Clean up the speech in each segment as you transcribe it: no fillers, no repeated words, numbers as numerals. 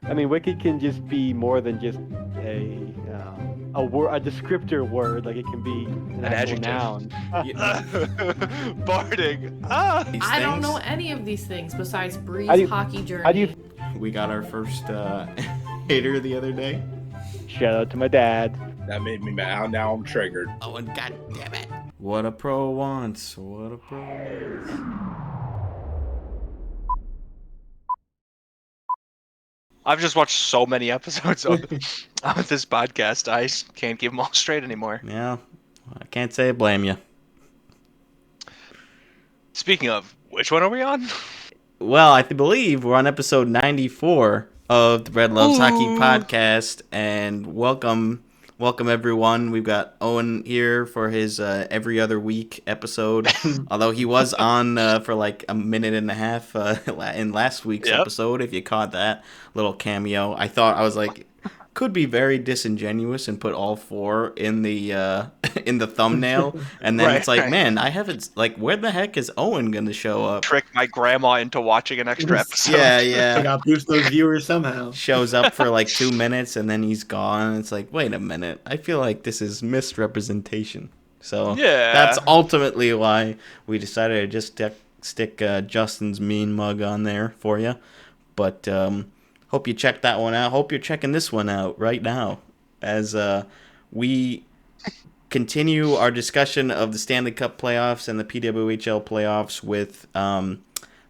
I mean, Wiki can just be more than just a word, a descriptor word. Like it can be an An actual adjective. noun. Barding. Ah. These I don't know things. any of these things besides How Bree's do you hockey how do you journey. We got our first hater the other day. shout out to my dad? That made me mad. Now I'm triggered. Oh, and god damn it. What a pro wants. What a pro wants. I've just watched so many episodes of this podcast. I can't keep them all straight anymore. Yeah, I can't say I blame you. Speaking of, which one are we on? Well, I believe we're on episode 94 of the Red Loves Hockey podcast, and welcome everyone. We've got Owen here for his every other week episode, although he was on for like a minute and a half in last week's episode, if you caught that little cameo. I was like, could be very disingenuous and put all four in the in the thumbnail, and then it's like, man, I haven't, like, where the heck is Owen gonna show up? Trick my grandma into watching an extra episode. Yeah. I got boost those viewers somehow. Shows up for like 2 minutes and then he's gone. It's like, wait a minute. I feel like this is misrepresentation. So Yeah. that's ultimately why we decided to just stick Justin's mean mug on there for you. But hope you check that one out. Hope you're checking this one out right now as we continue our discussion of the Stanley Cup playoffs and the PWHL playoffs with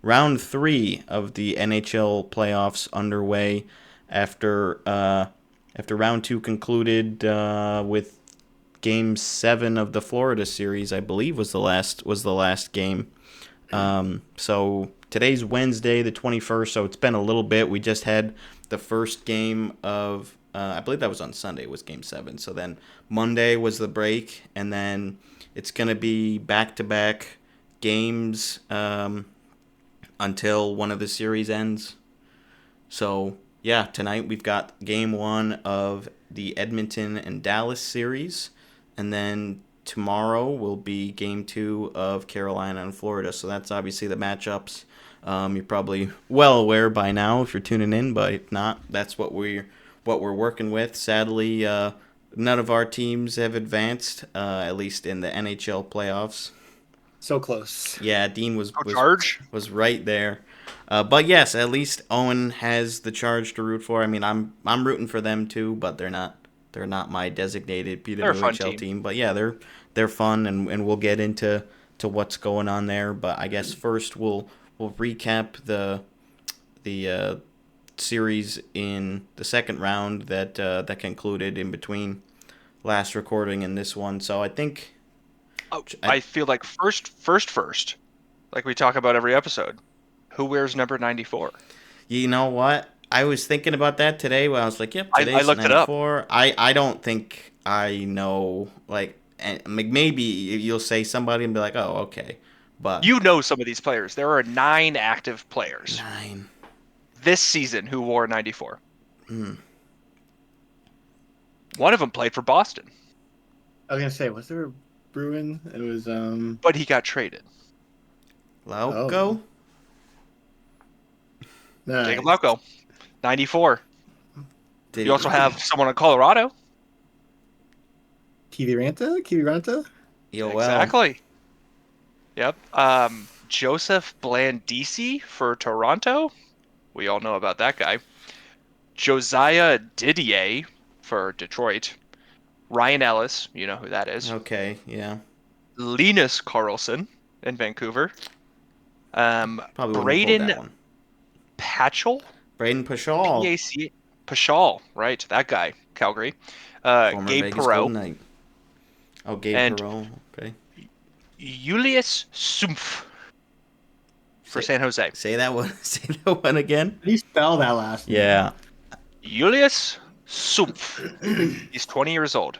round 3 of the NHL playoffs underway after round 2 concluded with Game 7 of the Florida series, I believe was the last game. So today's Wednesday, the 21st, so it's been a little bit. We just had the first game of, I believe that was on Sunday, was Game 7. So then Monday was the break, and then it's going to be back-to-back games until one of the series ends. So, yeah, tonight we've got Game 1 of the Edmonton and Dallas series, and then tomorrow will be Game 2 of Carolina and Florida. So that's obviously the matchups. You're probably well aware by now if you're tuning in, but if not, that's what we're working with. Sadly, none of our teams have advanced, at least in the NHL playoffs. So close. Yeah, Dean was right there. But yes, at least Owen has the Charge to root for. I mean, I'm rooting for them too, but they're not my designated PWHL team. But yeah, they're fun, and we'll get into what's going on there. But I guess first we'll recap the series in the second round that concluded in between last recording and this one. So I think I feel like first, like we talk about every episode. Who wears number 94? You know what? I was thinking about that today when I was like, yep, I today's looked 94. I don't think I know, like, and maybe you'll say somebody and be like, oh, okay. But you know some of these players. There are 9 active players. 9. This season who wore 94. Mm. One of them played for Boston. I was gonna say, was there a Bruin? It was But he got traded. Lauko? Oh. Nice. Jacob Lauko. 94. Did You also have someone in Colorado. Kiviranta? Yo, well. Exactly. Yep. Joseph Blandisi for Toronto. We all know about that guy. Josiah Didier for Detroit. Ryan Ellis, you know who that is. Okay, yeah. Linus Carlson in Vancouver. Probably Braden that one. Patchell. Braden Pashal. PAC Pashal, right? That guy, Calgary. Former Gabe Vegas Golden Perreault. Knight. Oh, Gabe And Perreault. Okay. Julius Sumpf for San Jose. Say that one. Say that one again. How do you spell that last name? Yeah. Julius Sumpf. He's 20 years old.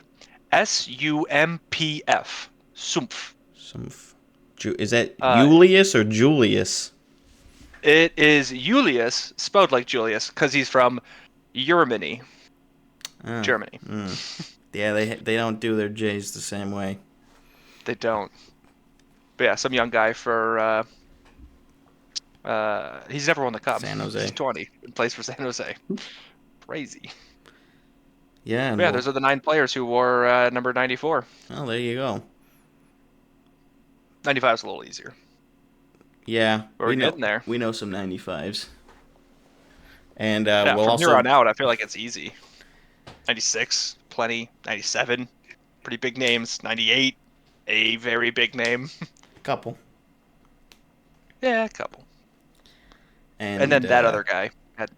Sumpf. Sumpf. Sumpf. Is that Julius or Julius? It is Julius, spelled like Julius, because he's from Germany. Oh. Germany. Yeah, they don't do their J's the same way. They don't. But yeah, some young guy for, I He's never won the cup. San Jose. He's 20 and plays for San Jose. Crazy. Yeah, and But yeah, those are the 9 players who wore number 94. well, there you go. 95 is a little easier. Yeah, We're getting there. We know some 95s. And Yeah, we'll from also here on out, I feel like it's easy. 96, plenty. 97, pretty big names. 98, a very big name. couple. Yeah, a couple. And then that other guy had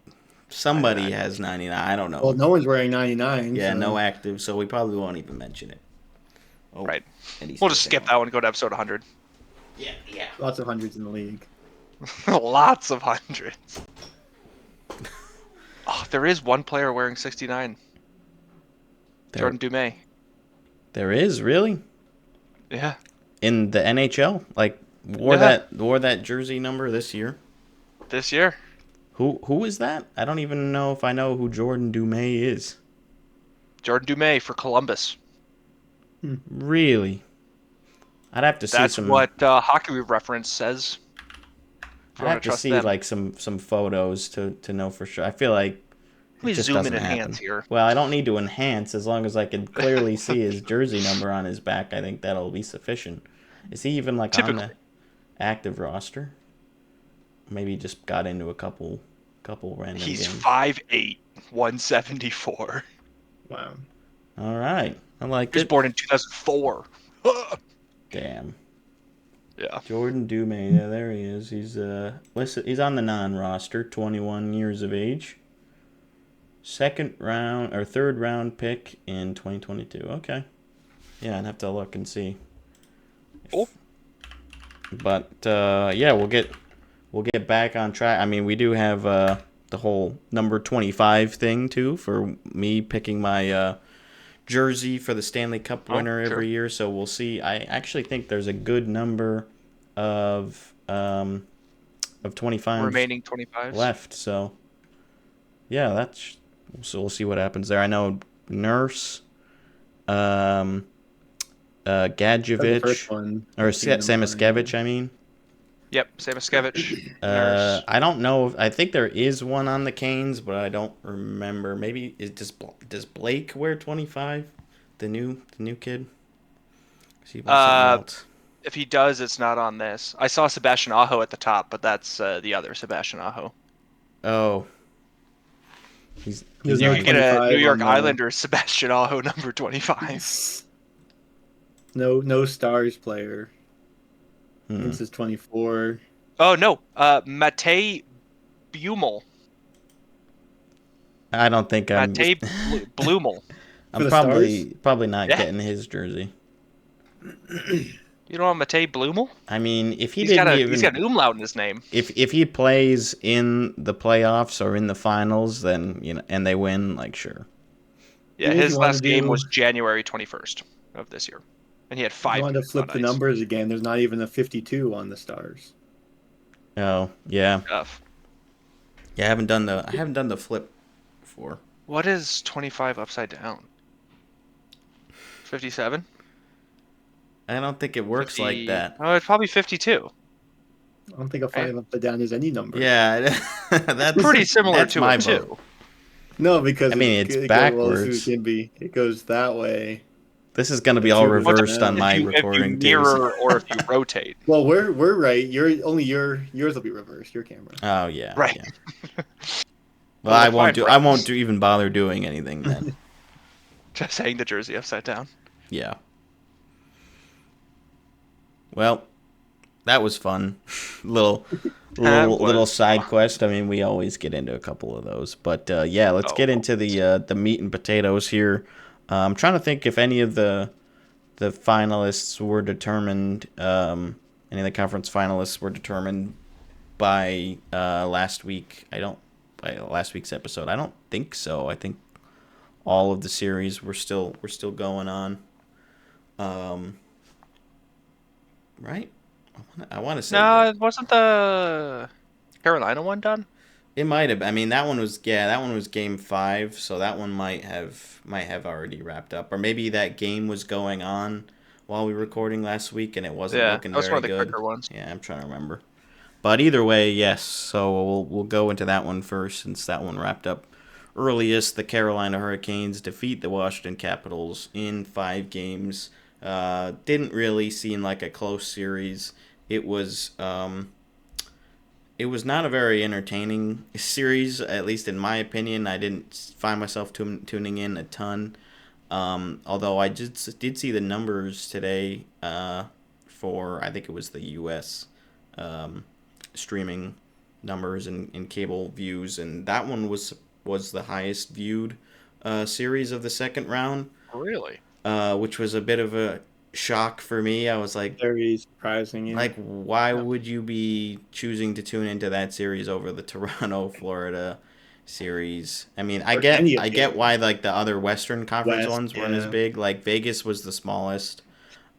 somebody 99. has 99. I don't know. Well, no one's wearing 99. Yeah, so. no active, so we probably won't even mention it. Oh, Right. and he's We'll just still skip that one and go to episode 100. Yeah. Lots of hundreds in the league. Lots of hundreds. Oh, there is one player wearing 69. Jordan Dumais. There is, really? Yeah. In the NHL? Like, wore that jersey number this year? This year. Who is that? I don't even know if I know who Jordan Dumais is. Jordan Dumais for Columbus. Really? I'd have to see That's some. what Hockey Reference says. I'd have to see like some photos to know for sure. I feel like Let me it just zoom doesn't and happen. enhance here. Well, I don't need to enhance as long as I can clearly see his jersey number on his back. I think that'll be sufficient. Is he even like on the active roster? Maybe he just got into a couple random He's games. 5'8", 174. Wow. All right, I like He was it. born in 2004. Damn. Yeah. Jordan Dumais, yeah, there he is. He's listed. He's on the non-roster, 21 years of age. Third round pick in 2022. Okay. Yeah, I'd have to look and see. Cool. But yeah, we'll get back on track. I mean, we do have the whole number 25 thing too for me picking my jersey for the Stanley Cup winner every year. So we'll see. I actually think there's a good number of 25 remaining 25s left. So yeah, so we'll see what happens there. I know Nurse, Gadjevich, The first one. or Samiskevich, I mean. Yep, Samiskevich. Nurse. I don't know. I think there is one on the Canes, but I don't remember. Maybe does Blake wear 25? The new kid. If he does, it's not on this. I saw Sebastian Aho at the top, but that's the other Sebastian Aho. Oh. There's You no can get a 25 New York on the- Islanders Sebastian Aho number 25. No Stars player. Hmm. This is 24. Oh no, Matej Blumel. I don't think I'm. Matej Blumel. I'm For the probably not Yeah. getting his jersey. You know Matej Blumel? I mean, if He's got an umlaut in his name. if he plays in the playoffs or in the finals, then and they win, like sure. Yeah, If his you wanna last game do- was January 21st of this year, and he had I 5. wanted to flip the ice. numbers again. There's not even a 52 on the Stars. Oh yeah, Tough. yeah. I haven't done the flip before. What is 25 upside down? 57? I don't think it works like that. Oh, it's probably 52. I don't think a 5 up and down is any number. Yeah, that's Pretty similar that's to my it vote. too. No, because I mean, it's backwards. It goes that way. This is gonna be all Two- reversed on if my if you recording too. mirror or if you rotate. Well, we're right. Yours will be reversed. Your camera. Oh yeah, Right. yeah. Well, I won't do. fine, I won't even bother doing anything then. Just hang the jersey upside down. Yeah. Well, that was fun. little side quest. I mean, we always get into a couple of those, but yeah, let's get into the meat and potatoes here. I'm trying to think if any of the finalists were determined. Any of the conference finalists were determined by last week. By last week's episode. I don't think so. I think all of the series were still going on. Right? I want to say No, wasn't the Carolina one done? it might have. I mean, that one was game 5, so that one might have already wrapped up, or maybe that game was going on while we were recording last week and it wasn't looking that was very one of the good. quicker ones. Yeah, I'm trying to remember. But either way, yes. So we'll go into that one first, since that one wrapped up earliest. The Carolina Hurricanes defeat the Washington Capitals in 5 games. Didn't really seem like a close series. It was not a very entertaining series, at least in my opinion. I didn't find myself tuning in a ton. Although I did see the numbers today for, I think it was the U.S. Streaming numbers and cable views, and that one was the highest viewed series of the second round. Really? Which was a bit of a shock for me. I was like, Very surprising. Yeah. like, why would you be choosing to tune into that series over the Toronto, Florida series? I mean, I Or any of get the why like the other Western Conference West, ones weren't as yeah. big. Like Vegas was the smallest.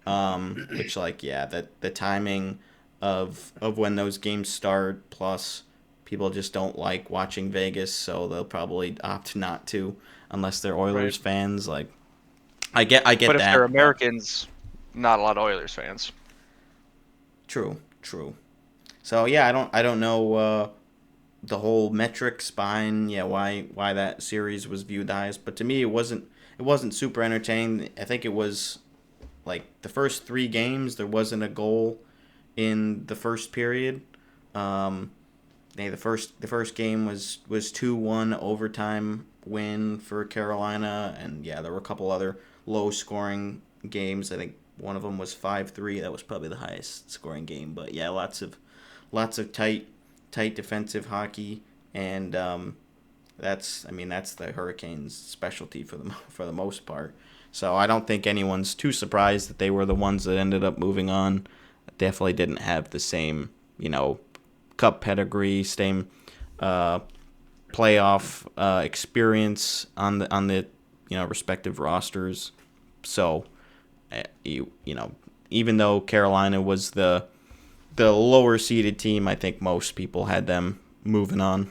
Which like the timing of when those games start, plus people just don't like watching Vegas, so they'll probably opt not to unless they're Oilers fans. Like I get But if that. they're but- Americans, not a lot of Oilers fans. True. So yeah, I don't know the whole metrics behind why that series was viewed the highest, but to me it wasn't super entertaining. I think it was like the first 3 games there wasn't a goal in the first period. The first game was 2-1 overtime win for Carolina, and there were a couple other low scoring games. I think one of them was 5-3. That was probably the highest scoring game. But lots of tight defensive hockey, and that's the Hurricanes' specialty for the most part. So I don't think anyone's too surprised that they were the ones that ended up moving on. Definitely didn't have the same, cup pedigree, same playoff experience on the respective rosters. So even though Carolina was the lower seeded team, I think most people had them moving on.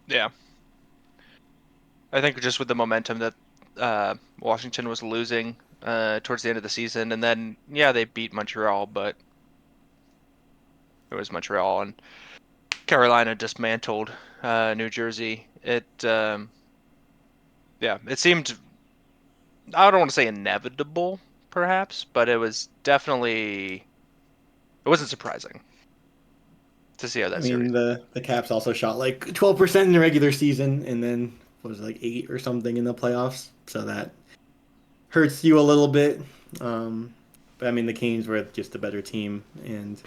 Yeah. I think just with the momentum that Washington was losing towards the end of the season, and then they beat Montreal, but it was Montreal, and Carolina dismantled New Jersey. It seemed, I don't want to say inevitable, perhaps, but it was definitely, it wasn't surprising to see how that I series. mean, the Caps also shot like 12% in the regular season, and then what was it, like 8 or something in the playoffs. So that hurts you a little bit. But I mean, the Canes were just a better team, and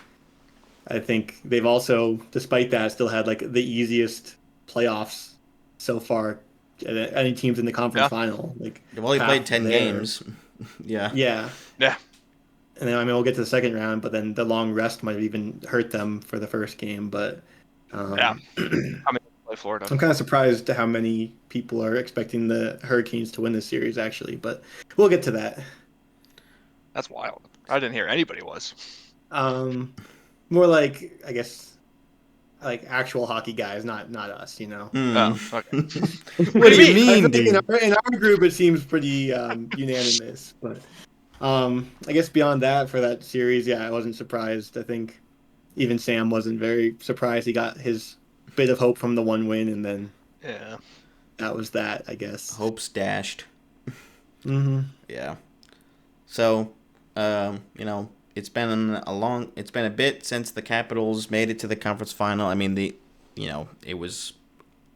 I think they've also, despite that, still had like the easiest playoffs so far. Any teams in the conference final, like They've only half played 10 there. games. Yeah. Yeah. Yeah. And then, I mean, we'll get to the second round, but then the long rest might have even hurt them for the first game. But Yeah. Play Florida. I'm kind of surprised to how many people are expecting the Hurricanes to win this series, actually. But we'll get to that. That's wild. I didn't hear anybody was. More like, I guess, like actual hockey guys, not us, Oh, okay. What do you I mean, think dude? in our group, it seems pretty unanimous. But I guess beyond that, for that series, I wasn't surprised. I think even Sam wasn't very surprised. He got his bit of hope from the one win, and then that was that, I guess. Hope's dashed. Mm-hmm. Yeah. So, it's been a bit since the Capitals made it to the conference final. I mean, it was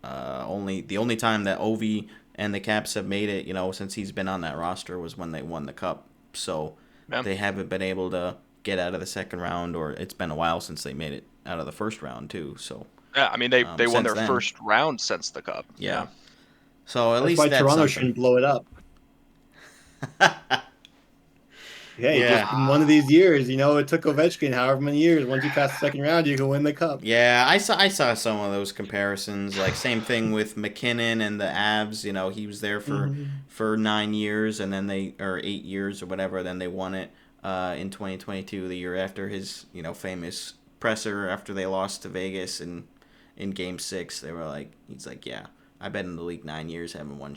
the only time that Ovi and the Caps have made it, since he's been on that roster, was when they won the cup. So they haven't been able to get out of the second round, or it's been a while since they made it out of the first round too. So yeah, I mean they won their then. first round since the cup. Yeah. So at That's least why that's Toronto something. shouldn't blow it up. Hey, Yeah. just in one of these years, it took Ovechkin however many years. Once you pass the second round, you can win the cup. Yeah, I saw some of those comparisons. Like same thing with McKinnon and the Avs. He was there for 9 years, and then 8 years or whatever. Then they won it in 2022, the year after his famous presser after they lost to Vegas in Game 6. They were like, he's like, yeah, I've been in the league 9 years, haven't won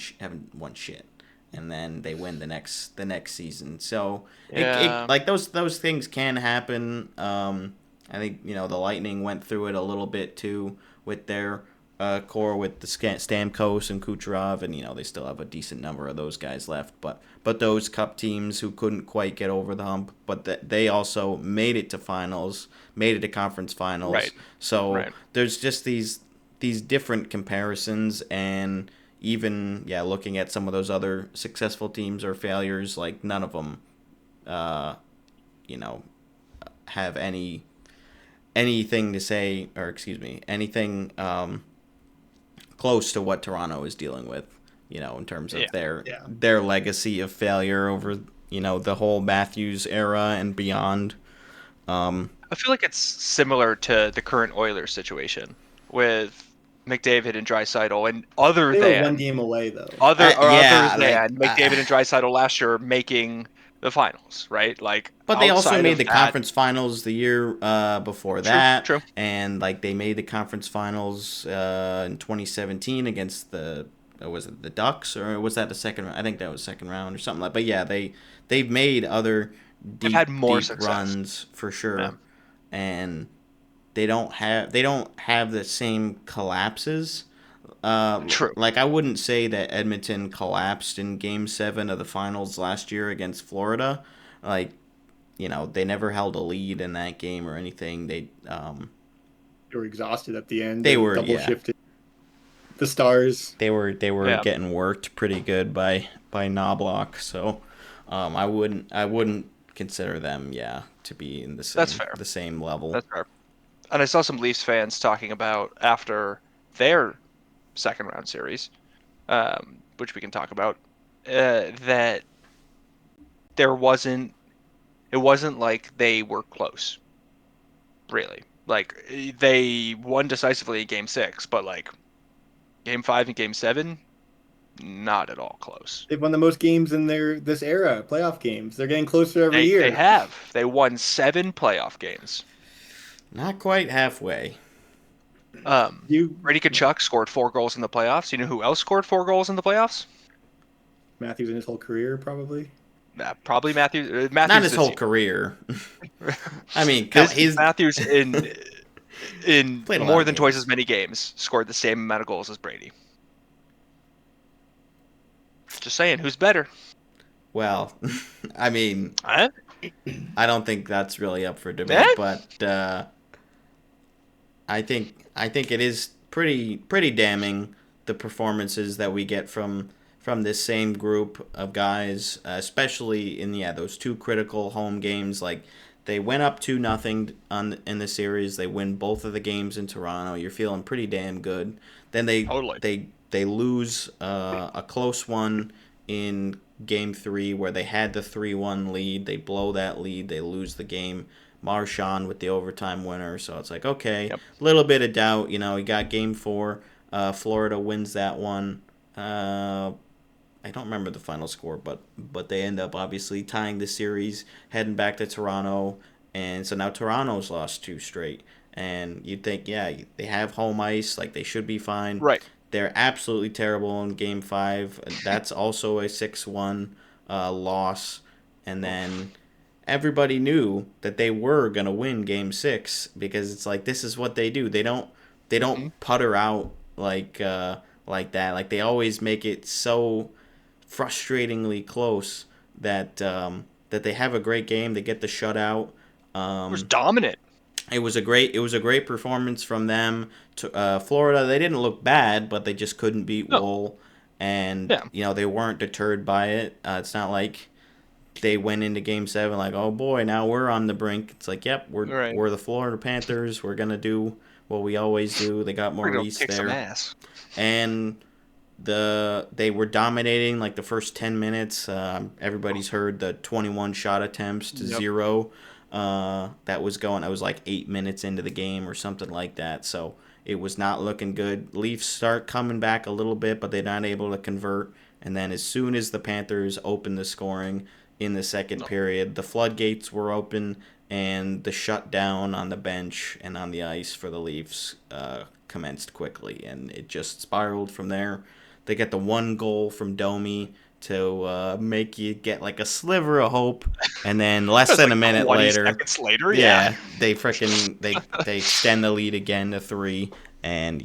shit. and then they win the next season. So Yeah. like those things can happen. I think the Lightning went through it a little bit too with their core with the Stamkos and Kucherov, and they still have a decent number of those guys left. But those Cup teams who couldn't quite get over the hump, but they also made it to finals, made it to conference finals. Right. So Right. there's just these different comparisons, and even looking at some of those other successful teams or failures, like none of them, have anything to say, or excuse me, anything close to what Toronto is dealing with, in terms of their legacy of failure over, the whole Matthews era and beyond. I feel like it's similar to the current Oilers situation with McDavid and Draisaitl, and other They were than one game away though. other than like, McDavid and Draisaitl last year making the finals, right? Like, but they also outside made of the that- conference finals the year before that. True. And like they made the conference finals in 2017 against was it the Ducks, or was that the second round? I think that was second round or something like. But yeah, they've made other deep had more deep success. runs for sure. Yeah. And they don't have the same collapses. True. Like I wouldn't say that Edmonton collapsed in Game 7 of the finals last year against Florida. Like, they never held a lead in that game or anything. They were exhausted at the end. They were double shifted. The Stars. They were getting worked pretty good by Knobloch. So, I wouldn't consider them to be in the same That's fair. the same level. That's fair. And I saw some Leafs fans talking about after their second round series, which we can talk about, that it wasn't like they were close, really. Like, they won decisively in Game 6, but like Game 5 and Game 7, not at all close. They've won the most games in this era, playoff games. They're getting closer every year. They have. They won 7 playoff games. Not quite halfway. Brady Tkachuk scored 4 goals in the playoffs. You know who else scored 4 goals in the playoffs? Matthews in his whole career, probably. Probably Matthews. Not his whole career. I mean, Matthews in more than twice as many games scored the same amount of goals as Brady. Just saying, who's better? Well, I mean, Huh? I don't think that's really up for debate, but I think it is pretty damning, the performances that we get from this same group of guys, especially in those 2 critical home games. Like, they went up 2-0 in the series. They win both of the games in Toronto. You're feeling pretty damn good. Then they lose a close one in Game 3 where they had the 3-1 lead. They blow that lead. They lose the game. Marchand with the overtime winner. So it's like, okay, a little bit of doubt. You got Game 4. Florida wins that one. I don't remember the final score, but they end up obviously tying the series, heading back to Toronto. And so now Toronto's lost 2 straight. And you'd think, they have home ice. Like, they should be fine. Right. They're absolutely terrible in Game 5. That's also a 6-1 loss. And then everybody knew that they were going to win Game 6 because it's like, this is what they do. They don't putter out like that. Like, they always make it so frustratingly close that they have a great game. They get the shutout. It was dominant. It was a great performance from them. To Florida, they didn't look bad, but they just couldn't beat Wool, and they weren't deterred by it. It's not like they went into Game 7 like, oh boy, now we're on the brink. It's like, yep, we're the Florida Panthers. We're gonna do what we always do. They got Maurice kick there, some ass. and they were dominating like the first 10 minutes. Everybody's heard the 21 shot attempts to 0. That was like 8 minutes into the game or something like that. So it was not looking good. Leafs start coming back a little bit, but they're not able to convert. And then as soon as the Panthers opened the scoring in the second period, the floodgates were open, and the shutdown on the bench and on the ice for the Leafs commenced quickly, and it just spiraled from there. They get the one goal from Domi to make you get like a sliver of hope, and then less That's than like a minute 20 later, seconds later, they they extend the lead again to 3, and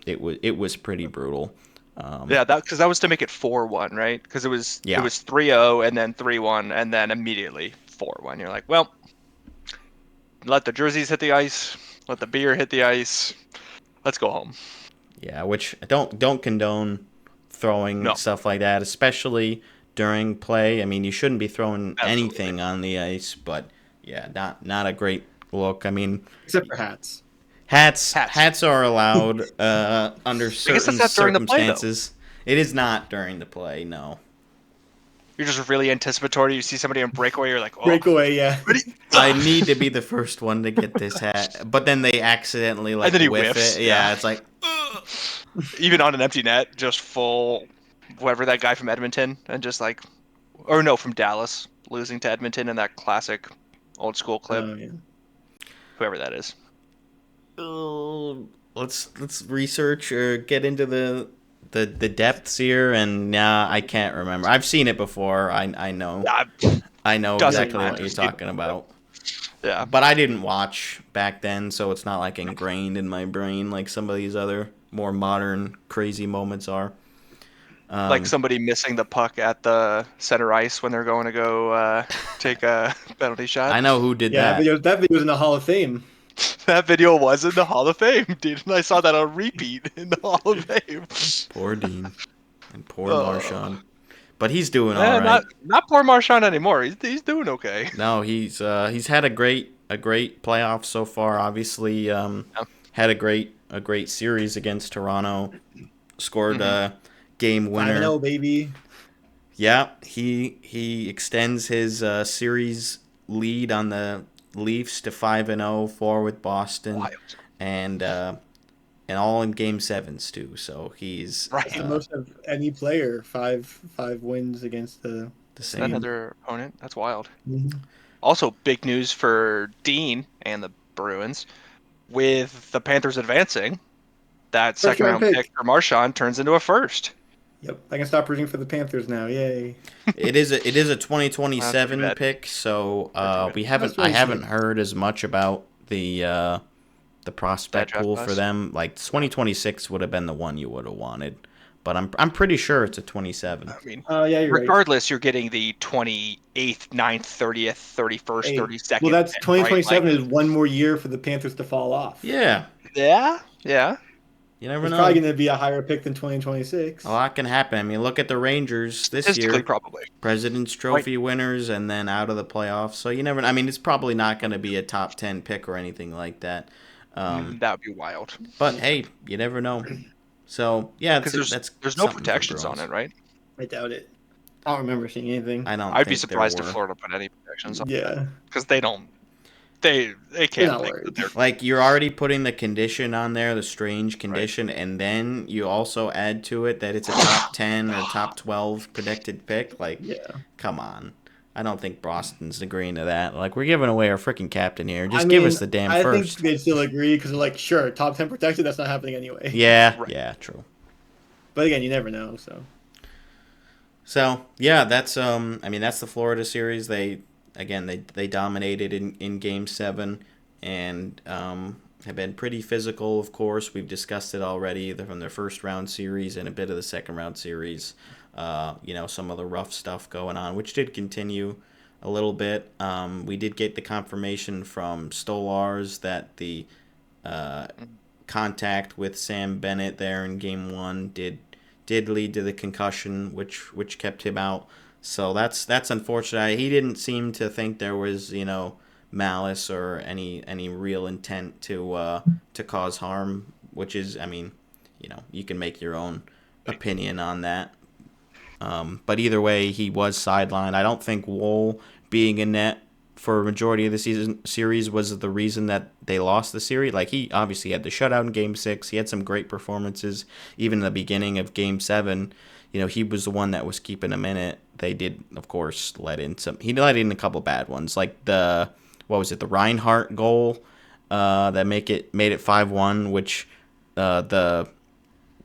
it was pretty brutal. Because that was to make it 4-1, right? Because it was 3-0 and then 3-1 and then immediately 4-1. You're like, well, let the jerseys hit the ice, let the beer hit the ice. Let's go home. Yeah, which I don't condone throwing stuff like that, especially during play. I mean, you shouldn't be throwing anything on the ice, but yeah, not a great look. I mean, except for hats. Hats are allowed under certain that's not during the play, though. circumstances. It is not during the play, no. You're just really anticipatory. You see somebody on breakaway, you're like, oh. Breakaway, yeah. I need to be the first one to get this hat, but then they accidentally like and then he whiff whiffs. it. Yeah, it's like even on an empty net, just full, whoever that guy from Edmonton, and just like, or no, from Dallas, losing to Edmonton in that classic old school clip. Oh, yeah. Whoever that is. Let's research or get into the depths here, and I can't remember. I've seen it before. I know. I know exactly what you're talking about. Yeah. But I didn't watch back then, so it's not like ingrained in my brain like some of these other more modern crazy moments are. Like somebody missing the puck at the center ice when they're going to go take a penalty shot. I know who did that. That video was in the Hall of Fame. That video was in the Hall of Fame, dude. And I saw that on repeat in the Hall of Fame. Poor Dean. And poor Marchand. But he's doing all right. Not poor Marchand anymore. He's doing okay. No, he's had a great playoff so far. Obviously, had a great series against Toronto. Scored a game winner. 5-0, baby. Yeah, he extends his series lead on the Leafs to 5-0, 4 with Boston. Wild. And all in Game 7s too. So he's the most of any player. Five wins against the same another opponent. That's wild. Mm-hmm. Also, big news for Dean and the Bruins with the Panthers advancing. That second round pick for Marchand turns into a first. Yep, I can stop rooting for the Panthers now. Yay! It is a 2027 pick, so I haven't heard as much about the prospect pool for them. Like 2026 would have been the one you would have wanted, but I'm pretty sure it's a 27. I mean, you're regardless, you're getting the 28th, 9th, 30th, 31st, 32nd. Well, that's 2027 right? is one more year for the Panthers to fall off. Yeah. You never know. It's probably going to be a higher pick than 2026. A lot can happen. I mean, look at the Rangers this year. Probably. President's Trophy winners and then out of the playoffs. So you never. I mean, it's probably not going to be a top 10 pick or anything like that. That would be wild. But hey, you never know. So yeah, there's no protections on it, right? I doubt it. I don't remember seeing anything. I'd be surprised if Florida put any protections on it. Yeah, because they don't. They can't think that they're like you're already putting the condition on there, the strange condition, and then you also add to it that it's a top 10 or top 12 predicted pick. Like, come on. I don't think Boston's agreeing to that. Like, we're giving away our freaking captain here. Just give us the damn first. I think they'd still agree because they're like, sure, top 10 protected. That's not happening anyway. Yeah, true. But again, you never know. So yeah, that's that's the Florida series. They dominated in Game 7 and have been pretty physical. Of course, we've discussed it already from their first round series and a bit of the second round series. Some of the rough stuff going on, which did continue a little bit. We did get the confirmation from Stolars that the contact with Sam Bennett there in Game 1 did lead to the concussion, which kept him out. So that's unfortunate. He didn't seem to think there was malice or any real intent to cause harm, which is, you can make your own opinion on that. But either way, he was sidelined. I don't think Wohl being in net for a majority of the series was the reason that they lost the series. Like, he obviously had the shutout in Game 6. He had some great performances even in the beginning of Game 7. He was the one that was keeping them in it. They did, of course, he let in a couple bad ones, like the Reinhardt goal that made it 5-1, which the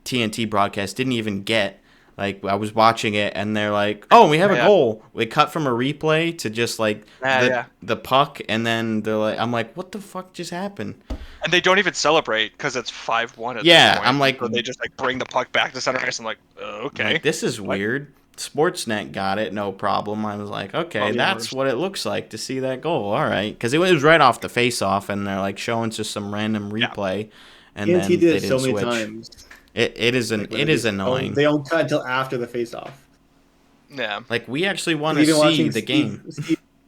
TNT broadcast didn't even get Like, I was watching it, and they're like, "Oh, we have a Yeah. goal." We cut from a replay to just like Yeah. the puck, and then they're like, "I'm like, what the fuck just happened?" And they don't even celebrate because it's 5-1 at Yeah, this point. I'm like- so they just like bring the puck back to center ice. I'm like, I'm okay. like, this is What? weird. Sportsnet got it, no problem. I was like, okay, Probably that's ours. what it looks like to see that goal. All right, because it was right off the face-off, and they're like showing just some random replay, and then TNT did they it so didn't many switch. times. It is Like, when it they is just annoying. They don't cut until after the face-off. Yeah. Like, we actually want to Even see watching the game.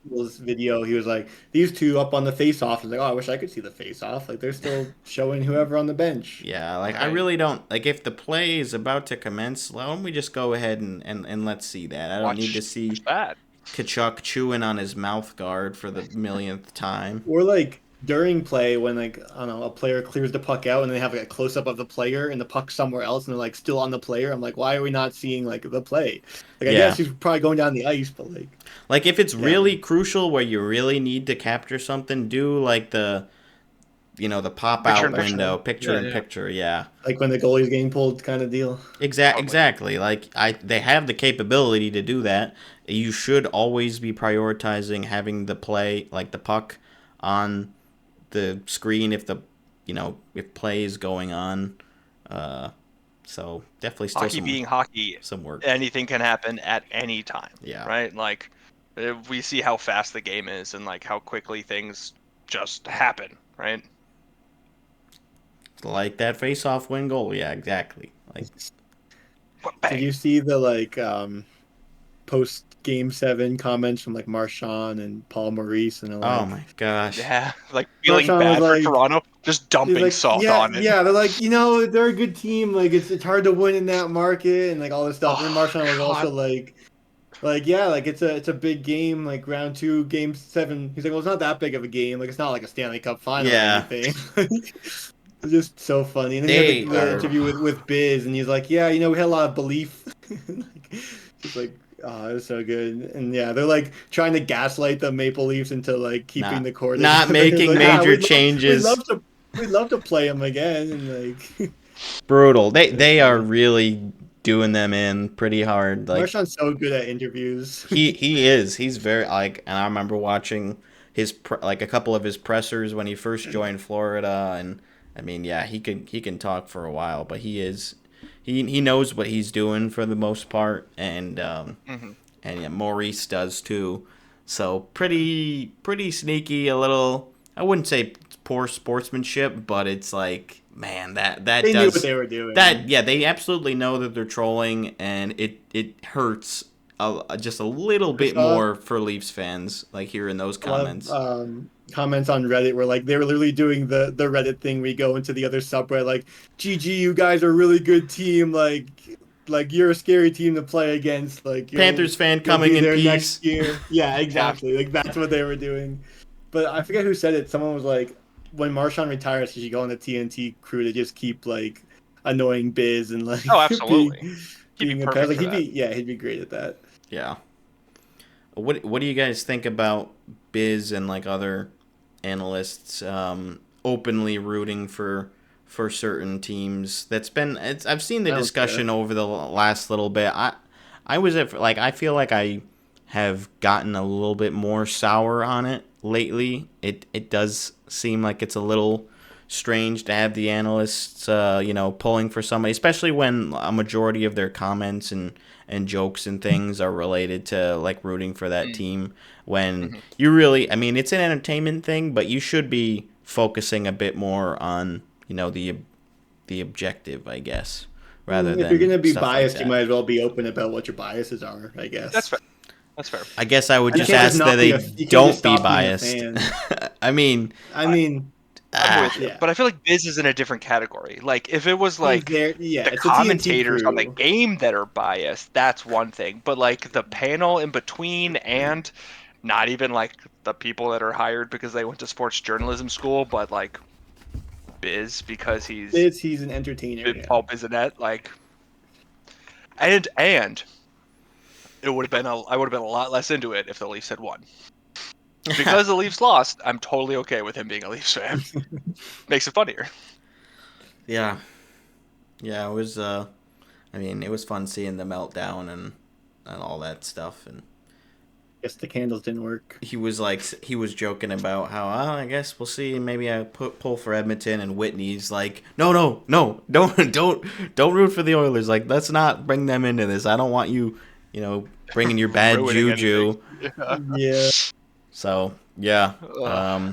Steve's video, he was like, "These two up on the face-off." He's like, "Oh, I wish I could see the face-off." Like they're still showing whoever on the bench. Yeah, like I Right. really don't like if the play is about to commence. Why don't we just go ahead and let's see that? I don't need to see Watch that. Kachuk chewing on his mouth guard for the millionth time. Or like during play when like I don't know a player clears the puck out and they have like a close up of the player and the puck somewhere else and they're like still on the player. I'm like, why are we not seeing like the play? Like I Yeah. guess he's probably going down the ice, but Like if it's Yeah. really crucial where you really need to capture something, do like the the pop Picture out in picture. window, picture in Yeah. picture, yeah. like when the goalie's getting pulled kind of deal. Exactly. Like they have the capability to do that. You should always be prioritizing having the play, like the puck, on the screen if the if play is going on. So definitely still Hockey being hockey, some work. anything can happen at any time. Yeah. Right? Like we see how fast the game is and like how quickly things just happen, right? Like that face-off win goal. Yeah, exactly. Like Did you see the like post game 7 comments from like Marchand and Paul Maurice and they're like, oh my gosh. Yeah, like feeling Marchand bad was for like- Toronto, just he's dumping like, salt yeah, on it. yeah, they're like, they're a good team. Like it's hard to win in that market and like all this stuff. Oh, and Marchand was God. also like yeah, like it's a big game, like round 2, game 7. He's like, well, it's not that big of a game. Like it's not like a Stanley Cup final Yeah. or anything. It's just so funny. And then They he had the are- interview with Biz, and he's like, yeah, we had a lot of belief. Just like, oh, it was so good. And yeah, they're like trying to gaslight the Maple Leafs into like keeping Not- the core. not together. making Like, major we'd love- changes. We'd love to play him again, and like. Brutal. They are really doing them in pretty hard. Like Marchand's so good at interviews. he is. He's very like. And I remember watching his like a couple of his pressers when he first joined Florida, and I mean, yeah, he can talk for a while, but he knows what he's doing for the most part, and Mhm. and yeah, Maurice does too. So pretty sneaky. A little. I wouldn't say poor sportsmanship, but it's like, man, that They knew does what they were doing. they absolutely know that they're trolling, and it hurts just a little bit more for Leafs fans, like hearing those A lot of, comments. comments on Reddit were like they were literally doing the Reddit thing. We go into the other subreddit like, "GG, you guys are a really good team. Like you're a scary team to play against. Like Panthers fan you'll coming be in there peace. next year." Yeah, exactly. Like that's what they were doing. But I forget who said it. Someone was like, when Marchand retires, he should go on the TNT crew to just keep like annoying Biz and like. Oh, absolutely. He'd be being a perfect pest. Like for he'd be great at that. Yeah. What do you guys think about Biz and like other analysts openly rooting for certain teams? I've seen the I don't discussion over the last little bit. I feel like I have gotten a little bit more sour on it lately. It does seem like it's a little strange to have the analysts pulling for somebody, especially when a majority of their comments and jokes and things are related to like rooting for that team, when you really, I mean, it's an entertainment thing, but you should be focusing a bit more on the objective, I guess, rather than if you're gonna be stuff like biased, that. you might as well be open about what your biases are. I guess That's fair. That's fair. I guess I would You just can't ask not that be they a- you can't don't just be stop being a biased. fan. I mean, I'm with you, yeah. but I feel like Biz is in a different category. Like if it was like yeah, the it's a TNT commentators on the crew. game that are biased, that's one thing. But like the panel in between, and not even like the people that are hired because they went to sports journalism school, but like Biz because he's He's an entertainer. Yeah. Paul Bizanet, like, and it would have been I would have been a lot less into it if the Leafs had won. Because the Leafs lost, I'm totally okay with him being a Leafs fan. Makes it funnier. yeah, it was. I mean, it was fun seeing the meltdown and all that stuff. And Guess the candles didn't work. he was joking about how, oh, I guess we'll see. Maybe I pull for Edmonton, and Whitney's like, no, don't root for the Oilers. Like, let's not bring them into this. I don't want you, bringing your bad Ruining juju. Yeah. So yeah,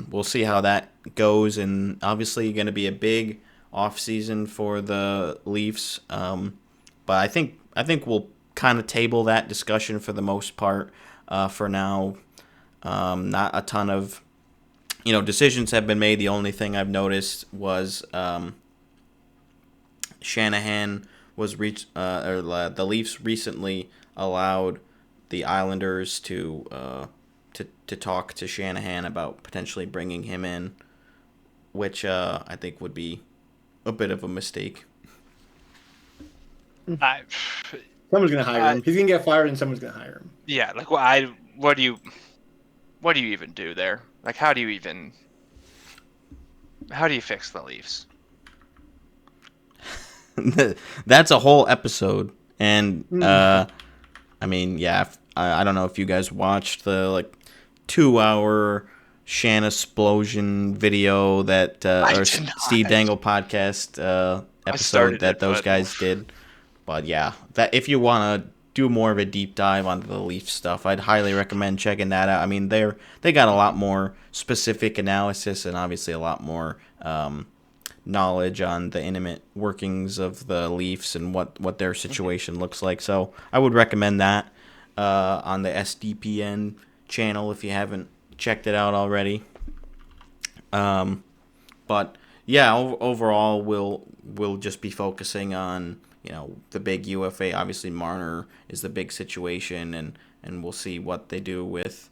we'll see how that goes, and obviously going to be a big off season for the Leafs. But I think we'll kind of table that discussion for the most part. For now, not a ton of decisions have been made. The only thing I've noticed was Shanahan was the Leafs recently allowed the Islanders to talk to Shanahan about potentially bringing him in, which I think would be a bit of a mistake. Someone's gonna hire him. He's gonna get fired, and someone's gonna hire him. Yeah, like what do you even do there? Like, how do you fix the Leafs? That's a whole episode, and I mean, yeah, I don't know if you guys watched the 2-hour Shan explosion video that or Steve Dangle podcast episode that those guys did. But yeah, that if you want to do more of a deep dive onto the Leaf stuff, I'd highly recommend checking that out. I mean, they got a lot more specific analysis and obviously a lot more knowledge on the intimate workings of the Leafs and what their situation looks like. So I would recommend that on the SDPN channel if you haven't checked it out already. But yeah, overall we'll just be focusing on the big UFA. Obviously Marner is the big situation, and we'll see what they do with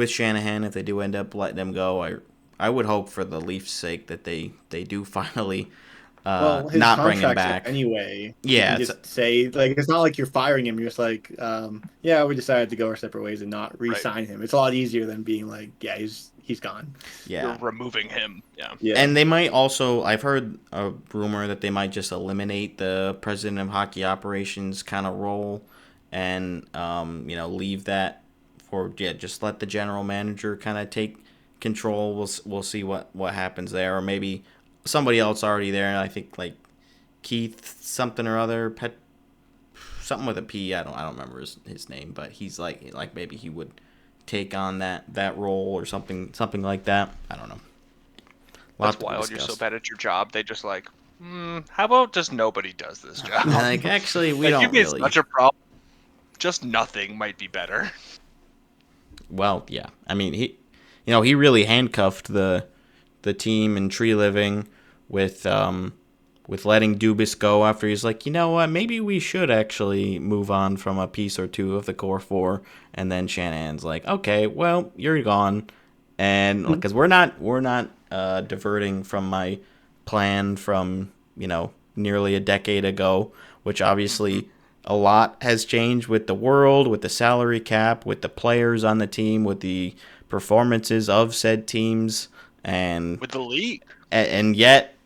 Shanahan if they do end up letting him go. I would hope for the Leafs' sake that they do finally not bring him back anyway. Yeah, just say it's not like you're firing him. You're just like, yeah, we decided to go our separate ways and not re-sign him. It's a lot easier than being like, yeah, he's gone. Yeah, you're removing him. Yeah. And they might also, I've heard a rumor that they might just eliminate the president of hockey operations kind of role and leave that for just let the general manager kind of take control. We'll see what happens there, or maybe somebody else already there. I think Keith something or other, something with a P. I don't remember his name, but he's like maybe he would take on that role or something like that. I don't know. That's wild. You're so bad at your job. They just how about just nobody does this job? Actually, we don't you really. Such a problem. Just nothing might be better. Well, yeah. I mean, he really handcuffed the team in Tree Living with letting Dubas go after he's like, you know what, maybe we should actually move on from a piece or two of the core four. And then Shanahan's like, okay, well, you're gone, and because we're not diverting from my plan from nearly a decade ago, which obviously a lot has changed with the world, with the salary cap, with the players on the team, with the performances of said teams, and with the league. And yet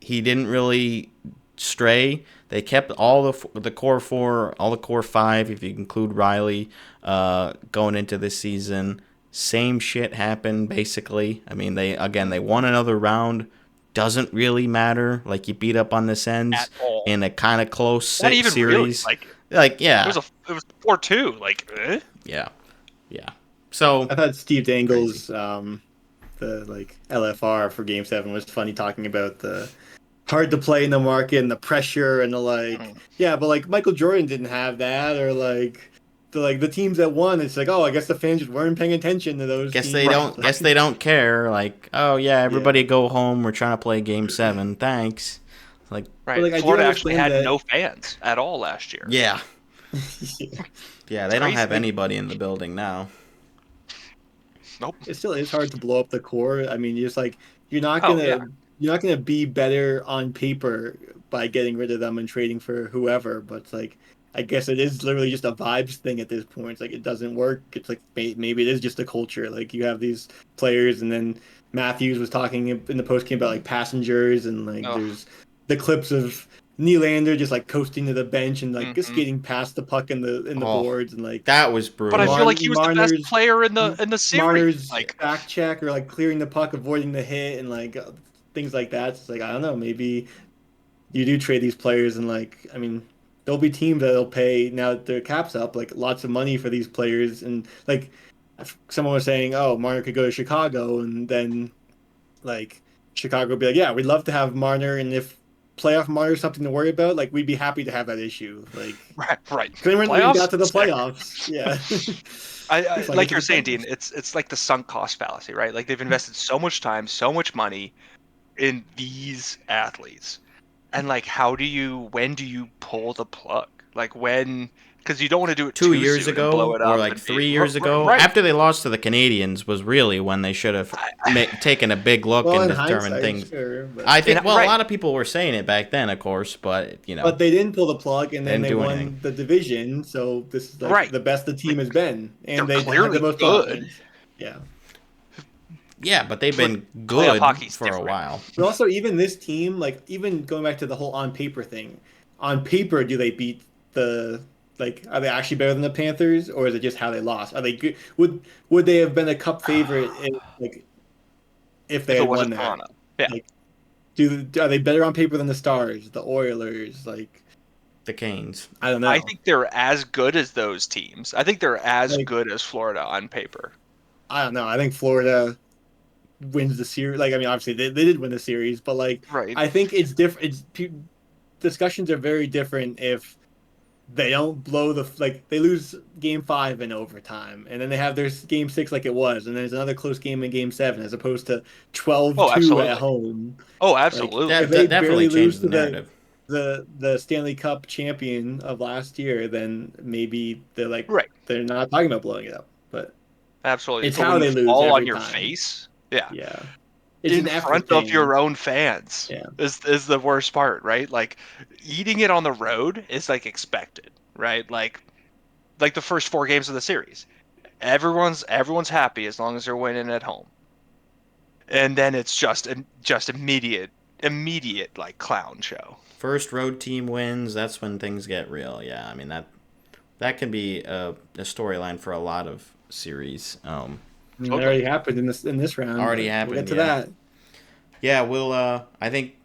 he didn't really stray. They kept all the core four, all the core five, if you include Riley, going into this season. Same shit happened, basically. I mean, they won another round. Doesn't really matter. You beat up on the Sens in a kind of close series. Really, yeah. It was 4-2. Yeah. So I thought Steve Dangle's the LFR for Game 7 was funny, talking about the hard to play in the market and the pressure and but Michael Jordan didn't have that, or the teams that won. It's I guess the fans just weren't paying attention to those. Guess they don't care. Oh yeah, everybody go home. We're trying to play Game 7. Thanks. Right. Florida actually had no fans at all last year. Yeah. Yeah, they don't have anybody in the building now. Nope. It still is hard to blow up the core. I mean, you're not gonna be better on paper by getting rid of them and trading for whoever. But I guess it is literally just a vibes thing at this point. It's it doesn't work. It's maybe it is just a culture. You have these players, and then Matthews was talking in the post game about passengers, and there's the clips of Nylander just like coasting to the bench and like just Mhm. getting past the puck in the Oh, boards and like That was brutal. But I feel like he was the best Marner's- player in the series. Marner's Like, back check or like clearing the puck, avoiding the hit, and like things like that. It's like I don't know, maybe you do trade these players, and like I mean, there'll be teams that'll pay now that their cap's up, like lots of money for these players, and like someone was saying, oh, Marner could go to Chicago, and then like Chicago would be like, yeah, we'd love to have Marner, and if playoff Marner is something to worry about, like we'd be happy to have that issue, like. right. Because when we Playoffs? got to the Sick. playoffs, yeah. I Just like get you're to the saying, playoffs. Dean. It's like the sunk cost fallacy, right? Like they've invested so much time, so much money in these athletes, and like, when do you pull the plug? Like when, because you don't want to do it 2 too years soon and ago, blow it or up like and 3 years ago, right? after they lost to the Canadians, was really when they should have taken a big look Well, and in determined hindsight, things. sure, but, I think, well, right. a lot of people were saying it back then, of course, but but they didn't pull the plug, and then Didn't they do won anything. the division. So this is like Right. the best the team Like, has been, and they're they had clearly the most playoff good. wins. Yeah, yeah, but they've But been playoff good hockey's for a different. while. but also even this team, like even going back to the whole on paper thing, on paper, do they beat the like? Are they actually better than the Panthers, or is it just how they lost? Are they good? Would they have been a cup favorite if they If it had won wasn't that? Toronto, yeah. Like, are they better on paper than the Stars, the Oilers? Like, The Canes. I don't know. I think they're as good as those teams. I think they're as Like- good as Florida on paper. I don't know. I think Florida wins the series. Like, I mean, obviously they did win the series, but like, Right. I think it's different. Discussions are very different if they don't blow they lose game 5 in overtime, and then they have their game 6 like it was, and then there's another close game in game 7 as opposed to 12-2 absolutely. at home. Oh, absolutely. That, if they that definitely barely lose changed the to the- narrative. The Stanley Cup champion of last year, then maybe they're like Right. they're not talking about blowing it up, but Absolutely. it's But how when they you lose fall on every your time. face, yeah, Yeah, it's in an effort front of thing. your own fans, Yeah. is the worst part, right? Like eating it on the road is like expected, right? Like the first 4 games of the series, everyone's happy as long as they're winning at home, and then it's just immediate like clown show. First road team wins, that's when things get real. Yeah, I mean, that can be a storyline for a lot of series. I mean, it already happened in this round. Already but happened, We'll get to yeah. that. Yeah, we'll. I think,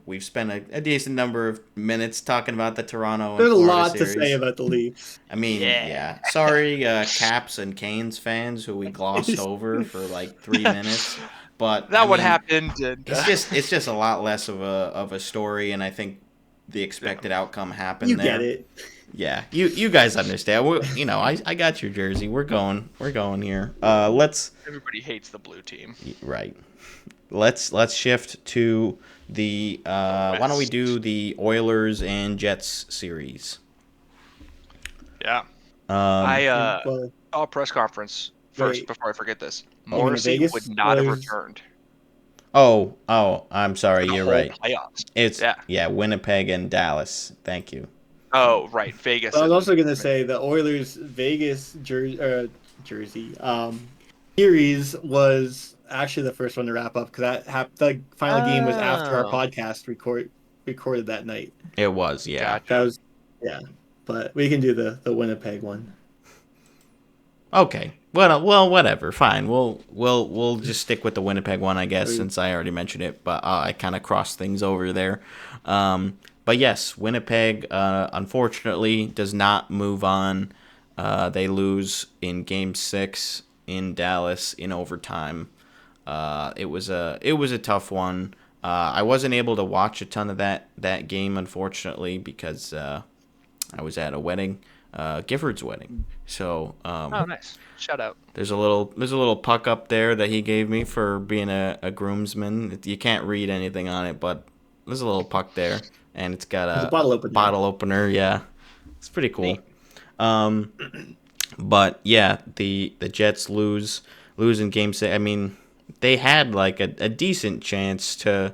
we've spent a decent number of minutes talking about the Toronto and There's a Florida lot series. to say about the Leafs. I mean, Yeah. Sorry, Caps and Canes fans who we glossed over for like 3 minutes, but That I what mean, happened. And, It's just a lot less of a story, and I think the expected outcome happened You there. get it. Yeah, you guys understand. I got your jersey. We're going here. Let's everybody hates the blue team. right. Let's shift to the why don't we West. do the Oilers and Jets series? Yeah. Um, Well, Saw a press conference first Wait. before I forget this. Oh, in Morrissey Vegas? would not have Oilers? returned. oh, I'm sorry. For the You're whole right. Playoffs. It's Yeah. Winnipeg and Dallas. Thank you. Oh, right. Vegas. I was and- also gonna say the Oilers Vegas jersey series was actually the first one to wrap up because the final game was after our Oh. podcast recorded that night. It was, yeah. Gotcha. That was but we can do the Winnipeg one. Okay. Well, whatever. Fine. We'll just stick with the Winnipeg one, I guess, since I already mentioned it. But I kind of crossed things over there. But yes, Winnipeg, unfortunately, does not move on. They lose in Game 6 in Dallas in overtime. It was a tough one. I wasn't able to watch a ton of that game, unfortunately, because I was at a wedding, Gifford's wedding. So Oh, nice. Shout out. there's a little puck up there that he gave me for being a groomsman. You can't read anything on it, but there's a little puck there, and it's got It's a a bottle opener. bottle opener. Yeah, it's pretty cool. Neat. But yeah, the Jets lose in Game 6. I mean, they had like a decent chance to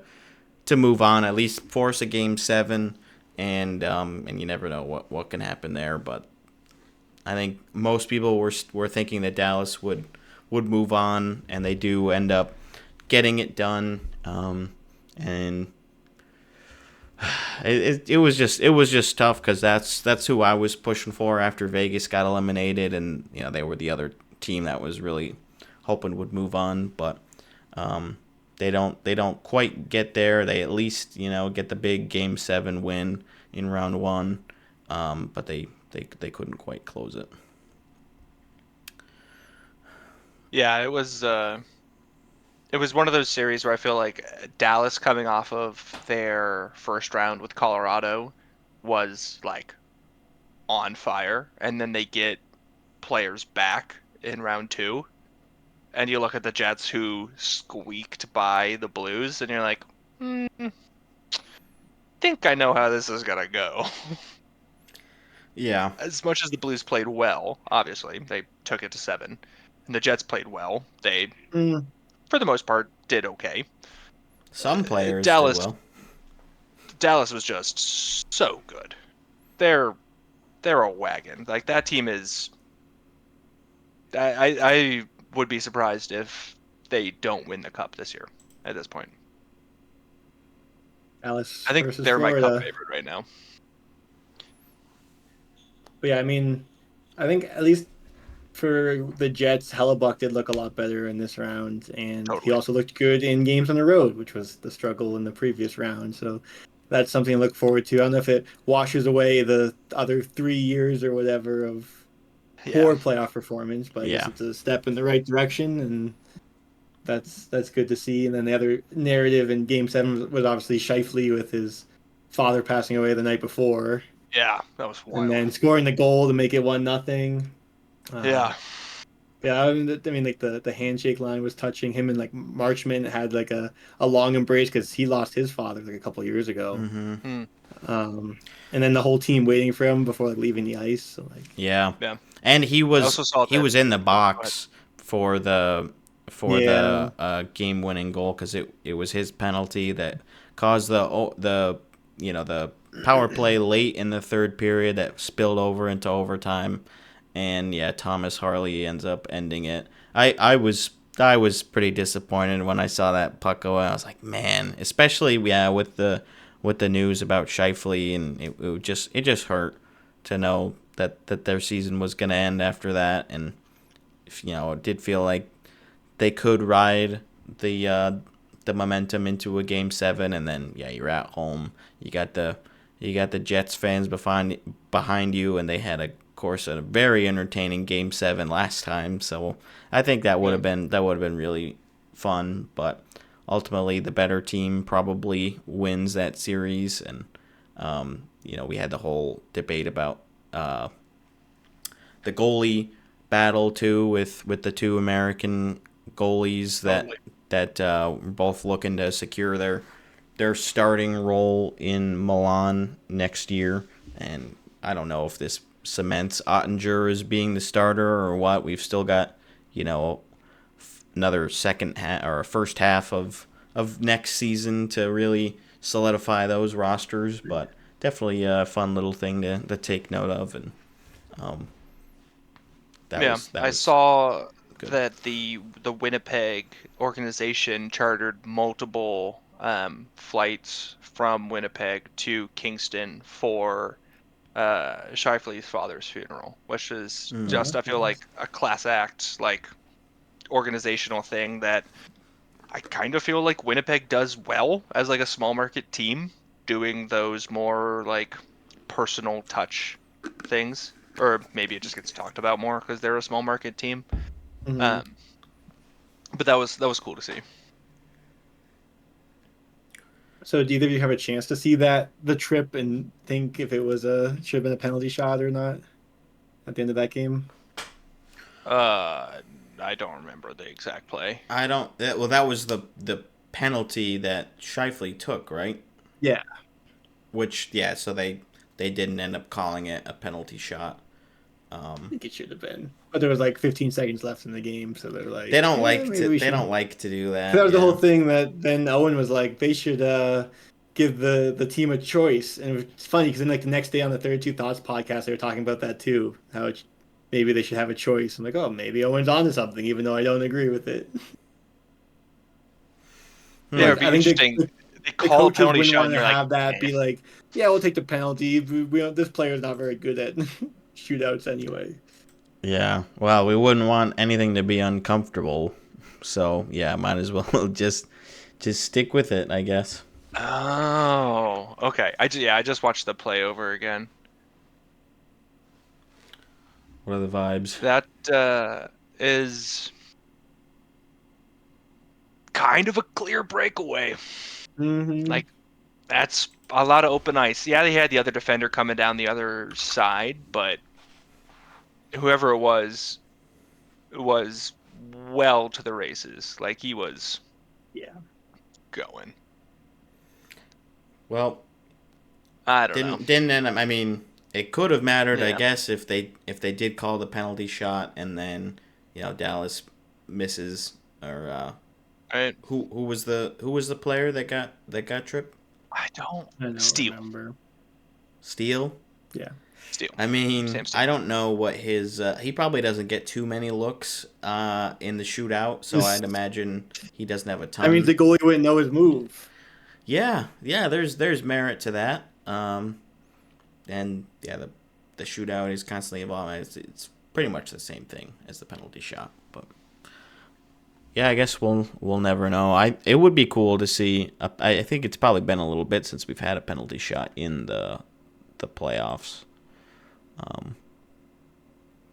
move on, at least force a Game 7, and you never know what can happen there. But I think most people were thinking that Dallas would move on, and they do end up getting it done. And it was just tough because that's who I was pushing for after Vegas got eliminated, and they were the other team that was really hoping would move on, but they don't quite get there. They at least get the big Game 7 win in round 1, but they couldn't quite close it. Yeah, it was one of those series where I feel like Dallas coming off of their first round with Colorado was like on fire, and then they get players back in round 2, and you look at the Jets who squeaked by the Blues, and you're like, think I know how this is gonna go. Yeah. As much as the Blues played well, obviously they took it to 7, and the Jets played well. They, for the most part, did okay. Some players Dallas did well. Dallas was just so good. They're a wagon. Like, that team is. I would be surprised if they don't win the cup this year. At this point, Dallas I think versus they're Florida. my cup favorite right now. But yeah, I mean, I think at least for the Jets, Hellebuck did look a lot better in this round, and he Totally. also looked good in games on the road, which was the struggle in the previous round. So that's something to look forward to. I don't know if it washes away the other 3 years or whatever of poor playoff performance, but I guess it's a step in the right direction, and that's good to see. And then the other narrative in Game 7 was obviously Scheifele with his father passing away the night before. Yeah, that was wild. And then scoring the goal to make it 1-0. Yeah. Yeah, I mean, like the handshake line was touching. Him and like Marchman had like a long embrace because he lost his father like a couple years ago. Mm-hmm. And then the whole team waiting for him before like leaving the ice. So like, yeah, Yeah. and he was was in the box for the game winning goal because it was his penalty that caused the power play late in the third period that spilled over into overtime. And yeah, Thomas Harley ends up ending it. I was pretty disappointed when I saw that puck go out. I was like, man, especially with the news about Scheifele, and it just hurt to know that their season was going to end after that. And it did feel like they could ride the momentum into a Game 7, and then you're at home. You got the Jets fans behind you, and they had of course a very entertaining Game 7 last time. So I think that would have been really fun, but ultimately the better team probably wins that series. And we had the whole debate about the goalie battle too with the two American goalies that were both looking to secure their starting role in Milan next year. And I don't know if this cements Ottinger as being the starter or what. We've still got another second half or first half of next season to really solidify those rosters, but definitely a fun little thing to take note of. And I saw that the Winnipeg organization chartered multiple flights from Winnipeg to Kingston for Scheifele's father's funeral, which is just, I feel like, a class act, like, organizational thing that I kind of feel like Winnipeg does well as like a small market team, doing those more like personal touch things, or maybe it just gets talked about more because they're a small market team. But that was cool to see. So do either of you have a chance to see the trip and think if it should have been a penalty shot or not at the end of that game? I don't remember the exact play. I don't. Well, that was the penalty that Scheifele took, right? Yeah. Which so they didn't end up calling it a penalty shot. I think it should have been, but there was like 15 seconds left in the game, so they're like they don't like to do that. That was the whole thing. That then Owen was like, they should give the team a choice, and it's funny because then like the next day on the 32 Thoughts podcast, they were talking about that too, how maybe they should have a choice. I'm like, oh, maybe Owen's onto something, even though I don't agree with it. Yeah, it'd be interesting they the call a coaches penalty wouldn't shot, want and to you're like, have that eh. be like, yeah, we'll take the penalty. This player's not very good at shootouts anyway. Yeah. Well, we wouldn't want anything to be uncomfortable, so yeah, might as well just stick with it, I guess. Oh, okay. I just watched the play over again. What are the vibes? That is kind of a clear breakaway. Mm-hmm. Like, that's a lot of open ice. Yeah, they had the other defender coming down the other side, but whoever it was well to the races. Like, he was Yeah. going. Well, I don't know. didn't end up. I mean, it could have mattered, I Yeah. guess, if they did call the penalty shot and then Dallas misses or I who was the player that got tripped? I don't I don't steal. remember. Steele. Yeah. Steal. I mean, Sam Steele. I don't know what his. He probably doesn't get too many looks in the shootout, so I'd imagine he doesn't have a ton. I mean, the goalie wouldn't know his move. Yeah. There's merit to that. And yeah, the shootout is constantly evolving. It's pretty much the same thing as the penalty shot, but yeah, I guess we'll never know. It would be cool to see. I think it's probably been a little bit since we've had a penalty shot in the playoffs.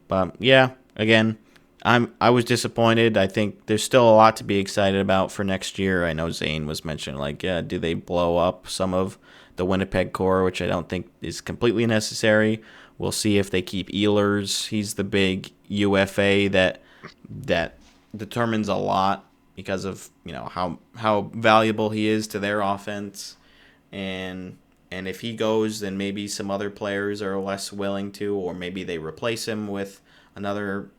But yeah, again, I was disappointed. I think there's still a lot to be excited about for next year. I know Zane was mentioning like, yeah, do they blow up some of the Winnipeg core, which I don't think is completely necessary. We'll see if they keep Ehlers. He's the big UFA that determines a lot because of how valuable he is to their offense, and if he goes, then maybe some other players are less willing to, or maybe they replace him with another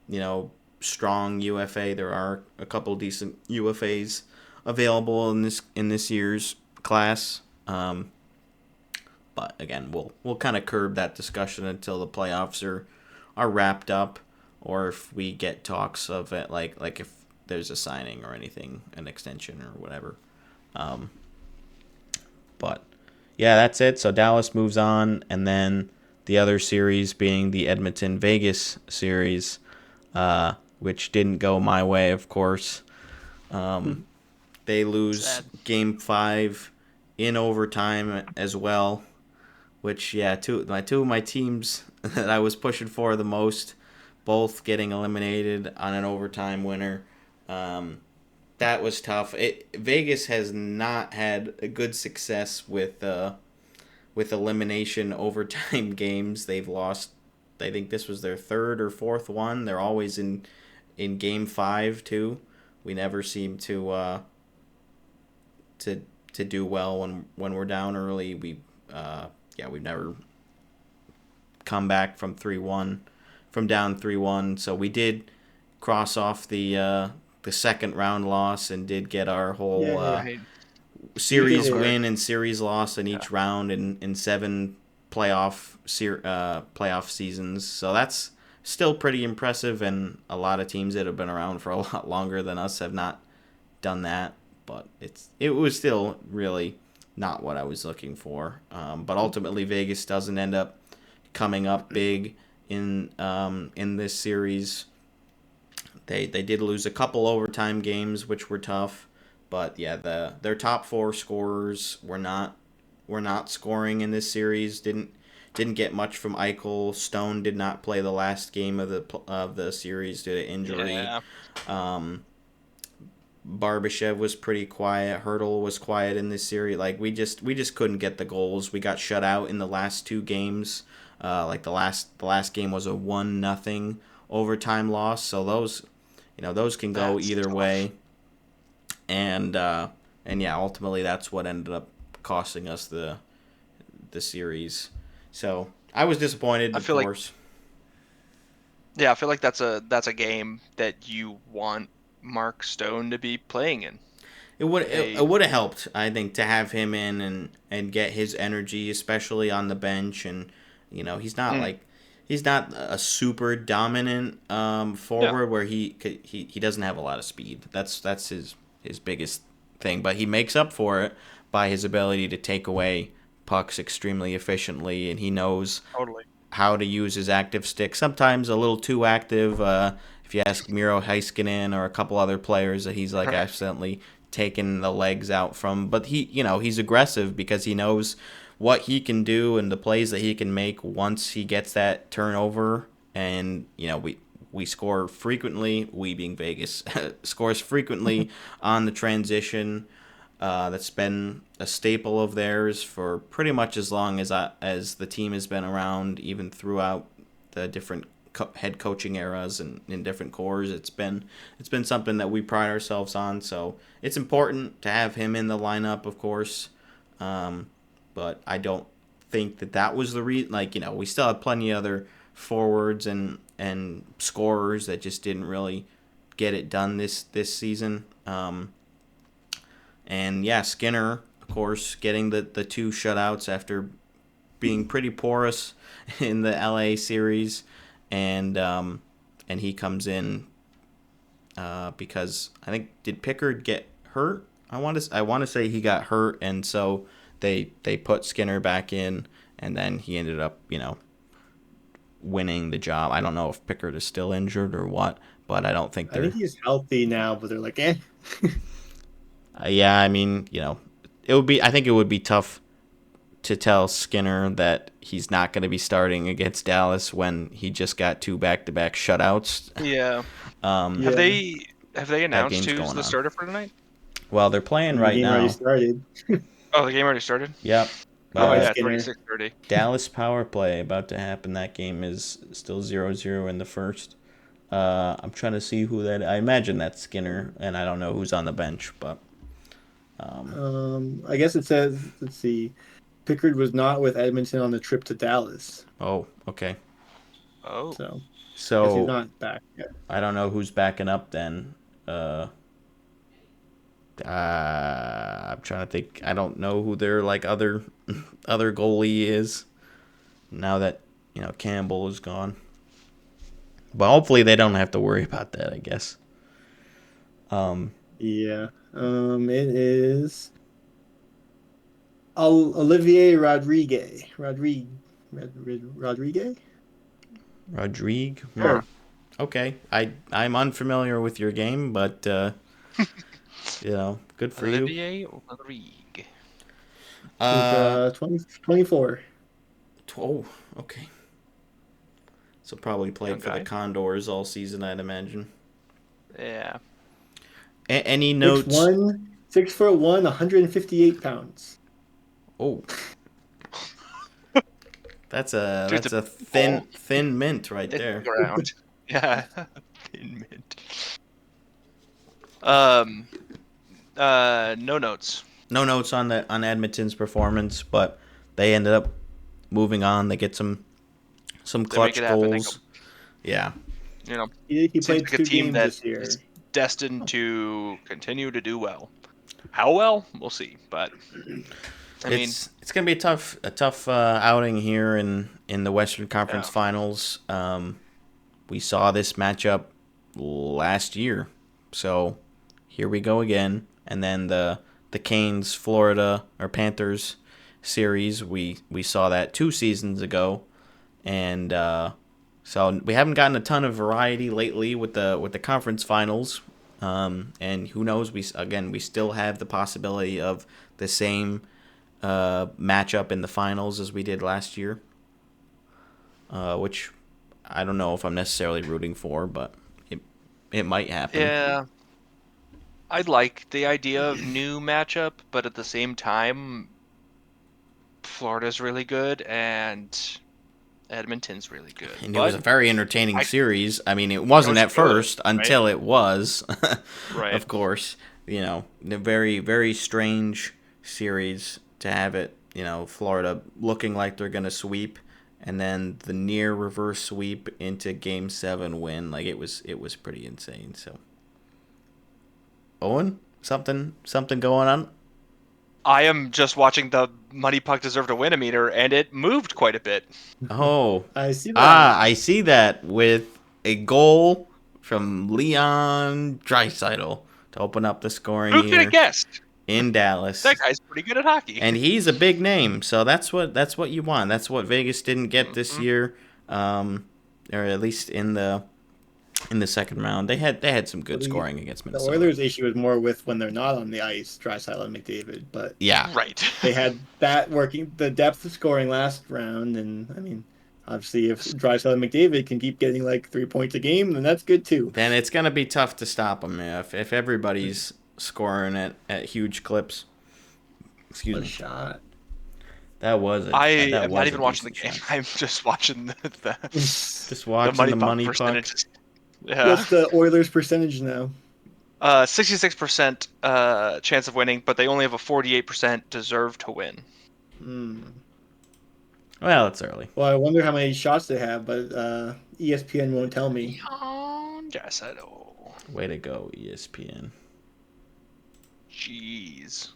strong UFA. There are a couple decent UFAs available in this year's class. But again, we'll kind of curb that discussion until the playoffs are wrapped up, or if we get talks of it, like if there's a signing or anything, an extension or whatever. But yeah, that's it. So Dallas moves on, and then the other series being the Edmonton Vegas series, which didn't go my way, of course. They lose Sad. Game 5 in overtime as well, which, yeah, two of my teams that I was pushing for the most, both getting eliminated on an overtime winner. That was tough. Vegas has not had a good success with elimination overtime games. They've lost. I think this was their third or fourth one. They're always in Game 5 too. We never seem to do well when we're down early. We've never come back from down 3-1. So we did cross off the second round loss and did get our whole Right. series You did it. win and series loss in each round in 7 playoff seasons. So that's still pretty impressive, and a lot of teams that have been around for a lot longer than us have not done that. But it was still really not what I was looking for. But ultimately, Vegas doesn't end up coming up big in this series. They did lose a couple overtime games, which were tough. But yeah, their top 4 scorers were not scoring in this series. Didn't get much from Eichel. Stone did not play the last game of the series due to injury. Yeah. Barbashev was pretty quiet. Hurdle was quiet in this series. Like we just couldn't get the goals. We got shut out in the last 2 games. Like the last game was a 1-0 overtime loss. So those can go That's either tough. way. And yeah, ultimately that's what ended up costing us the series. So I was disappointed, I of feel like- course. Yeah, I feel like that's a game that you want Mark Stone to be playing in. It would have helped, I think, to have him in and get his energy, especially on the bench. And he's not he's not a super dominant forward where he doesn't have a lot of speed. That's his biggest thing, but he makes up for it by his ability to take away pucks extremely efficiently, and he knows Totally. how to use his active stick. Sometimes a little too active. If you ask Miro Heiskanen or a couple other players, that he's like accidentally taking the legs out from. But he's aggressive because he knows what he can do and the plays that he can make once he gets that turnover. And we score frequently. We being Vegas scores frequently on the transition. That's been a staple of theirs for pretty much as long as the team has been around, even throughout the different head coaching eras and in different cores. It's been something that we pride ourselves on. So it's important to have him in the lineup, of course. But I don't think that was the reason. We still have plenty of other forwards and scorers that just didn't really get it done this season. And yeah, Skinner, of course, getting the 2 shutouts after being pretty porous in the LA series, and he comes in because I think, did Pickard get hurt? I want to say he got hurt, and so they put Skinner back in, and then he ended up winning the job. I don't know if Pickard is still injured or what, but I don't think I think he's healthy now, but they're like, eh. Yeah, I mean, I think it would be tough to tell Skinner that he's not going to be starting against Dallas when he just got 2 back-to-back shutouts. Yeah. Yeah. Have they announced game's who's going the on. starter for tonight? Well, they're playing The right game now. already started. Oh, the game already started? Yep. Oh, yeah, Skinner. 26:30. Dallas power play about to happen. That game is still 0-0 in the first. I'm trying to see who that. I imagine that's Skinner, and I don't know who's on the bench, but. I guess it says, let's see, Pickard was not with Edmonton on the trip to Dallas. Oh, okay. Oh. So I guess he's So not back yet. I don't know who's backing up then. I'm trying to think. I don't know who their other goalie is now that Campbell is gone. But hopefully they don't have to worry about that, I guess. Yeah. It is Olivier Rodriguez. Rodrigue. Rodrigue. Sure. Okay. I'm unfamiliar with your game, but good for you. Olivier Rodrigue. 24. Oh, okay. So probably played for the Okay. Condors all season, I'd imagine. Yeah. Any notes? 6'1", 158 pounds. Oh, that's Dude's a thin mint right Hit there. the ground. Yeah. Thin mint. No notes. No notes on Edmonton's performance, but they ended up moving on. They get some clutch make it happen. goals. Yeah. He Seems played like a 2 team games that this year. is destined to continue to do well. How well? We'll see. But It's gonna be a tough outing here in the Western Conference Yeah. Finals. We saw this matchup last year, so here we go again. And then the Canes Florida or Panthers series, we saw that 2 seasons ago, and so we haven't gotten a ton of variety lately with the conference finals. And who knows? We still have the possibility of the same matchup in the finals as we did last year, which I don't know if I'm necessarily rooting for, but it might happen. yeah, I like the idea of new matchup, but at the same time, Florida's really good and Edmonton's really good. And it was a very entertaining series. I mean, it wasn't It at was good, first until it was. Right. Of course, the very, very strange series to have it, Florida looking like they're going to sweep, and then the near reverse sweep into Game 7 win. It was pretty insane. So, Owen, something going on? I am just watching the Money Puck Deserve to Win meter, and it moved quite a bit. Oh, I see that. I see that with a goal from Leon Draisaitl to open up the scoring Who could here have guessed? in Dallas. That guy's pretty good at hockey. And he's a big name, so that's what you want. That's what Vegas didn't get this year, or at least in the second round. They had some good scoring against The Minnesota. Oilers' issue is more with when they're not on the ice, Draisaitl and McDavid. But Yeah, Right. they had that working, the depth of scoring last round, and I mean, obviously, if Draisaitl and McDavid can keep getting like 3 points a game, then that's good too. then it's gonna be tough to stop them if everybody's scoring at huge clips. Excuse What a me. shot! That was I that am was not a even watching the decent game. shot. I'm just watching the Just watching money the puck money puck. percentages. Yeah. What's the Oilers' percentage now? 66% chance of winning, but they only have a 48% deserve to win. Well, it's early. Well, I wonder how many shots they have, but ESPN won't tell me. Yes, I know. Way to go, ESPN. Jeez.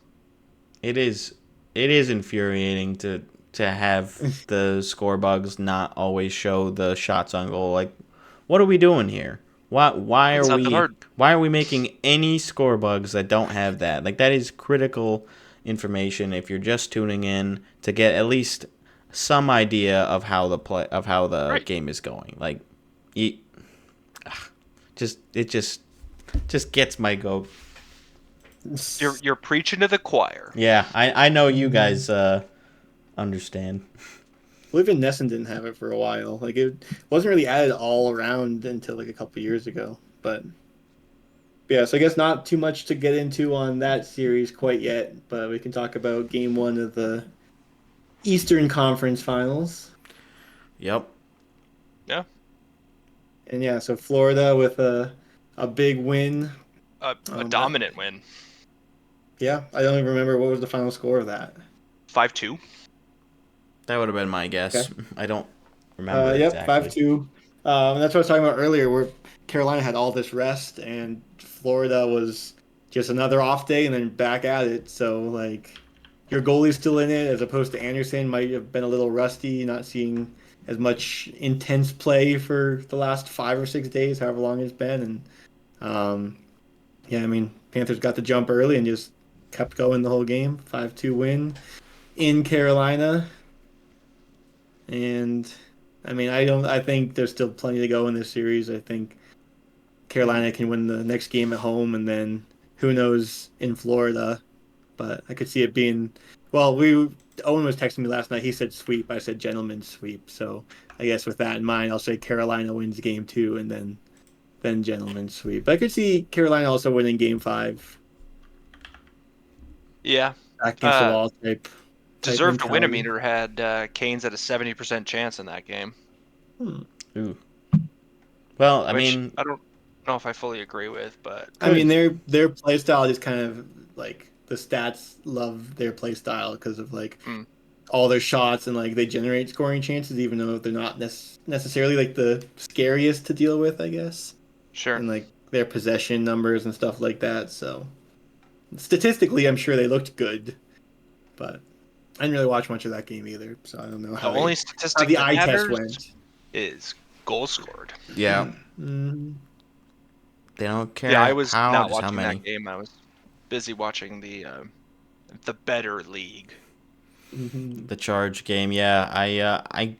It is infuriating to have the score bugs not always show the shots on goal. Like, what are we doing here? Why It's are not that we hard. making any score bugs that don't have that? Like, that is critical information if you're just tuning in to get at least some idea of how the Right. game is going. Like, it just gets my goat. You're preaching to the choir. Yeah, I know you guys understand. Well, even Nesson didn't have it for a while. Like it wasn't really added all around until like a couple years ago. But yeah, so I guess not too much to get into on that series quite yet. But we can talk about Game 1 of the Eastern Conference Finals. Yep. Yeah. And yeah, so Florida with a big win. A dominant win. Yeah, I don't even remember what was the final score of that. 5-2. That would have been my guess. Okay. I don't remember Yep, exactly. 5-2. That's what I was talking about earlier, where Carolina had all this rest, and Florida was just another off day and then back at it. So, like, your goalie's still in it, as opposed to Anderson, might have been a little rusty, not seeing as much intense play for the last 5 or 6 days, however long it's been. And, yeah, I mean, Panthers got the jump early and just kept going the whole game. 5-2 win in Carolina. And I mean, I think there's still plenty to go in this series. I think Carolina can win the next game at home, and then who knows in Florida. But I could see it being, well, Owen was texting me last night. He said sweep. I said gentleman's sweep. So I guess with that in mind, I'll say Carolina wins game 2 and then gentleman's sweep. But I could see Carolina also winning game 5. Yeah. Back against the wall type. Deserved to win mentality. meter had Canes at a 70% chance in that game. Ooh. Well, I Which mean, I don't know if I fully agree with, but I mean, their play style is kind of like the stats love their play style because of like all their shots and like they generate scoring chances, even though they're not necessarily like the scariest to deal with, I guess. sure. And like their possession numbers and stuff like that. So statistically, I'm sure they looked good, but I didn't really watch much of that game either, so I don't know The how only how statistic the that eye test matters went. is goals scored. yeah, Mm-hmm. they don't care Yeah, I was how, not just how watching many. that game. I was busy watching the better league. Mm-hmm. The Charge game, yeah. I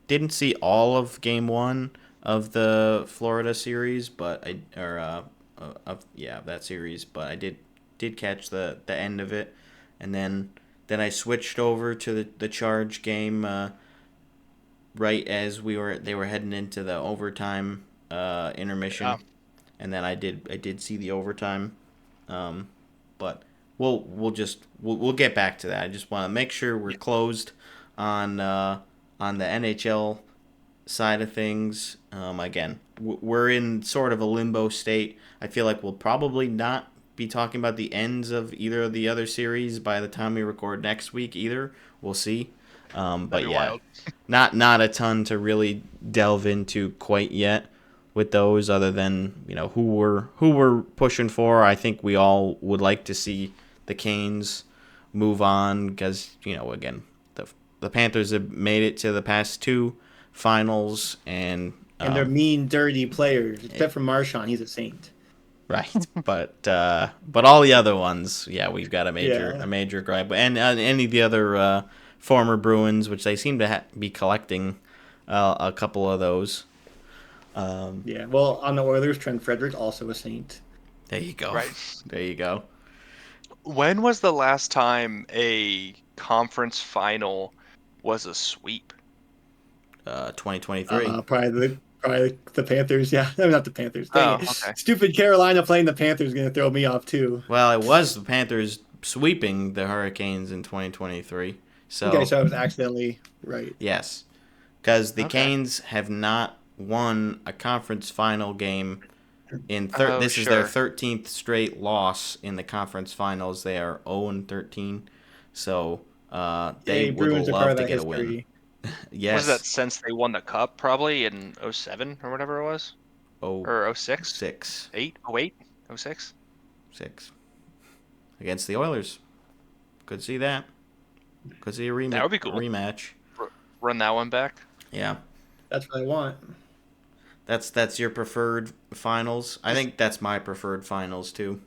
didn't see all of Game 1 of the Florida series, but that series, but I did catch the end of it, and then I switched over to the Charge game right as they were heading into the overtime intermission, Yeah. and then I did see the overtime, but we'll get back to that. I just want to make sure we're closed on the NHL side of things. Again, we're in sort of a limbo state. I feel like we'll probably not be talking about the ends of either of the other series by the time we record next week either. We'll see. But That'd be yeah, wild. not a ton to really delve into quite yet with those, other than who we're pushing for. I think we all would like to see the Canes move on because again the Panthers have made it to the past 2 finals and And they're mean, dirty players, except for Marchand. He's a saint. Right, but all the other ones, yeah, we've got a Yeah. major gripe, and any of the other former Bruins, which they seem to be collecting a couple of those. Yeah. Well, on the Oilers, Trent Frederick also a Saint. There you go. Right. There you go. When was the last time a conference final was a sweep? 2023. Probably the Panthers. Yeah, I mean, not the Panthers. Dang Oh, it! okay. Stupid Carolina playing the Panthers is gonna throw me off too. Well, it was the Panthers sweeping the Hurricanes in 2023. So Okay, so I was accidentally right. yes, because the Okay. Canes have not won a conference final game in Oh, this is their sure. 13th straight loss in the conference finals. They are 0-13, so they Hey, would Bruins are part love of to that get a win. history. Was that Yes. since they won the cup probably in 07 or whatever it was? Oh, Or 06? 6, 8? 08? 06? 6 against the Oilers. Could see that. Could see a That would be cool. rematch. Run that one back. Yeah. That's what I want. That's your preferred finals. I think that's my preferred finals too.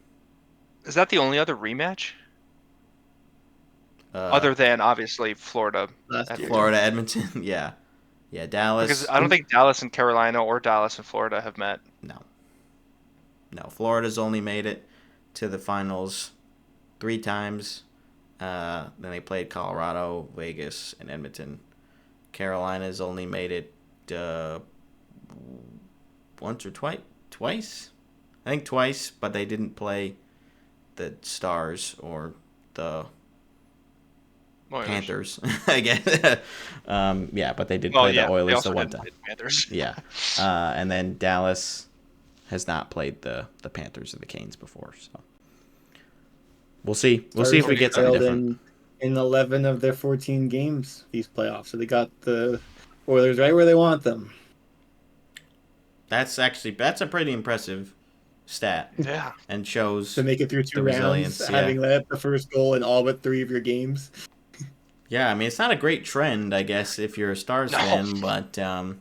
Is that the only other rematch? Other than obviously Florida. Last year. Florida Edmonton, yeah, Dallas. Because I don't think Dallas and Carolina or Dallas and Florida have met. No, Florida's only made it to the finals 3 times. Then they played Colorado, Vegas, and Edmonton. Carolina's only made it once or twice. I think twice, but they didn't play the Stars or the Panthers, I guess. Yeah, but they did play the Oilers the one time. Panthers. Yeah, and then Dallas has not played the Panthers or the Canes before, so we'll see. We'll see if we get something different. In 11 of their 14 games these playoffs, so they got the Oilers right where they want them. That's a pretty impressive stat. Yeah, and shows to make it through 2 rounds, having let up the first goal in all but 3 of your games. Yeah, I mean, it's not a great trend, I guess, if you're a Stars fan, but I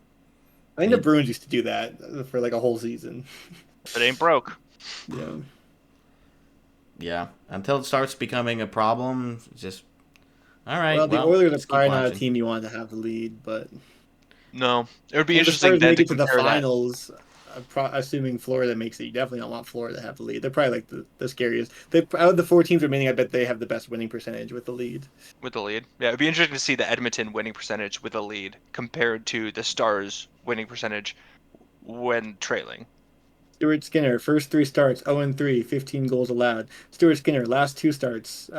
think the Bruins used to do that for like a whole season. it ain't broke. Yeah. Yeah, until it starts becoming a problem, just all right. Well, the Oilers are probably not a watching. team you want to have the lead, but No, it would be if interesting the then Stars to make it to the compare that. finals. Assuming Florida makes it, you definitely don't want Florida to have the lead. They're probably like the scariest. Out of the 4 teams remaining, I bet they have the best winning percentage with the lead. With the lead, yeah, it'd be interesting to see the Edmonton winning percentage with a lead compared to the Stars winning percentage when trailing. Stuart Skinner, first 3 starts, 0-3, 15 goals allowed. Stuart Skinner, last 2 starts.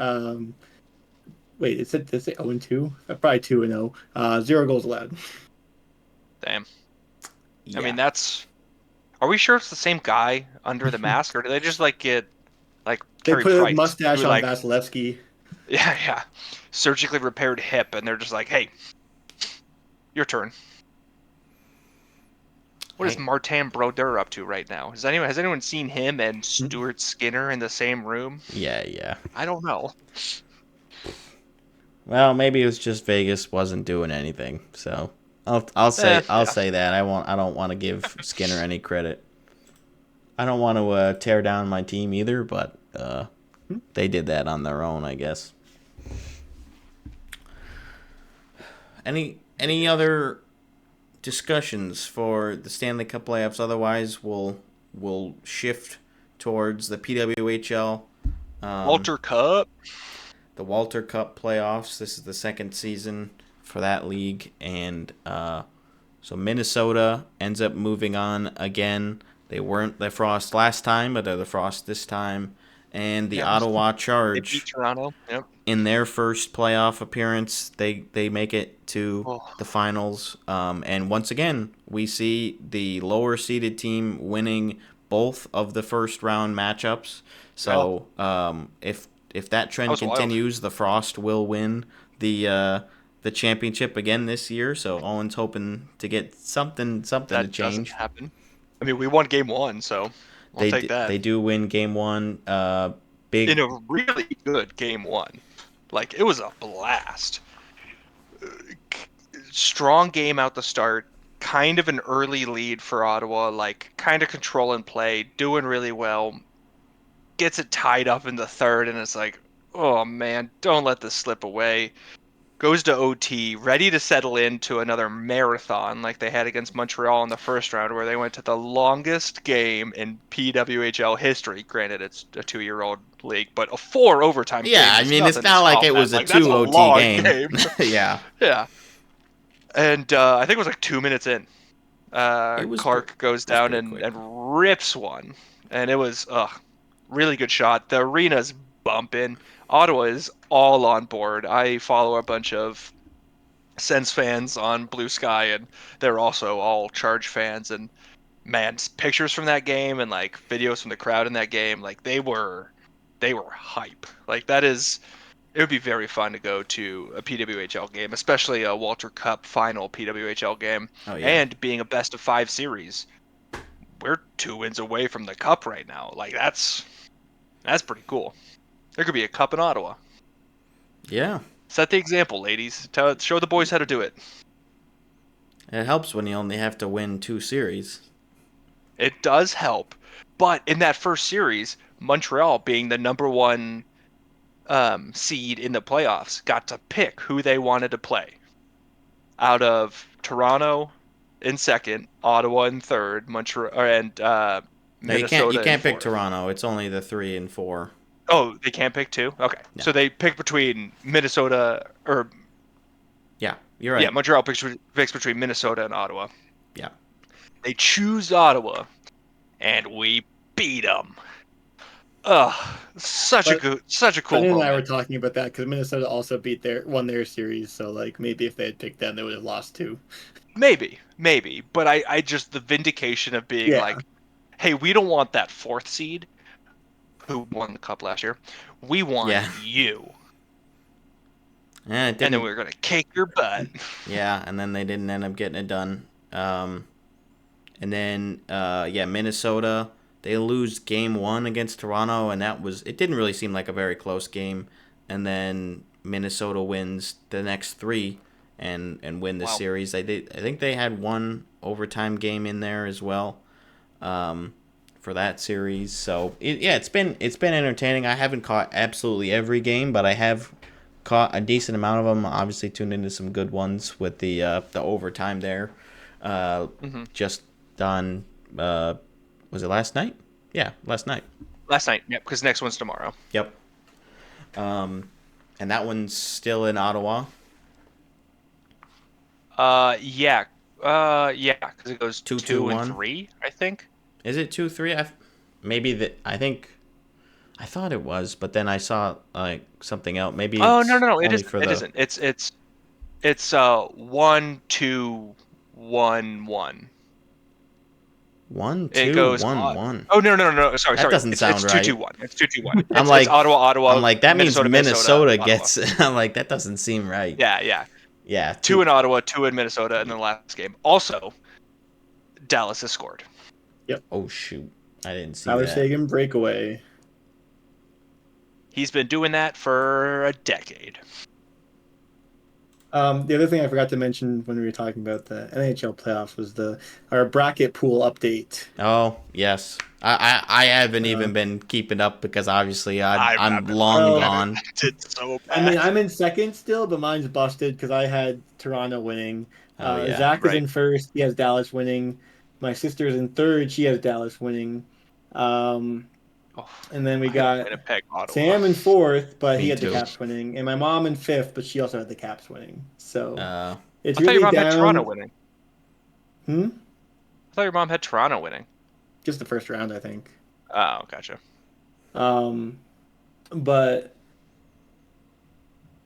Wait, is it 0-2? Probably 2-0. 0 goals allowed. Damn. Yeah. I mean, that's. Are we sure it's the same guy under the mask, or do they just get They Carey put Price, a mustache who, on Vasilevsky. Yeah, surgically repaired hip, and they're just like, hey, your turn. What is Martin Brodeur up to right now? Has anyone seen him and Stuart Skinner in the same room? Yeah. I don't know. Well, maybe it was just Vegas wasn't doing anything. So I'll say that. I don't want to give Skinner any credit. I don't want to tear down my team either, but they did that on their own, I guess. Any other discussions for the Stanley Cup playoffs? Otherwise, we'll shift towards the PWHL. Walter Cup. The Walter Cup playoffs. This is the 2nd season for that league, and so Minnesota ends up moving on again. They weren't the Frost last time, but they're the Frost this time. And the Ottawa Charge, They beat Toronto. Yep. in their first playoff appearance, they make it to the finals. And once again, we see the lower seeded team winning both of the first round matchups. So if that trend continues, the Frost will win the championship again this year. So Owen's hoping to get something to change. That doesn't happen. I mean, we won game 1, so I'll take that. They do win game 1. Big in a really good game 1. It was a blast. Strong game out the start. kind of an early lead for Ottawa, like kind of control and play, doing really well. Gets it tied up in the third, and it's like, oh man, don't let this slip away. Goes to OT, ready to settle into another marathon like they had against Montreal in the first round, where they went to the longest game in PWHL history. Granted, it's a 2-year-old league, but a 4 overtime Yeah, game. I Is mean, it's nothing to not like scoff it at. was a Like, that's 2 OT long game. Yeah. Yeah. And I think it was like 2 minutes in. It was Clark goes that's down pretty and, quick. and rips one. And it was really good shot. The arena's bumping. Ottawa is all on board. I follow a bunch of Sens fans on Blue Sky, and they're also all Charge fans. And man, pictures from that game and like videos from the crowd in that game, like they were hype. Like that is, it would be very fun to go to a PWHL game, especially a Walter Cup final PWHL game. Oh, yeah. And being a best of 5 series, we're 2 wins away from the cup right now. Like that's pretty cool. There could be a cup in Ottawa. Yeah. Set the example, ladies. Show the boys how to do it. It helps when you only have to win 2 series. It does help, but in that first series, Montreal, being the number 1 seed in the playoffs, got to pick who they wanted to play. Out of Toronto in second, Ottawa in third, Montreal and No, Minnesota. you can't in pick fourth. Toronto. It's only the 3 and 4. Oh, they can't pick 2? Okay. No. So they pick between Minnesota, or Yeah, you're right. yeah, Montreal picks between Minnesota and Ottawa. Yeah. They choose Ottawa, and we beat them. Ugh, such a cool Brendan and I were moment. talking about that because Minnesota also won their series. So like maybe if they had picked them, they would have lost too. Maybe, but I just, the vindication of being Yeah. like, hey, we don't want that 4th seed who won the cup last year. We want Yeah. you. Yeah, it And didn't. then we're gonna kick your butt. Yeah, and then they didn't end up getting it done. And then, Minnesota, they lose game 1 against Toronto, and it didn't really seem like a very close game. And then Minnesota wins the next 3 and win the Wow. series. I think they had 1 overtime game in there as well for that series. So, it's been entertaining. I haven't caught absolutely every game, but I have caught a decent amount of them. Obviously tuned into some good ones with the overtime there. Just done. Was it last night? Yeah, last night. Last night, yep, because next one's tomorrow. Yep. And that one's still in Ottawa. Yeah, because it goes 2, 2 and 1. 3, I think. Is it 2-3? I thought it was, but then I saw like something else. Maybe. Oh It's no, it only isn't. for It the isn't. It's 1, 2, 1, 1. 1, It 2, goes 1, 1. Oh no. Sorry. That doesn't it's, sound it's right. 2-2-1. It's 2-2-1. I'm It's like Ottawa. I'm like that Minnesota, means Minnesota Ottawa. gets. I'm like that doesn't seem right. Yeah. Yeah. 2 in Ottawa, 2 in Minnesota, in the last game. Also, Dallas has scored. Oh shoot! I didn't see Tyler that. Sagan breakaway. He's been doing that for a decade. The other thing I forgot to mention when we were talking about the NHL playoffs was our bracket pool update. Oh yes, I haven't even been keeping up because obviously I'm long Oh. gone. It's so bad. I mean, I'm in second still, but mine's busted because I had Toronto winning. Oh, yeah. Zach is Right. in first. He has Dallas winning. My sister's in third. She has Dallas winning. And then we got Winnipeg, Ottawa. Sam in fourth, but Me he had too. the Caps winning. And my mom in fifth, but she also had the Caps winning. So it's I thought really your mom had down. Toronto winning. I thought your mom had Toronto winning. Just the first round, I think. Oh, gotcha. But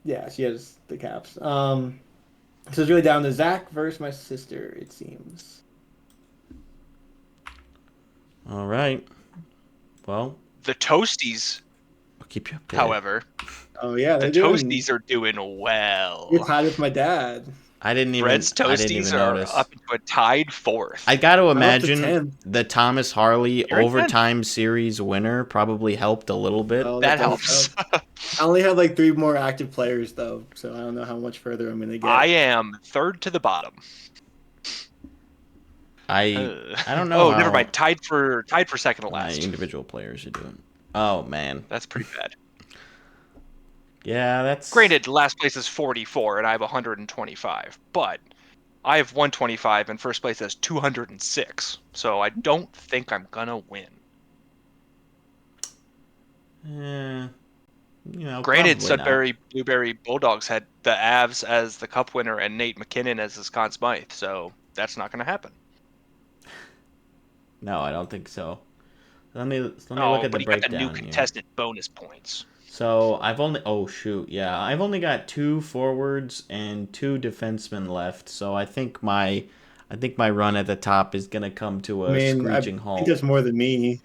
yeah, she has the Caps. So it's really down to Zach versus my sister, it seems. All right. Well, The Toasties, I'll keep you updated. however, Oh yeah, the they're doing. Toasties are doing well. You're tied with my dad. I didn't even. Red's I didn't even Toasties are notice. up into a tied 4th. I got to up to imagine 10th. the Thomas Harley You're in overtime series winner probably helped a little bit. Oh, that does helps. help. I only have like 3 more active players though, so I don't know how much further I'm gonna get. I am third to the bottom. I don't know. Oh, never how mind. Tied for second to my last. individual players are doing. Oh man. That's pretty bad. Yeah, that's Granted, last place is 44, and I have 125, but I have 125, and first place has 206. So I don't think I'm gonna win. Granted, probably not. Sudbury Blueberry Bulldogs had the Avs as the Cup winner and Nate McKinnon as his Conn Smythe, so that's not gonna happen. No, I don't think so. Let me look Oh, at the but he got the new breakdown here. contestant bonus points. So I've only got 2 forwards and 2 defensemen left. So I think my run at the top is gonna come to a screeching I halt. think that's more than me.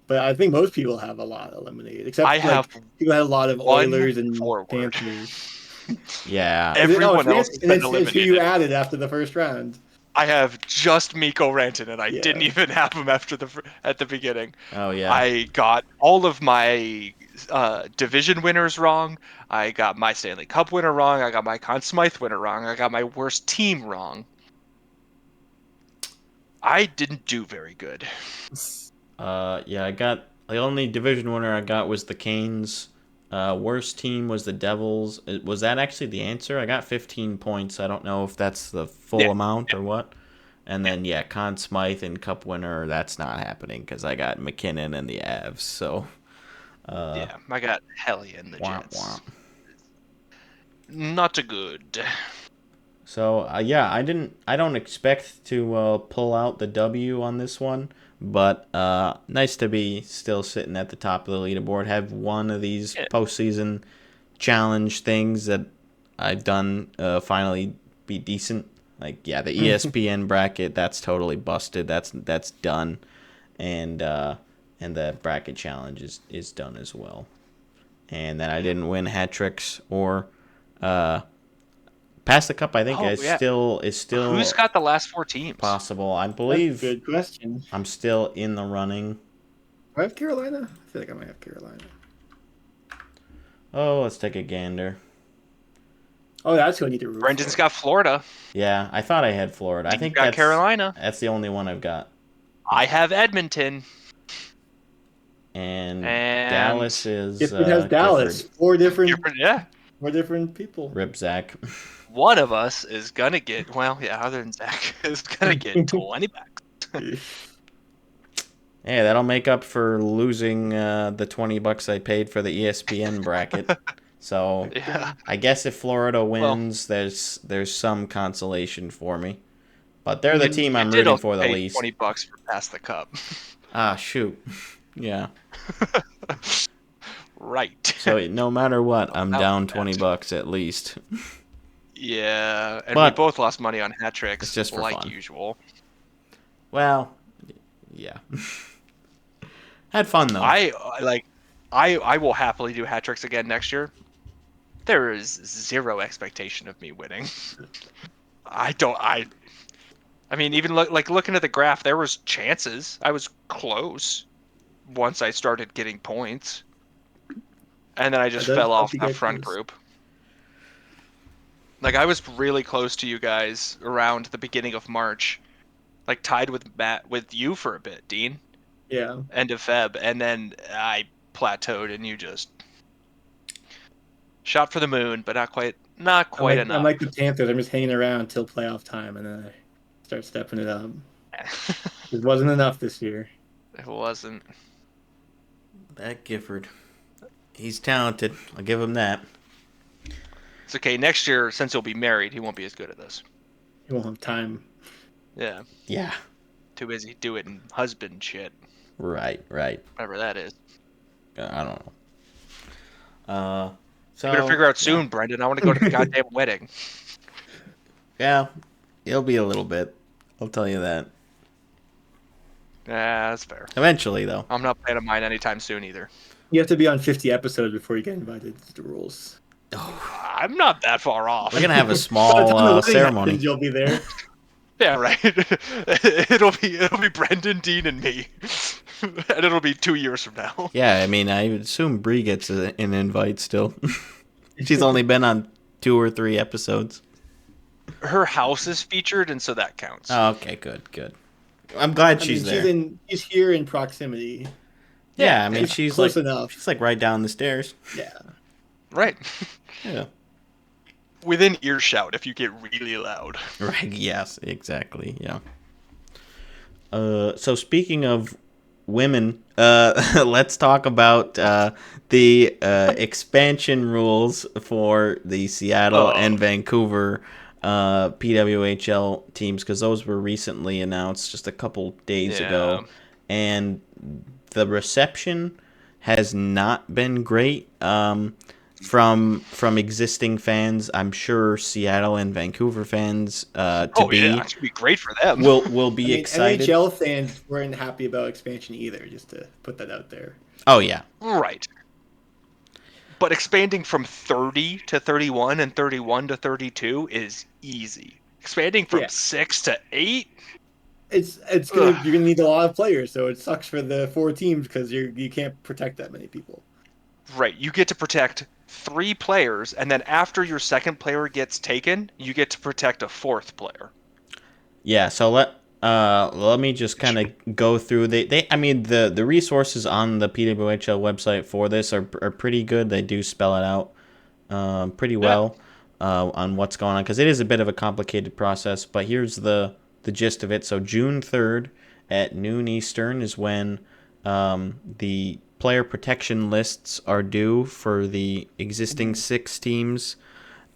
But I think most people have a lot eliminated, except I have people had a lot of one Oilers and forward. Panthers. Yeah. Everyone else has been it's who you eliminated. added after the first round. I have just Mikko Rantanen, and I Yeah. didn't even have him at the beginning. Oh yeah. I got all of my division winners wrong. I got my Stanley Cup winner wrong. I got my Conn Smythe winner wrong. I got my worst team wrong. I didn't do very good. Yeah, I got the only division winner I got was the Canes. Worst team was the Devils. Was that actually the answer? I got 15 points. I don't know if that's the full amount or what. And then Conn Smythe and Cup winner. That's not happening because I got McKinnon and the Avs. So. I got Helly and the Womp Jets. womp. Not good. So I don't expect to pull out the W on this one, but nice to be still sitting at the top of the leaderboard. Have one of these postseason challenge things that I've done finally be decent. Like the ESPN bracket, that's totally busted. That's done, and the bracket challenge is done as well. And then I didn't win hat tricks or pass the cup. I think is still Who's got the last 4 teams? possible. I believe. That's a good question. I'm still in the running. Do I have Carolina? I feel like I might have Carolina. Oh, let's take a gander. Oh, that's who I need to root Brendan's for. got Florida. Yeah, I thought I had Florida. I think got that's Carolina. That's the only one I've got. I have Edmonton. And Dallas is. Gifford has Dallas. Gifford. 4 different. Yeah. 4 different people. Rip Zach. One of us is gonna get other than Zach is gonna get 20 bucks. Hey, that'll make up for losing the $20 I paid for the ESPN bracket. So I guess if Florida wins, there's some consolation for me. But they're the team I'm rooting for the least. $20 for pass the cup. Ah, shoot. Yeah. Right. So no matter what, I'm down $20 at least. Yeah, and But we both lost money on hat tricks, it's just for like fun. usual. Well, yeah. Had fun though. I will happily do hat tricks again next year. There is zero expectation of me winning. I mean, even looking at the graph, there was chances. I was close once I started getting points, and then I just fell off that front group. Like, I was really close to you guys around the beginning of March, like tied with you for a bit, Dean. Yeah. End of Feb, and then I plateaued, and you just shot for the moon, but not quite enough. I'm like the Panthers. I'm just hanging around until playoff time, and then I start stepping it up. It wasn't enough this year. It wasn't. That Gifford. He's talented. I'll give him that. It's okay. Next year, since he'll be married, he won't be as good at this. He won't have time. Yeah. Yeah. Too busy doing husband shit. Right. Whatever that is. I don't know. So You better figure out soon, Brendan. I want to go to the goddamn wedding. Yeah, it'll be a little bit. I'll tell you that. Yeah, that's fair. Eventually, though. I'm not planning mine anytime soon either. You have to be on 50 episodes before you get invited. It's the rules. I'm not that far off. We're gonna have a By the small time the wedding ceremony. happens, you'll be there. Yeah, right. it'll be Brendan, Dean, and me, and it'll be 2 years from now. Yeah, I mean, I would assume Bree gets an invite still. She's only been on 2 or 3 episodes. Her house is featured, and so that counts. Oh, okay, good. I'm glad I she's mean, there. she's here in proximity. Yeah, I mean, It's she's close like enough. she's like right down the stairs. Yeah. Right. Yeah. Within earshot if you get really loud. Right. Yes. Exactly. Yeah. So speaking of women, let's talk about the expansion rules for the Seattle and Vancouver PWHL teams, because those were recently announced just a couple days ago, and the reception has not been great. From existing fans, I'm sure Seattle and Vancouver fans It should be great for them. will I be mean, excited. NHL fans weren't happy about expansion either, just to put that out there. Oh yeah, Right. But expanding from 30 to 31 and 31 to 32 is easy. Expanding from 6 to 8? It's gonna you're gonna need a lot of players, so it sucks for the 4 teams because you can't protect that many people. Right. You get to protect 3 players, and then after your second player gets taken, you get to protect a 4th player. yeah. So let me just kind of go through. I mean the resources on the PWHL website for this are pretty good. They do spell it out pretty well on what's going on, because it is a bit of a complicated process. But here's the gist of it. So June 3rd at noon Eastern is when the player protection lists are due for the existing 6 teams,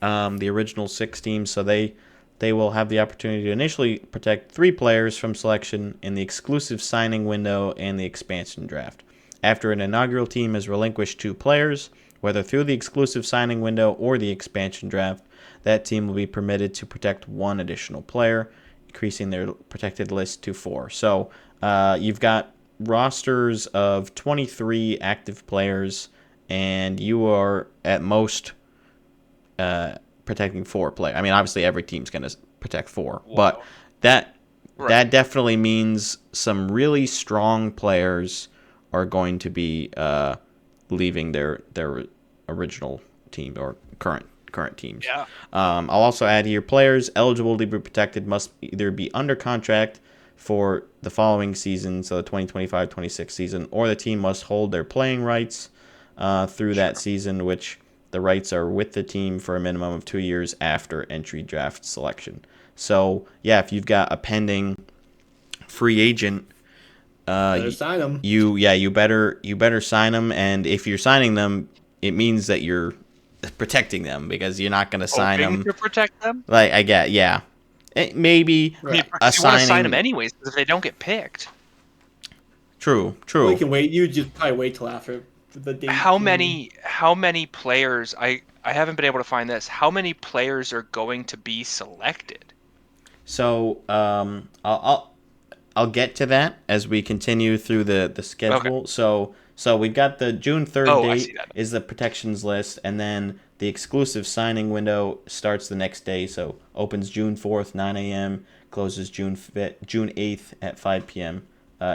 the original 6 teams. So they will have the opportunity to initially protect 3 players from selection in the exclusive signing window and the expansion draft. After an inaugural team has relinquished 2 players, whether through the exclusive signing window or the expansion draft, that team will be permitted to protect 1 additional player, increasing their protected list to 4. So you've got rosters of 23 active players, and you are at most protecting 4 players. I mean, obviously every team's going to protect 4, but that definitely means some really strong players are going to be leaving their original team or current teams. Yeah. I'll also add here, players eligible to be protected must either be under contract for the following season, so the 2025-26 season, or the team must hold their playing rights through that season, which the rights are with the team for a minimum of 2 years after entry draft selection. So, yeah, if you've got a pending free agent, Better sign them. you better sign them, and if you're signing them, it means that you're protecting them, because you're not going to sign them to protect them? like I get, yeah. Maybe I mean, a you want to sign signing. them anyways because if they don't get picked. True. Well, you can wait. You just probably wait till after the date. How many players? I haven't been able to find this. How many players are going to be selected? So I'll get to that as we continue through the schedule. Okay. So we've got the June 3rd date is the protections list, and then the exclusive signing window starts the next day. So opens June 4th, 9 a.m., closes June 8th at 5 p.m.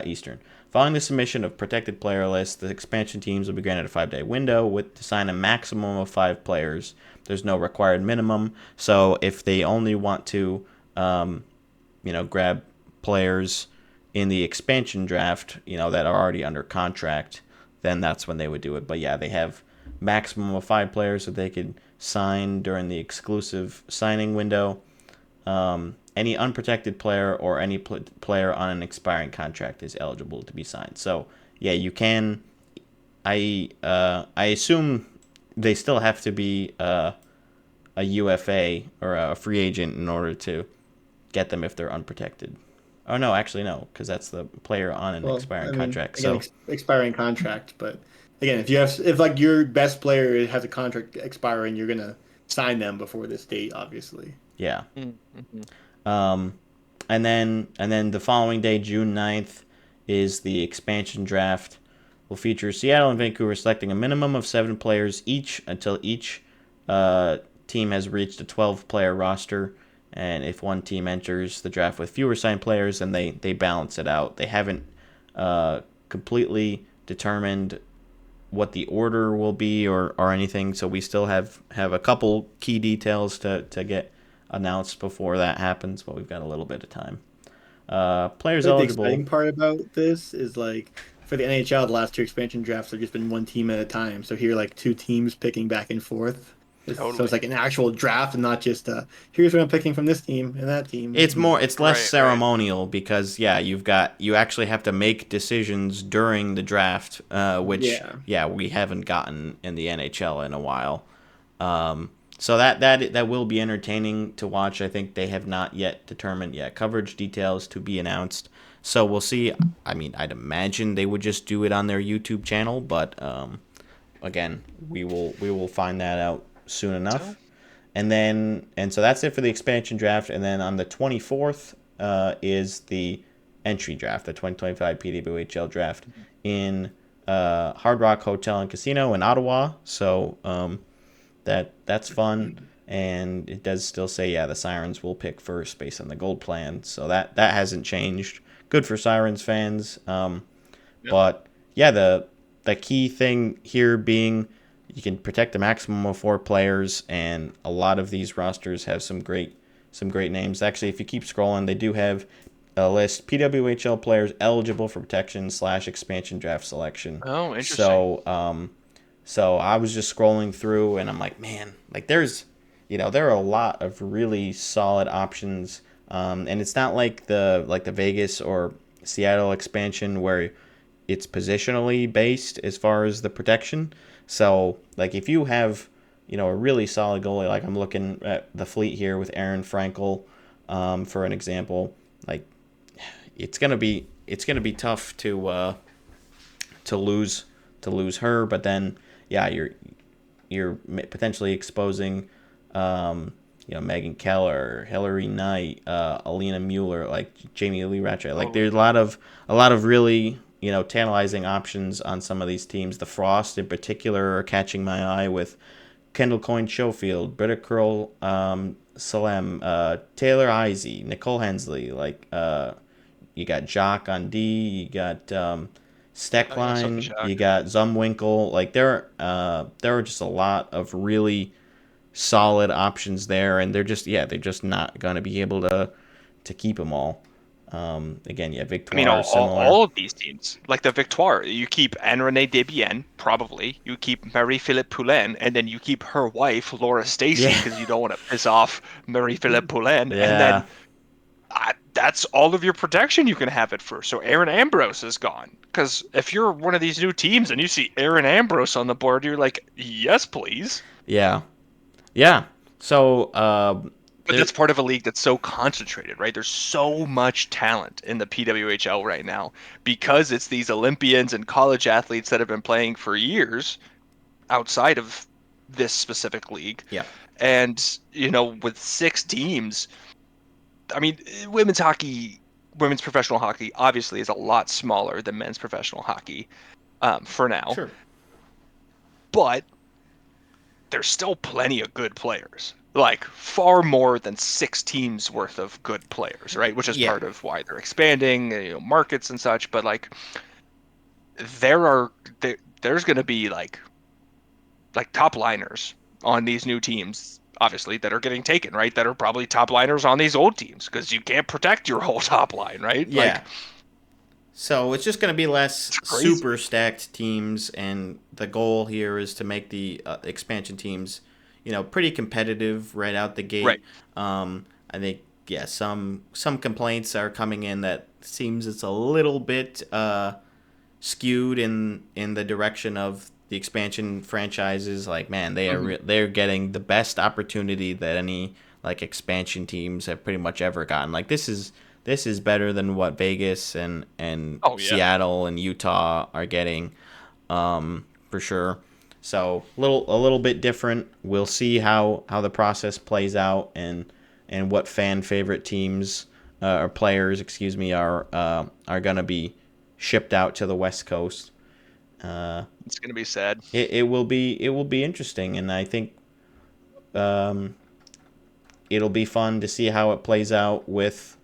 Eastern. Following the submission of protected player lists, the expansion teams will be granted a 5-day window to sign a maximum of 5 players. There's no required minimum, so if they only want to, grab players in the expansion draft, that are already under contract, then that's when they would do it. But yeah, they have maximum of 5 players that they could sign during the exclusive signing window. Any unprotected player or any player on an expiring contract is eligible to be signed. So yeah, you can. I assume they still have to be a UFA or a free agent in order to get them if they're unprotected. Oh no, actually no, because that's the player on an expiring contract. Again, so expiring contract, but again, if like your best player has a contract expiring, you're gonna sign them before this date, obviously. Yeah. Mm-hmm. And then the following day, June 9th, is the expansion draft. Will feature Seattle and Vancouver selecting a minimum of 7 players each until each team has reached a 12-player roster. And if one team enters the draft with fewer signed players, then they balance it out. They haven't completely determined what the order will be or anything, so we still have a couple key details to get announced before that happens, but we've got a little bit of time. Players The eligible. exciting part about this is like for the NHL, the last two expansion drafts have just been one team at a time. So here, like two teams picking back and forth. So Totally. it's like an actual draft and not just here's what I'm picking from this team and that team. It's less Right. ceremonial because you actually have to make decisions during the draft, which we haven't gotten in the NHL in a while. So that will be entertaining to watch. I think they have not yet determined coverage details to be announced. So we'll see. I mean, I'd imagine they would just do it on their YouTube channel, but again, we will find that out soon enough. And so that's it for the expansion draft. And then on the 24th is the entry draft, the 2025 PWHL draft in Hard Rock Hotel and Casino in Ottawa. So that's fun. And it does still say, the Sirens will pick first based on the gold plan. So that hasn't changed. Good for Sirens fans. But the key thing here being you can protect a maximum of 4 players, and a lot of these rosters have some great names. Actually, if you keep scrolling, they do have a list PWHL players eligible for protection / expansion draft selection. Oh, interesting. So I was just scrolling through, and I'm like, man, like there are a lot of really solid options, and it's not like the Vegas or Seattle expansion where it's positionally based as far as the protection. So, like, if you have, a really solid goalie, like I'm looking at the fleet here with Aaron Frankel, for an example, like, it's gonna be tough to lose her, but then you're potentially exposing, Megan Keller, Hillary Knight, Alina Mueller, like Jamie Lee Ratchet. Like, there's a lot of really tantalizing options on some of these teams. The Frost in particular are catching my eye with Kendall Coyne Schofield, Britta Curl, Salem, Taylor Izey, Nicole Hensley. Like, you got Jock on D, you got Steckline, you got Zumwinkle. Like, there are just a lot of really solid options there, and they're just not going to be able to keep them all. Again, Victoire. I mean, similar. all of these teams, like the Victoire, you keep Anne-Renee Desbiens, probably. You keep Marie-Philippe Poulin, and then you keep her wife, Laura Stacey, because you don't want to piss off Marie-Philippe Poulin. Yeah. And then that's all of your protection you can have at first. So Aaron Ambrose is gone. Because if you're one of these new teams and you see Aaron Ambrose on the board, you're like, yes, please. Yeah. So, but that's part of a league that's so concentrated, right? There's so much talent in the PWHL right now because it's these Olympians and college athletes that have been playing for years outside of this specific league. Yeah. And, with 6 teams, I mean, women's professional hockey obviously is a lot smaller than men's professional hockey for now. Sure. But there's still plenty of good players. Like, far more than 6 teams worth of good players, right? Which is part of why they're expanding, markets and such. But, like, there's going to be, like top liners on these new teams, obviously, that are getting taken, right? That are probably top liners on these old teams because you can't protect your whole top line, right? Yeah. Like, so it's just going to be less super stacked teams, and the goal here is to make the expansion teams, pretty competitive right out the gate. Right. I think some complaints are coming in that seems it's a little bit skewed in the direction of the expansion franchises. Like, man, they're getting the best opportunity that any like expansion teams have pretty much ever gotten. Like, this is better than what Vegas and Seattle and Utah are getting, for sure. So a little bit different. We'll see how the process plays out and what fan favorite teams or players, are gonna be shipped out to the West Coast. It's gonna be sad. It will be interesting, and I think it'll be fun to see how it plays out with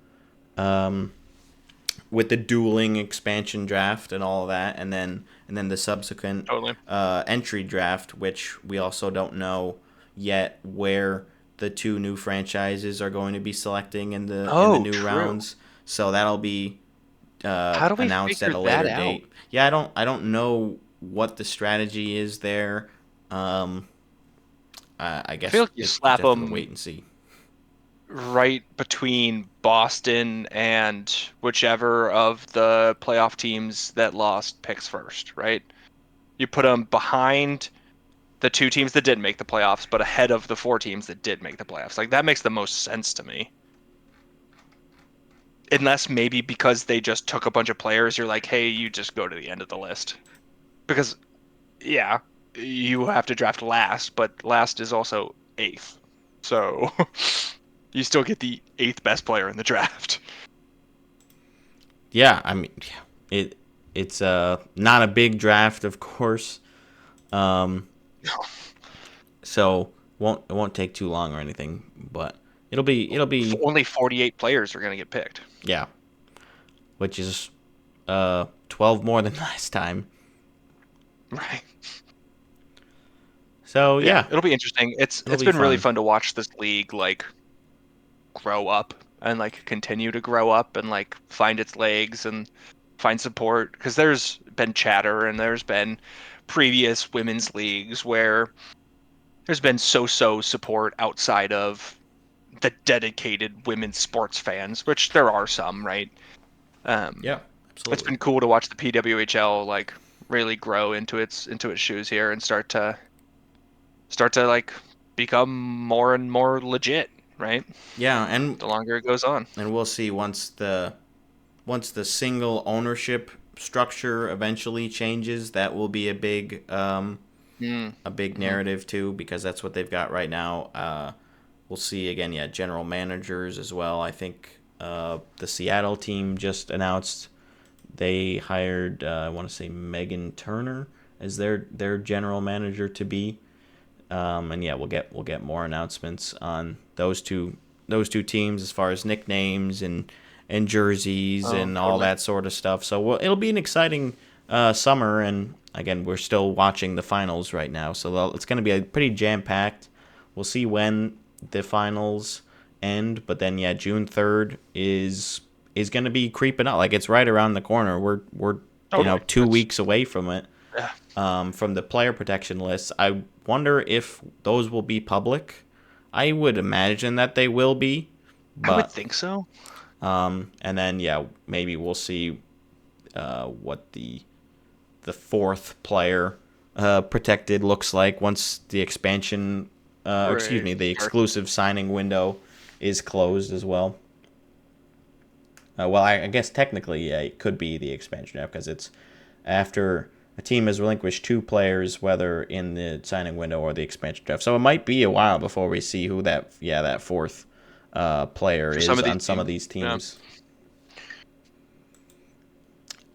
the dueling expansion draft and all of that, and then the subsequent entry draft, which we also don't know yet where the 2 new franchises are going to be selecting in the new rounds. So that'll be How do we announced at figure a later that out? date. Yeah, I don't know what the strategy is there. I I guess feel like you it's slap just have to them wait and see. right between Boston and whichever of the playoff teams that lost picks first, right? You put them behind the 2 teams that didn't make the playoffs, but ahead of the 4 teams that did make the playoffs. Like, that makes the most sense to me. Unless maybe because they just took a bunch of players, you're like, hey, you just go to the end of the list. Because, yeah, you have to draft last, but last is also 8th. So you still get the 8th best player in the draft. Yeah, I mean, it's not a big draft, of course. So it won't take too long or anything, but it'll be Only 48 players are going to get picked. yeah, which is 12 more than last time. Right. So yeah, It'll be interesting. It's be been really fun. fun to watch this league like grow up and like continue to grow up and like find its legs and find support, because there's been chatter and there's been previous women's leagues where there's been so-so support outside of the dedicated women's sports fans, which there are some, right? Yeah, It's absolutely. been cool to watch the PWHL like really grow into its shoes here and start to like become more and more legit, right? Yeah, and The longer it goes on. we'll see once the single ownership structure eventually changes. That will be a big narrative too, because that's what they've got right now. We'll see again. Yeah, general managers as well. I think the Seattle team just announced they hired I want to say Megan Turner as their general manager to be. And yeah, we'll get more announcements on those two teams as far as nicknames and jerseys and all Totally. that sort of stuff. So it'll be an exciting summer, and again, we're still watching the finals right now, so it's going to be a pretty jam packed. We'll see when the finals end, but then yeah, June 3rd is going to be creeping up. Like, it's right around the corner. We're Totally. 2 weeks away from it. Yeah. From the player protection list. I wonder if those will be public. I would imagine that they will be. But, I would think so. and then yeah, maybe we'll see what the 4th player protected looks like once the expansion, the exclusive signing window is closed as well. Well, I guess technically, yeah, it could be the expansion draft because it's after a team has relinquished 2 players, whether in the signing window or the expansion draft. So it might be a while before we see who that 4th player is on some of these teams. Yeah.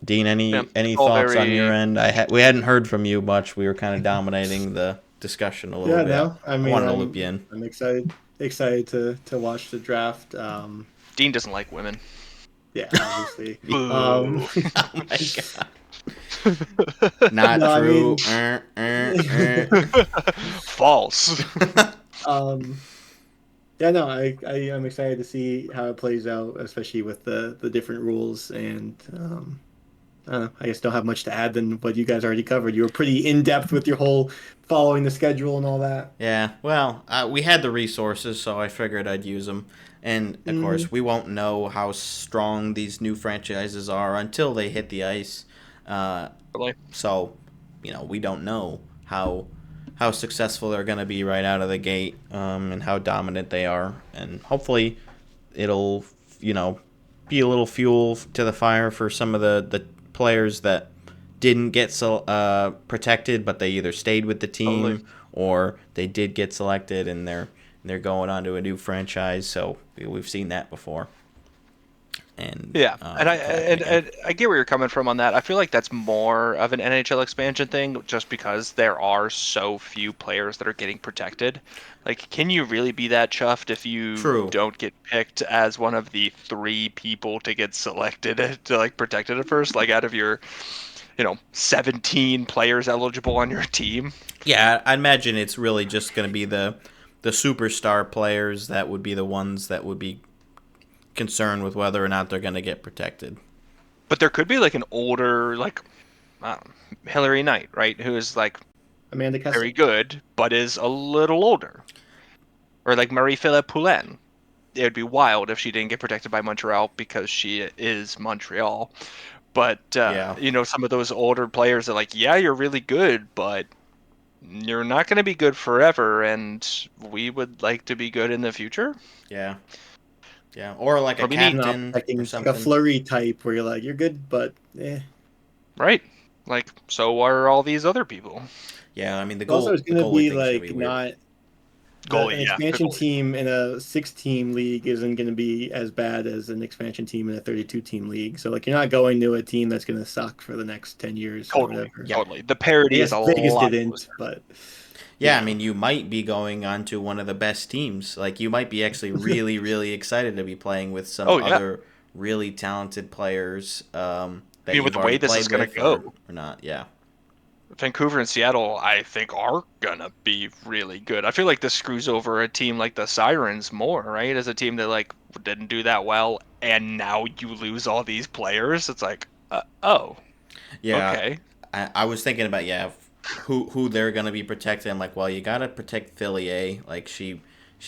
Dean, any thoughts on your end? We hadn't heard from you much. We were kind of dominating the discussion a little bit. No, I mean, wanted to loop you in. I'm excited to watch the draft. Dean doesn't like women. Yeah, obviously. Oh my god. Not true. False. Yeah, no, I'm excited to see how it plays out, especially with the different rules. And I don't know, I guess don't have much to add than what you guys already covered. You were pretty in depth with your whole following the schedule and all that. Yeah, well, we had the resources, so I figured I'd use them. And of course, we won't know how strong these new franchises are until they hit the ice. So, we don't know how successful they're going to be right out of the gate, and how dominant they are. And hopefully it'll, be a little fuel to the fire for some of the players that didn't get protected, but they either stayed with the team or they did get selected and they're going on to a new franchise. So we've seen that before. And and I get where you're coming from on that. I feel like that's more of an NHL expansion thing, just because there are so few players that are getting protected. Like, can you really be that chuffed if you don't get picked as one of the 3 people to get selected to like protected at first, like out of your 17 players eligible on your team? Yeah, I imagine it's really just going to be the superstar players that would be the ones that would be concerned with whether or not they're going to get protected. But there could be like an older, like Hillary Knight, right? Who is like Amanda Kessler. very good, but is a little older. Or like Marie-Philip Poulin. It would be wild if she didn't get protected by Montreal because she is Montreal. But, some of those older players are like, yeah, you're really good, but you're not going to be good forever, and we would like to be good in the future. Yeah. Yeah, or like a Or we need- Not captain protecting or like something. a Fleury type where you're like, you're good, but Right. Like, so are all these other people. Yeah, I mean, Also, it's going to be thing's gonna like be weird. not Goalie, an yeah, the expansion goalie. team in a 6-team league isn't going to be as bad as an expansion team in a 32-team league. So like you're not going to a team that's going to suck for the next 10 years or Totally. whatever. Totally. The parity Yes, is a Vegas lot didn't, closer. but Yeah, I mean, you might be going on to one of the best teams. Like, you might be actually really, really excited to be playing with some Oh, yeah. other really talented players that with you've the already way this played is gonna with go. or not. Yeah. Vancouver and Seattle, I think, are gonna be really good. I feel like this screws over a team like the Sirens more, right? As a team that like didn't do that well, and now you lose all these players. It's like, Yeah. okay. I was thinking about, who they're going to be protecting. I'm like, well, you got to protect Fillier. Like, she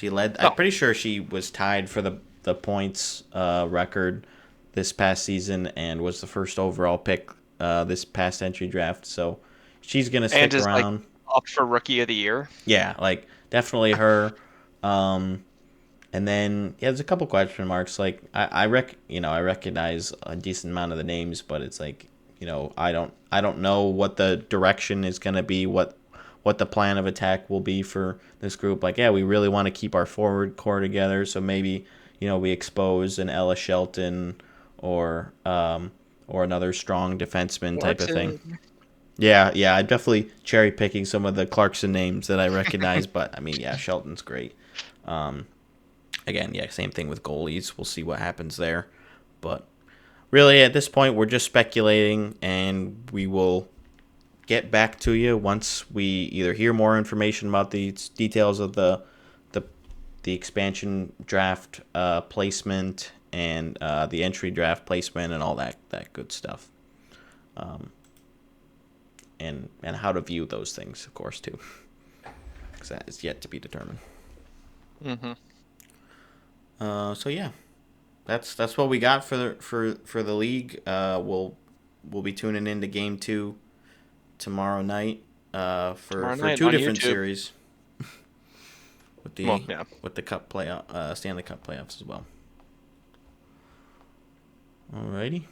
led. I'm pretty sure she was tied for the points record this past season and was the first overall pick this past entry draft. So she's going to stick And is around. like up for Rookie of the Year. Yeah, like definitely her. And then there's a couple question marks. Like I recognize a decent amount of the names, but it's like, I don't know what the direction is going to be, what the plan of attack will be for this group. Like, we really want to keep our forward core together, so maybe we expose an Ella Shelton or another strong defenseman type of thing. Yeah, I'm definitely cherry picking some of the Clarkson names that I recognize, but I mean, Shelton's great. Again, same thing with goalies. We'll see what happens there, but really at this point we're just speculating, and we will get back to you once we either hear more information about the details of the expansion draft placement and the entry draft placement and all that good stuff. And how to view those things, of course, too, because that is yet to be determined. Mm-hmm. So that's what we got for the league. We'll be tuning into Game 2 tomorrow night for two different YouTube series with the with the Cup playoff Stanley Cup playoffs as well. Alrighty.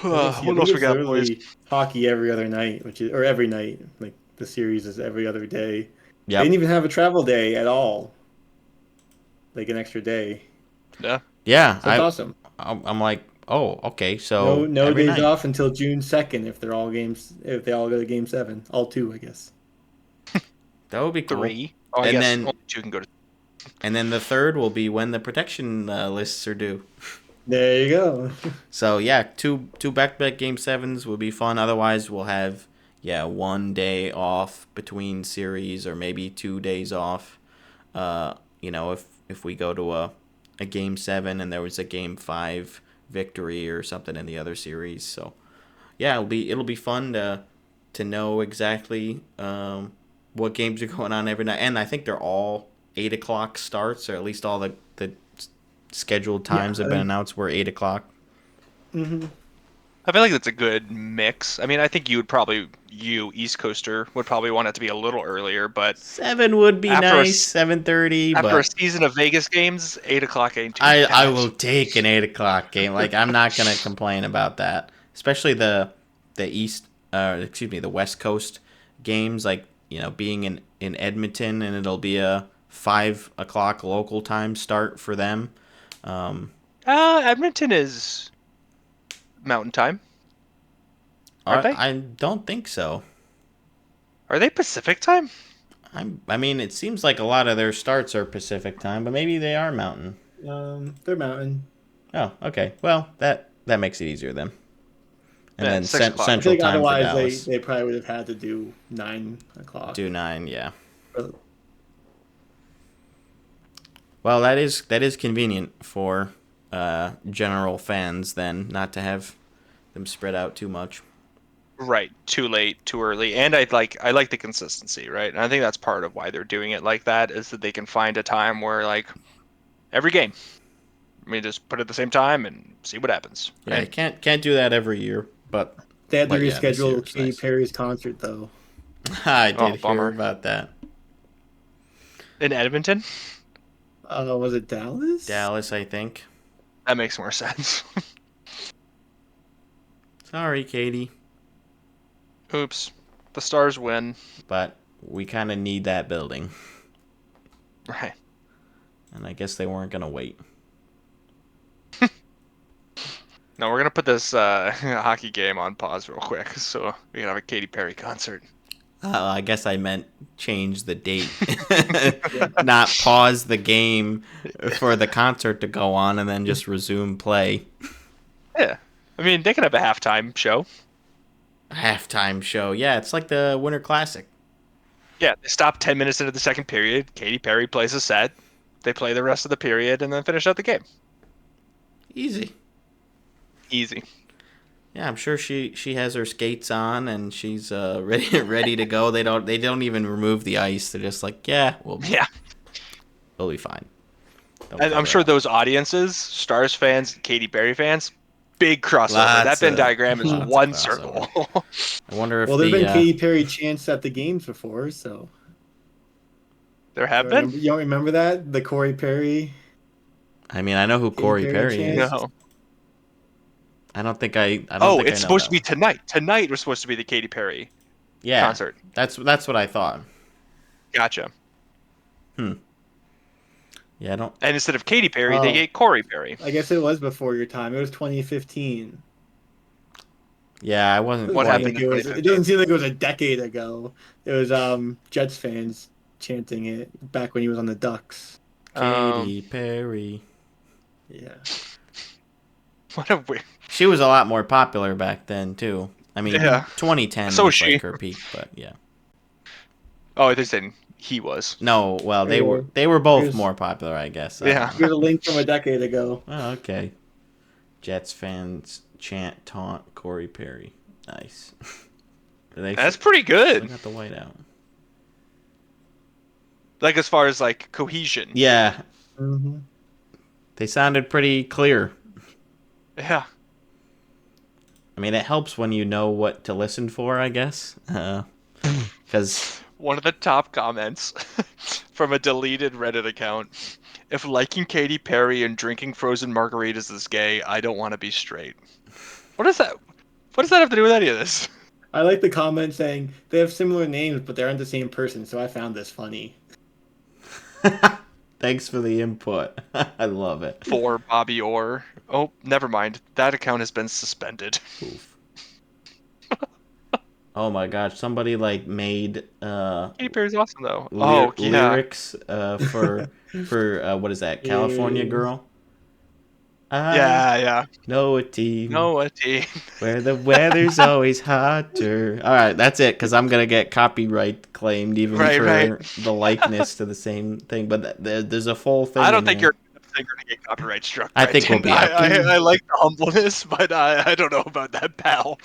What else we got, boys? Hockey every other night, or every night. Like the series is every other day. Yeah. They didn't even have a travel day at all. Like an extra day. Yeah. Yeah. That's awesome. I'm like, oh, okay. So no every days night off until June 2nd if they all go to Game 7, all 2, I guess. That would be cool. 3. Oh, I And guess then- only 2 can go to. And then the third will be when the protection lists are due. There you go. So two back-to-back Game 7s will be fun. Otherwise, we'll have 1 day off between series, or maybe 2 days off. If we go to a Game 7 and there was a Game 5 victory or something in the other series. So it'll be fun to know exactly what games are going on every night. And I think they're all 8:00 starts, or at least all the scheduled times have been announced were 8:00. Mm-hmm. I feel like that's a good mix. I mean, I think you East Coaster would probably want it to be a little earlier, but 7 would be nice. 7:30. After a But season of Vegas games, 8:00 ain't too I bad. will take an 8:00 game. Like, I'm not gonna complain about that. Especially the West Coast games. Like, being in Edmonton, and it'll be a 5:00 local time start for them. Edmonton is Mountain Time. Aren't they? I don't think so. Are they Pacific Time? I mean, it seems like a lot of their starts are Pacific time, but maybe they are Mountain. They're Mountain. Oh, okay. Well, that makes it easier then. And then 6 o'clock. Central I think time for otherwise Dallas. they probably would have had to do 9:00. Do 9, yeah. Well, that is convenient for general fans then, not to have them spread out too much. Right, too late, too early, and I like the consistency, right? And I think that's part of why they're doing it like that, is that they can find a time where like every game, I mean, just put it at the same time and see what happens. Yeah, Right? you can't do that every year, but They had to But yeah, this year reschedule it's Katy nice. Perry's concert though. I did hear Bummer. about that. In Edmonton, Was it Dallas? Dallas, I think. that makes more sense. Sorry, Katie, Oops, the Stars win. but we kind of need that building, Right. and I guess they weren't gonna wait. No, we're gonna put this hockey game on pause real quick, so we can have a Katy Perry concert. I guess I meant change the date, not pause the game for the concert to go on and then just resume play. Yeah, I mean they can have a halftime show. Halftime show, yeah, it's like the Winter Classic. Yeah, they stop 10 minutes into the second period. Katy Perry plays a set. They play the rest of the period and then finish out the game. Easy. Easy. Yeah, I'm sure she has her skates on and she's ready to go. They don't even remove the ice. They're just like, yeah, we'll be fine. Don't And I'm cover sure up. those audiences, Stars fans, Katy Perry fans, big crossover. Lots That Venn of- diagram is lots of one crossover. circle. I wonder if Well, there've the been Katy Perry chants at the games before, so There have been? You don't remember that? The Corey Perry. I mean, I know who Corey Perry Perry is. chant? No. I don't think I don't Oh, think I it's know supposed that to be one. tonight. Tonight was supposed to be the Katy Perry Yeah, concert. That's what I thought. Gotcha. Yeah, I don't. And instead of Katy Perry, they Oh. get Corey Perry. I guess it was before your time. It was 2015. Yeah, I wasn't. What It quite- happened? it was, it doesn't seem like it was a decade ago. It was Jets fans chanting it back when he was on the Ducks. Katy Perry. Yeah. What a weird. She was a lot more popular back then too. I mean, Yeah. 2010 So was was she. like her peak, but yeah. Oh, they're saying he was. No, well, they Or- were both here's- more popular, I guess. I Yeah. don't know. Here's a link from a decade ago. Oh, okay. Jets fans chant taunt Corey Perry. Nice. They That's pretty still good. got the white out. Like as far as like cohesion. Yeah, Mm-hmm. they sounded pretty clear. Yeah. I mean, it helps when you know what to listen for, I guess. Because One of the top comments from a deleted Reddit account. If liking Katy Perry and drinking frozen margaritas is gay, I don't want to be straight. What is that? What does that have to do with any of this? I like the comment saying they have similar names, but they aren't the same person, so I found this funny. thanks for the input. I love it. For Bobby Orr. Oh, never mind. That account has been suspended. Oof. Oh my gosh, somebody like made Katy Perry's awesome though. Oh yeah. lyrics for what is that? California Yeah. Girl. Yeah. Know a team No, a team. where the weather's always hotter. All right, that's it because I'm gonna get copyright claimed even Right, for right. the likeness to the same thing. But there's a full thing. I don't in think there. you're going to get copyright struck. I think we'll be I like the humbleness, but I don't know about that, pal.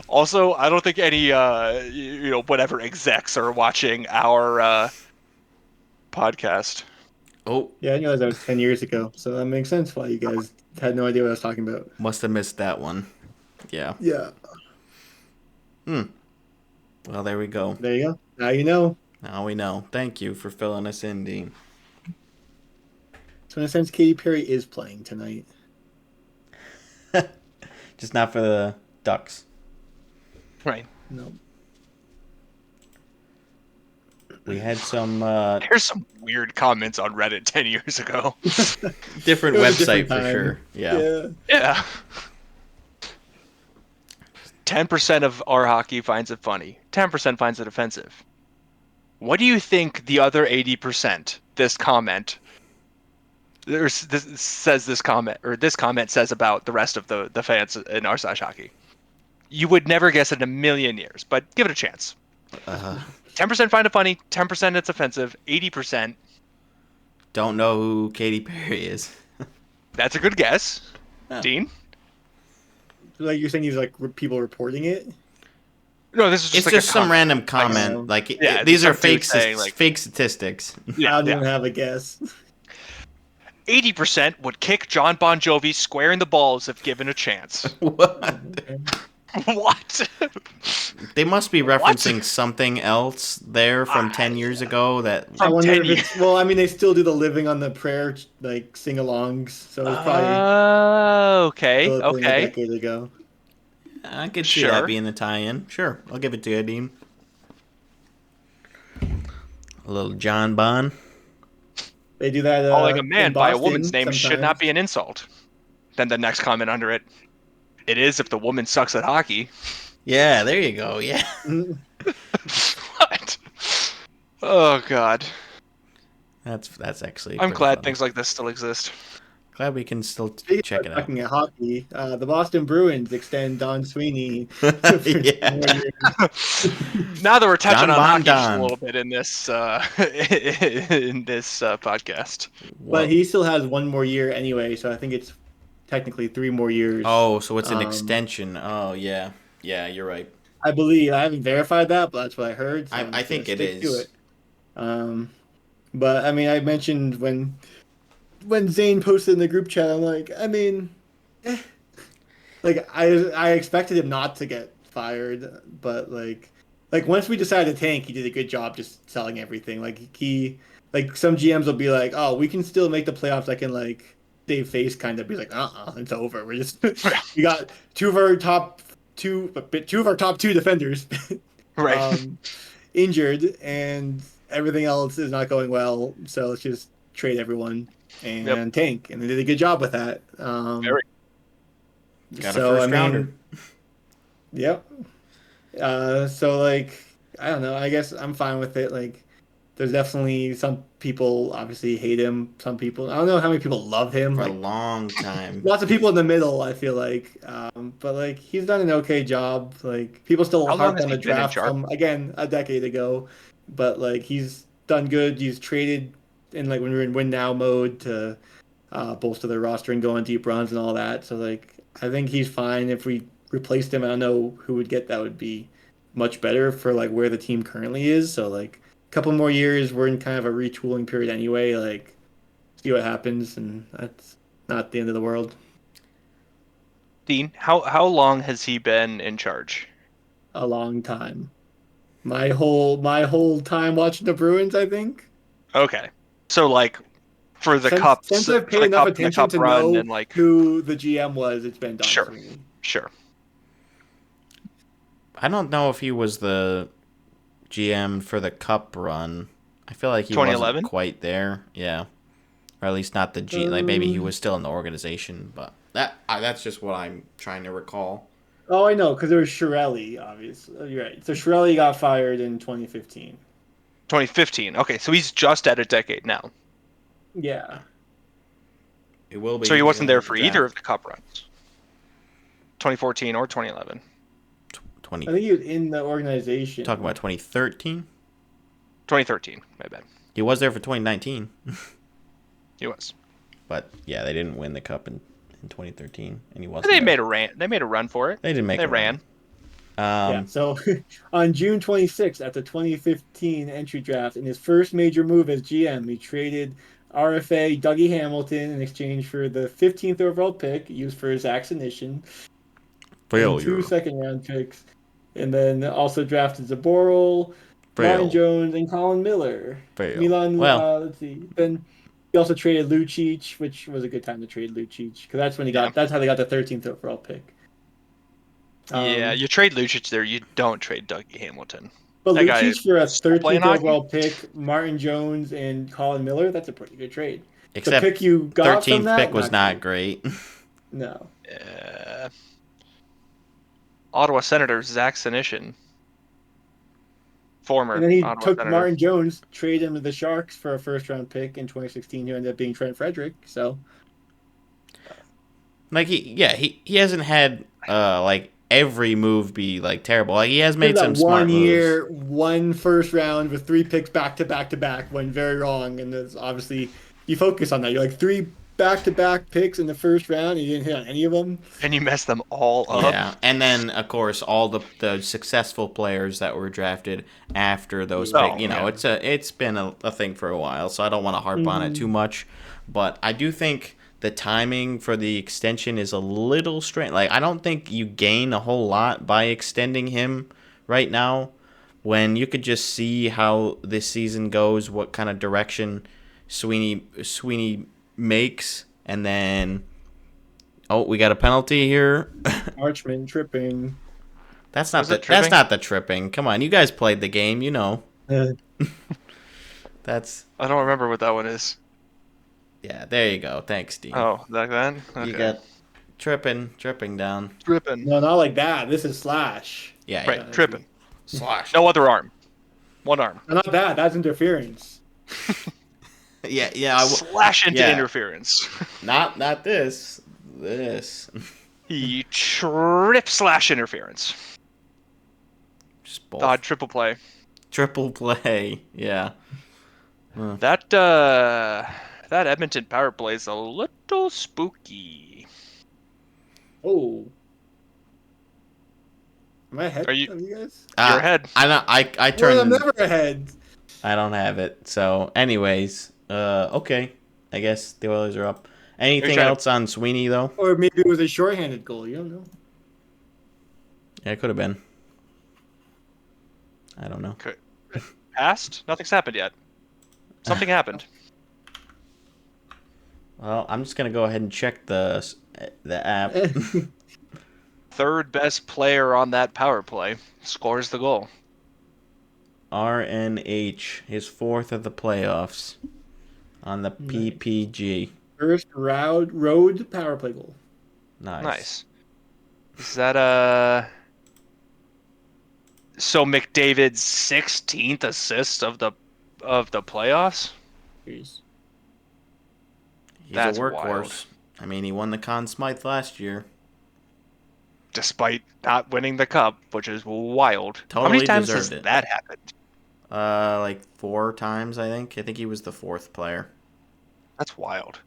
Also, I don't think any whatever execs are watching our podcast. Oh, Yeah, I know that was 10 years ago, so that makes sense why you guys had no idea what I was talking about. must have missed that one. Yeah. Yeah. Well, there we go. There you go. Now you know. Now we know. Thank you for filling us in, Dean. So in a sense, Katy Perry is playing tonight. Just not for the Ducks. Right. No. We had some There's some weird comments on Reddit 10 years ago. different It was a website different for time. sure. Yeah. Yeah. 10% of our hockey finds it funny. 10% finds it offensive. What do you think the other 80%, this comment says about the rest of the fans in r slash hockey? You would never guess it in a million years, but give it a chance. 10% find it funny, 10% it's offensive, 80%. Don't know who Katy Perry is. That's a good guess. Oh. Dean? Like you're saying, he's like people reporting it. No, this is just It's like just a some comment. random comment. um, Like yeah, these are some dude fake saying, like- fake statistics. I Yeah, don't yeah. even have a guess. 80% would kick John Bon Jovi square in the balls if given a chance. What? What? They must be What? referencing something else there from 10 years ago that I From wonder 10 if it's well. I mean, they still do the living on the prayer like sing-alongs, so it's probably Okay, still a thing a okay. decade ago. I could see that Sure. being the tie-in. Sure, I'll give it to you, Dean. A little John Bon. They do that. Calling a in man by a Boston woman's name should sometimes. not be an insult. Then the next comment under it. It is if the woman sucks at hockey. Yeah, there you go. Yeah. Mm, What? Oh god. That's actually. I'm pretty glad funny. things like this still exist. Glad we can still Speaking check of it out. talking at hockey, the Boston Bruins extend Don Sweeney Yeah. 4 years. Now that we're touching John on Bon hockey just Don. a little bit in this podcast. Whoa. But he still has 1 more year anyway, so I think it's technically 3 more years. Oh, so it's an Um, extension. Oh, yeah. Yeah, you're right. I believe. I haven't verified that, but that's what I heard. So I'm I just think gonna it stick to is. it. But I mean, I mentioned when Zane posted in the group chat, I'm like, I mean, like I expected him not to get fired, but like once we decided to tank, he did a good job just selling everything. Like some GMs will be like, oh, we can still make the playoffs. I can like save face, kind of be like, it's over. We're just we got two of our top two defenders Right. injured, and everything else is not going well. So let's just trade everyone and tank, and they did a good job with that. Very. Got a first rounder. Yep. So like, I don't know. I guess I'm fine with it. Like, there's definitely some people obviously hate him. Some people, I don't know how many people love him. For a Like, long time. lots of people in the middle, I feel like. But like, he's done an okay job. Like, people still How long harp has on he the been in draft charge? from again a decade ago. But like, he's done good. He's traded in like when we were in win now mode to bolster their roster and go on deep runs and all that. So like, I think he's fine. If we replaced him, I don't know who would get that would be much better for like where the team currently is. So like, a couple more years, we're in kind of a retooling period anyway. Like, see what happens, and that's not the end of the world. Dean, how long has he been in charge? A long time. My whole time watching the Bruins, I think. Okay. So like for the cup, Since I've for paid the enough cup and the attention cup to run know and like who the GM was, it's been Don Sure. Sweeney. sure. I don't know if he was the GM for the cup run. I feel like he 2011? wasn't quite there. Yeah. Or at least not the G. Like maybe he was still in the organization, but that's just what I'm trying to recall. Oh, I know, because there was Chiarelli, obviously. You're right. So Chiarelli got fired in 2015. 2015. Okay, so he's just at a decade now. Yeah. It will be. So he wasn't there for draft either of the cup runs. 2014 or 2011. 20. I think he was in the organization. Talking about 2013. 2013. My bad. He was there for 2019, He was. but yeah, they didn't win the cup in 2013, and he wasn't. They there. made a ran. They made a run for it. They didn't make. They a run. ran. Yeah, so on June 26th, at the 2015 entry draft, in his first major move as GM, he traded RFA Dougie Hamilton in exchange for the 15th overall pick used for his acquisition, and 2 second-round picks, and then also drafted Zaboral, Ryan Jones, and Colin Miller. Milan, let's see. Then he also traded Lucic, which was a good time to trade Lucic because that's when he got. That's how they got the 13th overall pick. Yeah, you trade Lucic there. You don't trade Dougie Hamilton. But That guy Lucic for a still playing 13th hockey? overall pick, Martin Jones and Colin Miller, that's a pretty good trade. Except the pick you got 13th from that, pick was not great. No. Ottawa Senator Zach Senyshyn. Former And then he Ottawa took Senator. Martin Jones, traded him to the Sharks for a first-round pick in 2016, who ended up being Trent Frederick. So Like he hasn't had like every move be like terrible. Like he has made some smart 1 moves. year, 1 first round with 3 picks back to back to back went very wrong, and there's obviously you focus on that. You're like 3 back-to-back picks in the first round. You didn't hit on any of them. And you messed them all up. Yeah, and then of course all the successful players that were drafted after those Oh, picks. yeah. It's been a thing for a while, so I don't want to harp on it too much. But I do think the timing for the extension is a little strange. Like, I don't think you gain a whole lot by extending him right now, when you could just see how this season goes, what kind of direction Sweeney makes, and then we got a penalty here. Marchman tripping. That's not Was it tripping? that's not the tripping. Come on, you guys played the game, you know. That's I don't remember what that one is. yeah. There you go. Thanks, Steve. Oh, back then? Okay. You got tripping down. tripping. No, not like that. This is slash. Yeah, Right, yeah. tripping. Slash. No other arm. One arm. No, not that. That's interference. Yeah. Slash into yeah. interference. Not this. This. He trip slash interference. Just both. Odd triple play. Triple play. Yeah. That Edmonton power play is a little spooky. Oh. Am I ahead Are you- of you guys? You're ahead. I turned. Well, I'm never ahead. I don't have it. So, anyways, okay. I guess the Oilers are up. Anything trying to- else on Sweeney though? Or maybe it was a shorthanded goal. You don't know. Yeah, it could have been. I don't know. Passed? Nothing's happened yet. Something happened. Well, I'm just gonna go ahead and check the app. Third best player on that power play scores the goal. RNH, his fourth of the playoffs on the PPG. First road power play goal. Nice. Is that so McDavid's 16th assist of the playoffs? Jeez. He's That's a workhorse. wild. I mean, he won the Conn Smythe last year. Despite not winning the cup, which is wild. How Totally many times has deserved it. that happened? Like 4 times, I think. I think he was the 4th player. That's wild.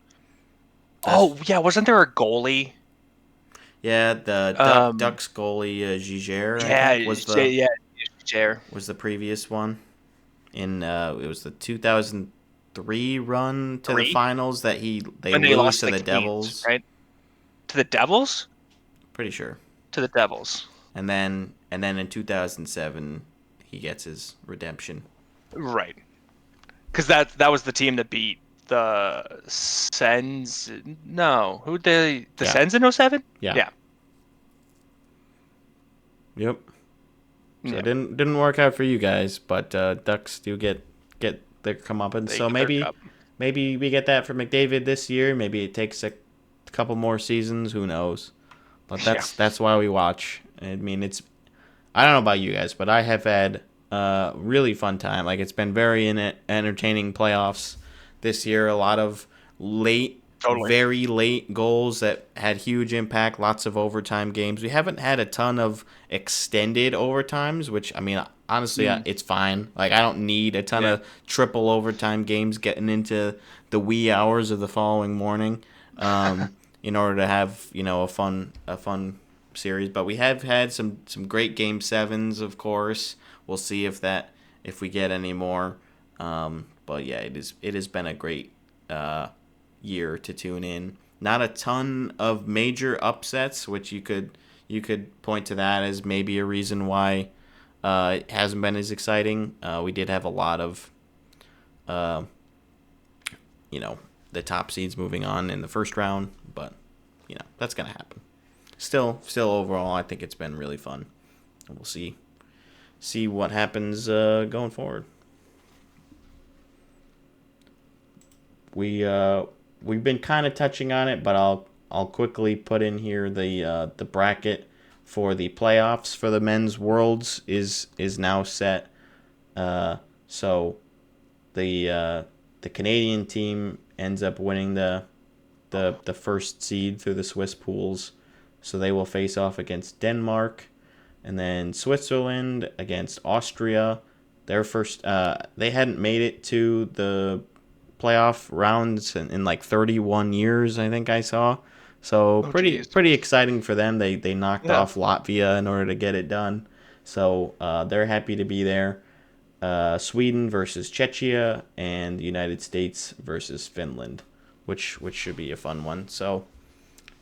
That's- Oh yeah, wasn't there a goalie? Yeah, the Ducks goalie Giger, I think, was the previous one. It was the 2003 run to the finals that they When they lose lost to the Kings, Devils. right? To the Devils? Pretty sure. To the Devils. And then in 2007 he gets his redemption. Right. Because that was the team that beat the Sens. No, who they? The Yeah. Sens in 07? Yeah. Yeah. Yep. So Yeah. it didn't work out for you guys, but Ducks do get their comeuppance. They So get their maybe cup. maybe we get that for McDavid this year. Maybe it takes a couple more seasons. Who knows? But that's why we watch. I mean, I don't know about you guys, but I have had a really fun time. Like, it's been very entertaining playoffs this year. A lot of very late goals that had huge impact. Lots of overtime games. We haven't had a ton of extended overtimes, which, I mean, honestly, it's fine. Like, I don't need a ton of triple overtime games getting into the wee hours of the following morning in order to have, a fun series. But we have had some great game 7s, of course. We'll see if we get any more. But yeah, it has been a great year to tune in. Not a ton of major upsets, which you could point to that as maybe a reason why it hasn't been as exciting. We did have a lot of the top seeds moving on in the first round, but that's gonna happen. Still overall, I think it's been really fun. And we'll see what happens going forward. We've been kind of touching on it, but I'll quickly put in here the bracket for the playoffs for the men's worlds is now set. So the Canadian team ends up winning the first seed through the Swiss pools, so they will face off against Denmark, and then Switzerland against Austria. Their first, they hadn't made it to the playoff rounds in like 31 years, I think I saw. So geez. pretty exciting for them. They knocked Yeah. off Latvia in order to get it done. So they're happy to be there. Sweden versus Czechia and the United States versus Finland, which should be a fun one. So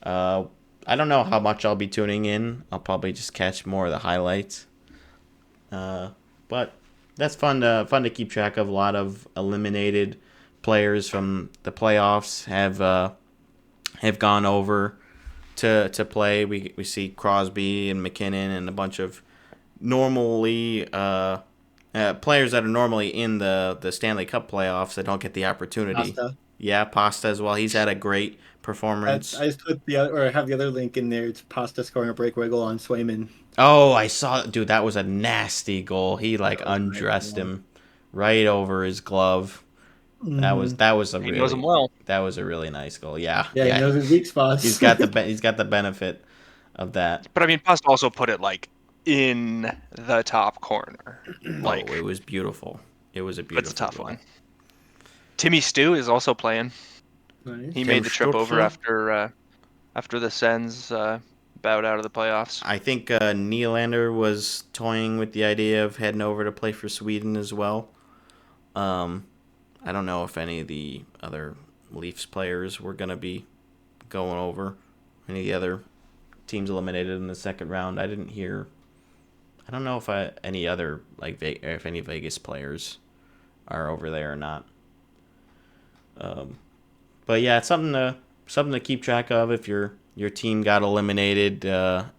I don't know how much I'll be tuning in. I'll probably just catch more of the highlights. But that's fun to keep track of. A lot of eliminated players from the playoffs have gone over to play. We see Crosby and McKinnon and a bunch of normally players that are normally in the Stanley Cup playoffs that don't get the opportunity. Pasta. Yeah, Pasta as well. He's had a great performance. I just put the other, or I have the other link in there. It's Pasta scoring a breakaway goal on Swayman. Oh, I saw, dude. That was a nasty goal. He like That was a undressed nice him right over his glove. That was a He really knows him well. that was a really nice goal. Yeah, Yeah, he knows his weak spots. He's got the benefit of that. But I mean, Pasta also put it like in the top corner. Like, Oh, it was beautiful. It was a beautiful. it's a tough goal. one. Timmy Stew is also playing. Nice. He made the trip over Stupful. after the Sens bowed out of the playoffs. I think Nylander was toying with the idea of heading over to play for Sweden as well. I don't know if any of the other Leafs players were going to be going over. Any of the other teams eliminated in the second round. I didn't hear. I don't know if any other if any Vegas players are over there or not. But yeah, it's something to keep track of if your team got eliminated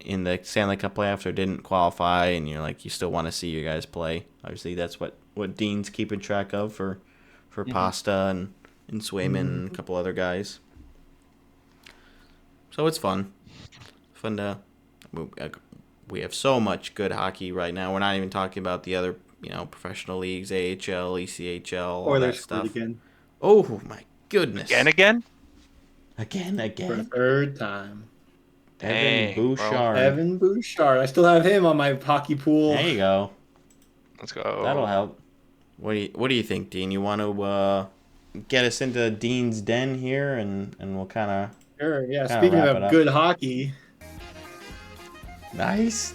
in the Stanley Cup playoffs or didn't qualify, and you're like you still want to see you guys play. Obviously, that's what Dean's keeping track of for Pasta and Swayman and a couple other guys. So it's fun. Fun to. We have so much good hockey right now. We're not even talking about the other, professional leagues, AHL, ECHL, all Or that they're stuff. again Oh my goodness! Again? Again. for the third time. Evan Dang, bro. Bouchard. Evan Bouchard. I still have him on my hockey pool. There you go. Let's go. That'll help. What do you think, Dean? You want to get us into Dean's den here, and we'll kind of Sure. Yeah. Kinda Speaking wrap it of up. good hockey, nice.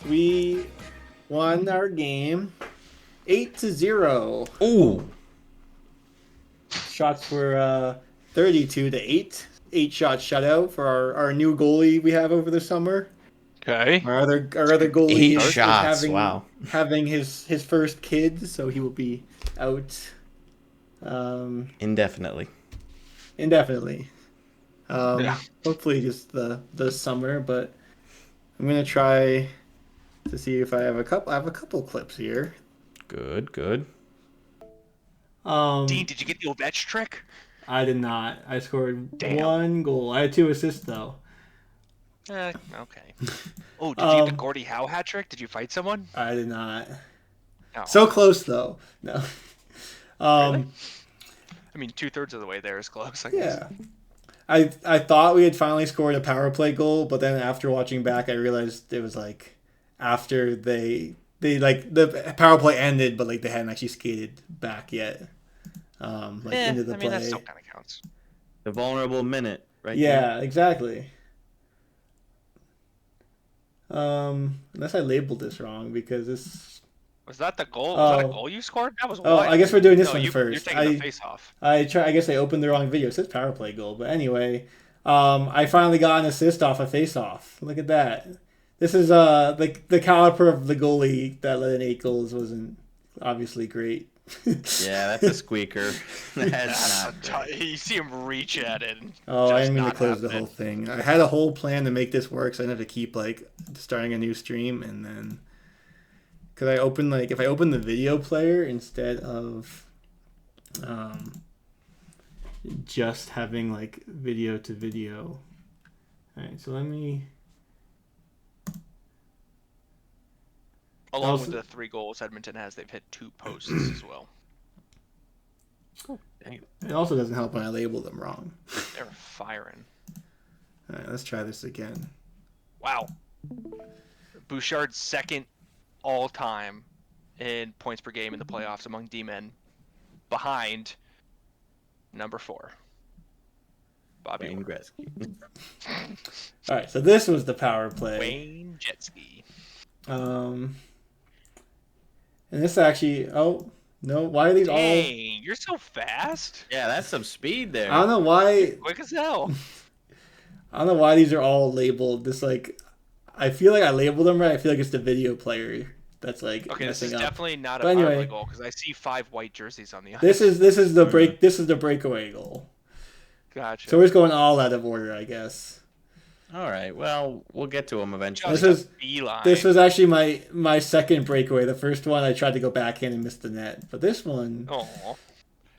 we won our game 8-0. Ooh. Shots were 32-8. 8-shot shutout for our new goalie we have over the summer. Okay. Our other goalie 8 is shots. Wow. having his first kid, so he will be out Indefinitely. indefinitely. Yeah. Hopefully just the summer, but I'm gonna try to see if I have a couple. I have a couple clips here. Good. Dean, did you get the Ovech trick? I did not. I scored Damn. 1 goal. I had 2 assists though. Okay. Oh, did you get the Gordie Howe hat trick? Did you fight someone? I did not. Oh. So close though. No. Really? I mean, 2/3 of the way there is close. I guess. Yeah. I thought we had finally scored a power play goal, but then after watching back, I realized it was like after they like the power play ended, but like they hadn't actually skated back yet. Into the play. That still kind of counts. The vulnerable minute, right? Yeah, exactly. Unless I labeled this wrong because this. Was that the goal? Was that a Oh. goal you scored? That was Oh, wild. I guess we're doing this No, one You're first. taking the face off. I guess I opened the wrong video. It says power play goal, but anyway, I finally got an assist off a face off. Look at that. This is the caliber of the goalie that let in 8 goals wasn't obviously great. Yeah, that's a squeaker. That's not good. You see him reach at it. and Oh, I just didn't mean to not close the happen. whole thing. I had a whole plan to make this work, so I didn't have to keep starting a new stream and then because I opened if I open the video player instead of just having video to video. All right, so let me. Along Also- with the 3 goals Edmonton has, they've hit 2 posts as well. It also doesn't help when I label them wrong. They're firing. All right, let's try this again. Wow. Bouchard's second all-time in points per game in the playoffs among D-men. behind number 4. Bobby Wayne Orr. Gretzky. All right, so this was the power play. Wayne Jetski. And this actually, oh no, why are these all? Dang, you're so fast. Yeah, that's some speed there. I don't know why. Quick as hell. I don't know why these are all labeled. This like, I feel like I labeled them right. I feel like it's the video player that's like Okay, this messing is up. definitely not a But power anyway. play goal because I see 5 white jerseys on the ice. This is the break. This is the breakaway goal. Gotcha. So we're just going all out of order, I guess. All right. Well, we'll get to him eventually. This Just is- a beeline. This was actually my second breakaway. The first one I tried to go backhand and missed the net, but this one, Oh,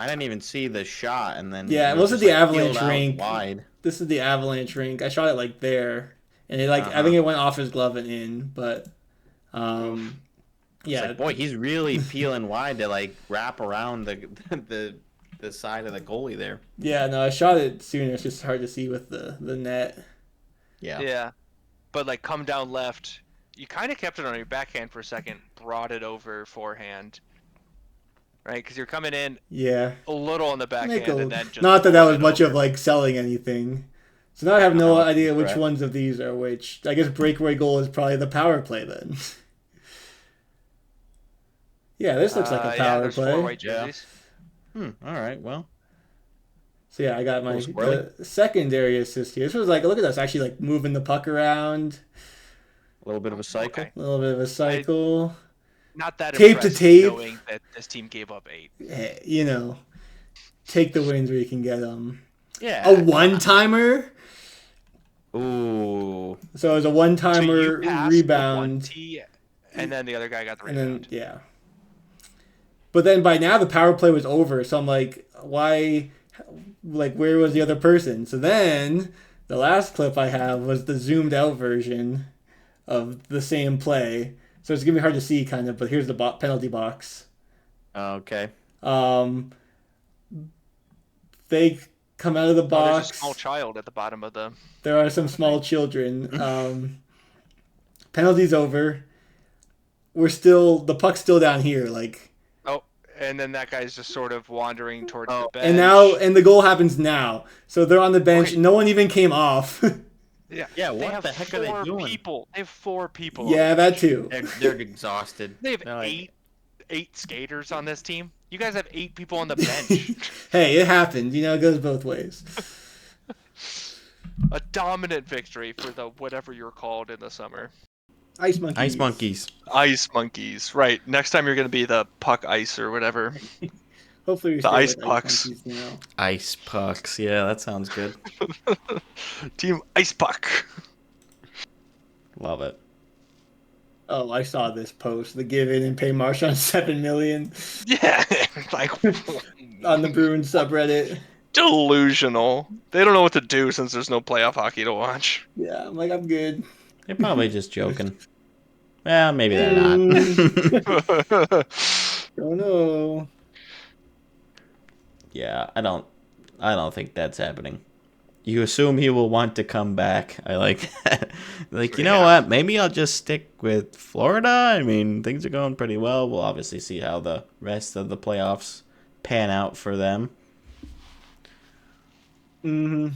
I didn't even see the shot, and then Yeah, it was wasn't just, the Avalanche peeled out rink. wide. this is the Avalanche rink. I shot it like there, and it like I think it went off his glove and in, but It's yeah, like, boy, he's really peeling wide to like wrap around the side of the goalie there. yeah. No, I shot it sooner. It's just hard to see with the net. Yeah. yeah. But like come down left, you kind of kept it on your backhand for a second, brought it over forehand, right? Because you're coming in Yeah, a little on the backhand Make a- and then just not that that was brought it much over. of like selling anything. So now I have no No, idea which correct. ones of these are which. I guess breakaway goal is probably the power play then. Yeah, this looks like a yeah, power there's play. 4 white Yeah. jerseys. All right. Well. So yeah, I got my Little squirrely. the secondary assist here. This was like, look at this, actually like moving the puck around, A little bit of a cycle. Okay. a little bit of a cycle. Not that Tape to impressed tape. knowing that this team gave up 8. Hey, you know, take the wins where you can get them. Yeah. A one-timer. Ooh. So it was a So you one-timer passed the rebound, 1T, and then the other guy got the and rebound. then yeah. But then by now the power play was over, so I'm like, why? Like, where was the other person? So then the last clip I have was the zoomed out version of the same play. So it's gonna be hard to see, kind of. But here's the penalty box. Okay. They come out of the Oh, box. there's a small child at the bottom of the. There are some small children. Penalty's over. The puck's still down here, like. Oh, and then that guy's just sort of wandering towards Oh. the bench. And the goal happens now. So they're on the bench. Wait. no one even came off. Yeah, Yeah, they what have the heck are they 4 doing? People. They have 4 people. Yeah, that too. They're exhausted. They have They're like, eight skaters on this team. You guys have 8 people on the bench. Hey, it happened. You know, it goes both ways. A dominant victory for the whatever you're called in the summer. Ice monkeys. Ice monkeys. Ice monkeys. Right. Next time you're going to be the puck ice or whatever. Hopefully we The stay ice with pucks. monkeys now. Ice pucks. Yeah, that sounds good. Team Ice Puck. Love it. Oh, I saw this post. The give in and pay Marshawn $7 million Yeah. Like on the Bruins subreddit. delusional. They don't know what to do since there's no playoff hockey to watch. Yeah, I'm like, I'm good. They're probably just joking. Well, maybe they're not. Don't know. Yeah, I don't think that's happening. You assume he will want to come back. I like that. Like, you know Yeah. what? Maybe I'll just stick with Florida. I mean, things are going pretty well. We'll obviously see how the rest of the playoffs pan out for them. Mm-hmm.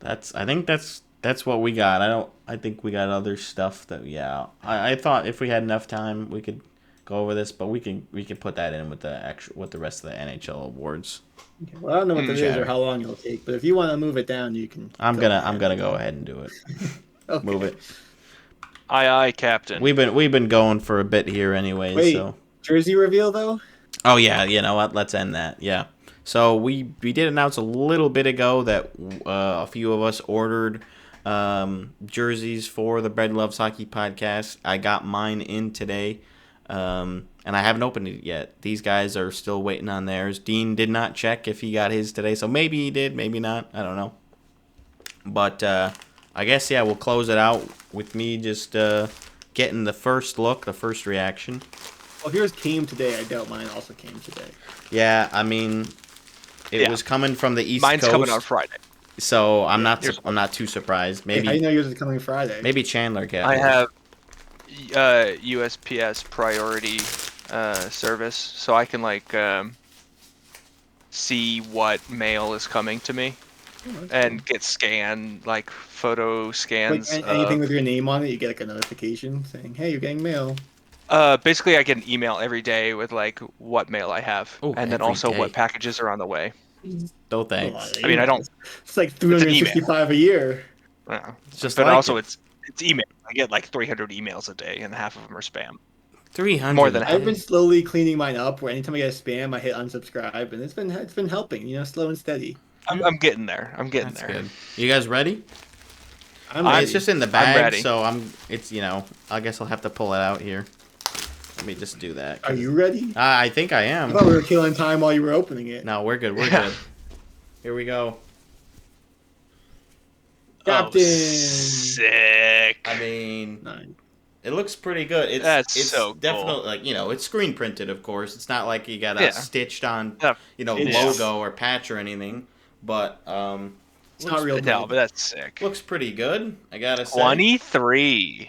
I think that's what we got. I think we got other stuff that I thought if we had enough time we could go over this, but we can put that in with the rest of the NHL awards. Okay, well, I don't know what that is Chatter. or how long it'll take, but if you want to move it down, you can. I'm go gonna ahead. go ahead and do it. Okay. Move it. Aye, Captain. We've been going for a bit here anyway. Wait. So Jersey reveal though. oh yeah, you know what? Let's end that. Yeah. So we did announce a little bit ago that a few of us ordered jerseys for the Bread Loves Hockey podcast. I got mine in today, and I haven't opened it yet. These guys are still waiting on theirs. Dean did not check if he got his today, so maybe he did, maybe not. I don't know. But I guess we'll close it out with me just getting the first look, the first reaction. Well, if yours came today, I doubt mine also came today. Yeah, I mean, it Yeah. was coming from the East Mine's Coast, coming on Friday. so I'm not Here's- I'm not too surprised. Hey, how Maybe you know yours is coming Friday? maybe Chandler got I it. have USPS priority service, so I can like see what mail is coming to me and get scanned like photo Like scans. anything with your name on it, you get like a notification saying, "Hey, you're getting mail." Basically, I get an email every day with like what mail I have, Oh, and then every also day. what packages are on the way. No A thanks. lot of I mean, I don't. emails. It's like an email. 365 a year. It's just but like also it. it's email. I get like 300 emails a day, and half of them are spam. 300. More than I've been slowly cleaning mine up. Where anytime I get a spam, I hit unsubscribe, and it's been helping. You know, slow and steady. I'm getting there. I'm getting That's there. good. You guys ready? I'm ready. It's just in the bag, ready. so it's, I guess I'll have to pull it out here. Let me just do that. Are you ready? I think I I am. thought we were killing time while you were opening it. No, we're good. We're Yeah. good. Here we go. Captain. Oh, sick. I mean, Nice. it looks pretty good. That's it's so cool. definitely like, it's screen printed, of course. It's not like you got a Yeah. stitched on, Yeah. It's- logo or patch or anything. But It's not real. No, good. but that's sick. looks pretty good. I gotta say. 23.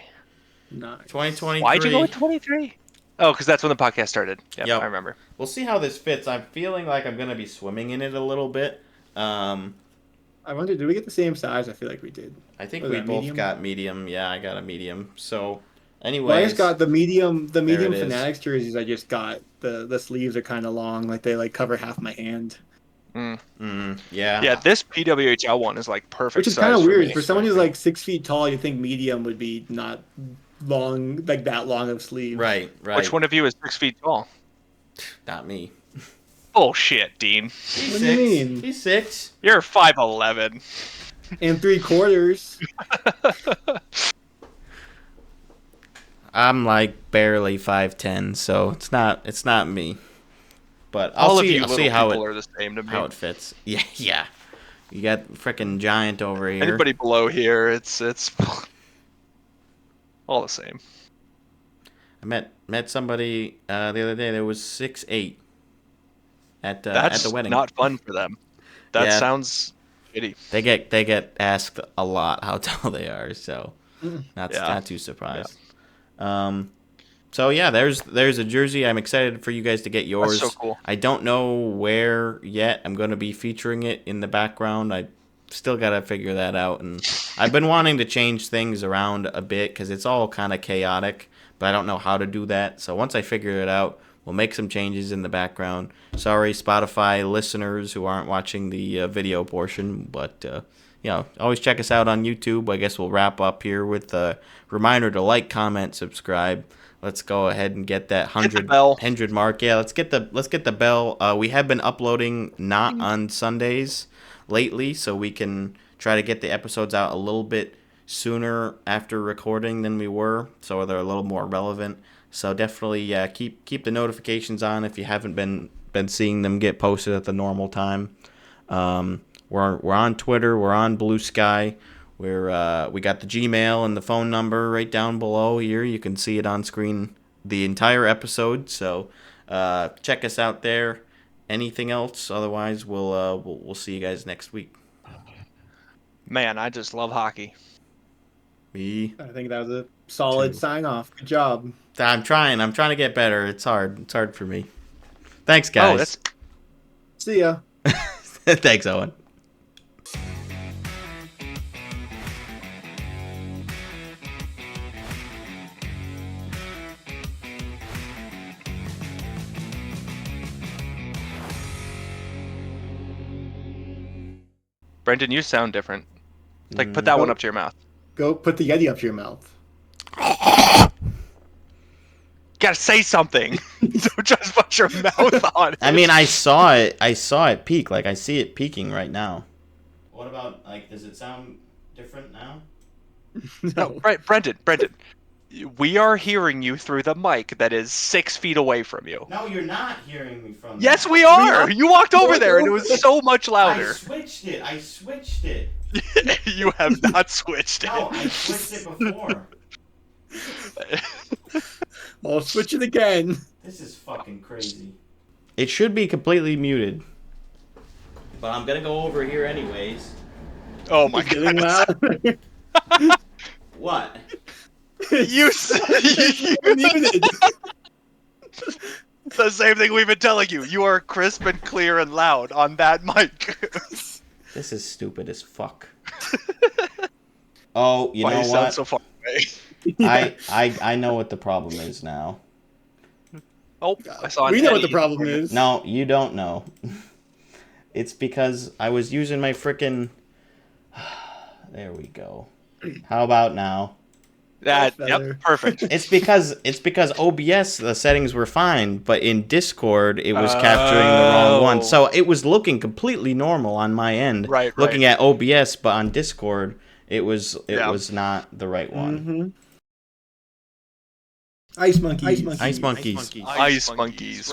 Nice. 2023. Why'd you go with 23? Oh, because that's when the podcast started. Yep, Yep. I remember. We'll see how this fits. I'm feeling like I'm gonna be swimming in it a little bit. I wonder, did we get the same size? I feel like we did. I think Was we that both medium? got medium. Yeah, I got a medium. So, anyways, Well, I just got the medium. The medium it is. Fanatics jerseys. I just got the sleeves are kind of long, like they like cover half my hand, yeah. Yeah, this PWHL one is like perfect which is size kind of for weird me. for someone who's like 6 feet tall. You think medium would be not long, like that long of sleeves. Right. Which one of you is 6 feet tall? Not me. Bullshit, Dean. He's What do you mean? He's 6. You're 5'11". And 3/4. I'm like barely 5'10", so it's not me. But All I'll of see. you I'll little see how people it are the same to me. fits. Yeah, yeah. You got freaking giant over here. Anybody below here, it's all the same. I met somebody the other day that was 6'8" at That's the wedding. not fun for them. That Yeah. sounds shitty. They get asked a lot how tall they are, so not Yeah. not too surprised. So yeah, there's a jersey. I'm excited for you guys to get yours. That's so cool. I don't know where yet. I'm going to be featuring it in the background. I still got to figure that out, and I've been wanting to change things around a bit because it's all kind of chaotic, but I don't know how to do that. So once I figure it out, we'll make some changes in the background. Sorry, Spotify listeners who aren't watching the video portion, but always check us out on YouTube. I guess we'll wrap up here with a reminder to like, comment, subscribe. Let's go ahead and get that 100 mark. Yeah, let's get the bell. We have been uploading not on Sundays lately, so we can try to get the episodes out a little bit sooner after recording than we were, so they're a little more relevant. So definitely keep the notifications on if you haven't been seeing them get posted at the normal time. We're on Twitter, we're on Blue Sky. We got the Gmail and the phone number right down below here. You can see it on screen the entire episode. So check us out there. Anything else? Otherwise, we'll see you guys next week. Man, I just love hockey. Me. I think that was a solid Two. sign off. Good job. I'm trying to get better. It's hard for me. Thanks, guys. See ya. Thanks, Owen. Brendan, you sound different. Like, put that one up to your mouth. Go put the Yeti up to your mouth. Gotta say something. Don't just put your mouth on it. I mean, I saw it peak. Like, I see it peaking right now. What about, like, does it sound different now? No, Brendan, we are hearing you through the mic that is 6 feet away from you. No, you're not hearing me from Yes, that. we are. You walked over there and it was so much I louder. switched it. You have not switched it. No, I switched it before. I'll switch it again. This is fucking crazy. It should be completely muted. But I'm gonna go over here anyways. Oh my Getting god. loud. What? You Muted. The same thing we've been telling you. You are crisp and clear and loud on that mic. This is stupid as fuck. Oh, you Why know you sound what? so far away? I know what the problem is now. Oh, I saw an We know what Eddie. the problem is. No, you don't know. It's because I was using my frickin'... There we go. How about now? That, That's yep, better. perfect. It's because OBS the settings were fine, but in Discord it was capturing the wrong one. Oh. So it was looking completely normal on my end, Right, looking right. at OBS, but on Discord it was Yeah. not the right one. Mm-hmm. Ice monkeys. Ice monkeys. Ice monkeys.